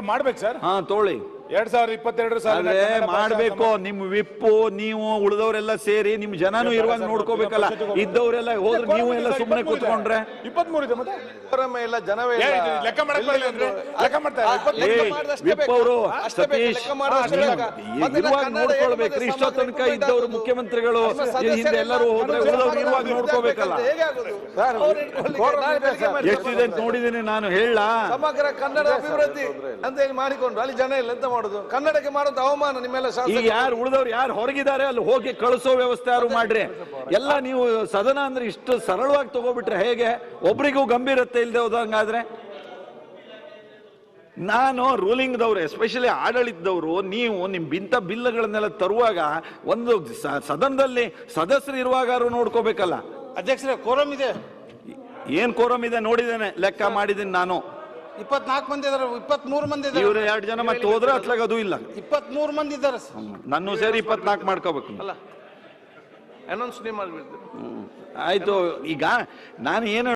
ಮಾಡ್ಬೇಕು ಸರ್. ತೋಳಿ 2022 ಸಾಲ ಮಾಡ್ಬೇಕು. ನಿಮ್ ವಿಪ್ಪು ನೀವು ಉಳಿದವರೆಲ್ಲ ಸೇರಿ ನಿಮ್ ಜನನು ಇರುವಾಗ ನೋಡ್ಕೋಬೇಕಲ್ಲ. ಇದ್ದವರೆಲ್ಲ ಹೋದ್ರೆ ನೀವು ಎಲ್ಲ ಸುಮ್ಮನೆ ಕೂತ್ಕೊಂಡ್ರೆ 23 ಇದೆ. ಮತ್ತೆ ಜನವೇ ಲೆಕ್ಕ ವಿಪ್ ಅವರು ಸತೀಶ್ ಇರುವಾಗ ನೋಡ್ಕೊಳ್ಬೇಕ್ರಿ. ಇಷ್ಟೋ ತನಕ ಇದ್ದವರು ಮುಖ್ಯಮಂತ್ರಿಗಳು ಹಿಂದೆ ಎಲ್ಲರೂ ಹೋದ್ರೆ ಉಳಿದವ್ರು ಇರುವಾಗ ನೋಡ್ಕೋಬೇಕಲ್ಲ. ಎಷ್ಟಿದೆ ಅಂತ ನೋಡಿದ್ದೀನಿ ನಾನು. ಹೇಳ ಸಮಗ್ರ ಕನ್ನಡ ಅಭಿವೃದ್ಧಿ ಅಂತ ಹೇಳಿ ಮಾಡಿಕೊಂಡು ಅಲ್ಲಿ ಜನ ಇಲ್ಲ ಅಂತ ಮಾಡುದು. ಕನ್ನಡಕ್ಕೆ ಮಾಡೋದು ಅವಮಾನ. ನಿಮ್ಮೆಲ್ಲ ಈಗ ಯಾರು ಉಳಿದವ್ರು ಯಾರು ಹೊರಗಿದ್ದಾರೆ ಅಲ್ಲಿ ಹೋಗಿ ಕಳಿಸೋ ವ್ಯವಸ್ಥೆ ಯಾರು ಮಾಡ್ರಿ. ಎಲ್ಲ ನೀವು ಸದನ ಅಂದ್ರೆ ಇಷ್ಟು ಸರಳವಾಗಿ ತಗೋಬಿಟ್ರೆ ಹೇಗೆ? ಒಬ್ರಿಗೂ ಗಂಭೀರತೆ ಇಲ್ಲದೆ ಹೋದಂಗಾದ್ರೆ ನಾನು ರೂಲಿಂಗ್ದವ್ರು ಎಸ್ಪೆಷಲಿ ಆಡಳಿತದವರು ನೀವು ಇಂಥ ಬಿಲ್ಗಳನ್ನೆಲ್ಲ ತರುವಾಗ ಒಂದು ಸದನದಲ್ಲಿ ಸದಸ್ಯರು ಇರುವಾಗ ನೋಡ್ಕೋಬೇಕಲ್ಲ. ಅಧ್ಯಕ್ಷರೇ ಕೋರಂ ಇದೆ. ಏನ್ ಕೋರಂ ಇದೆ ನೋಡಿದ್ದೇನೆ, ಲೆಕ್ಕ ಮಾಡಿದ್ದೀನಿ ನಾನು. 24 ಮಂದಿ ಇದಾರೆ, 23 ಮಂದಿ ಇದಾರೆ. ಇವ್ರು 2 ಜನ ಮತ್ತೆ ಹೋದ್ರೆ ಅತ್ಲಾಗ ಅದು ಇಲ್ಲ. 23 ಮಂದಿ ಇದ್ದಾರೆ. ನನ್ನ ಸೇರಿ 24 ಮಾಡ್ಕೋಬೇಕು. ಅಲ್ಲ ಅನೌನ್ಸ್ ನೀವು ಮಾಡ್ಬಿಡ್ತೀರಿ. ಆಯ್ತು. ಈಗ ನಾನು ಏನು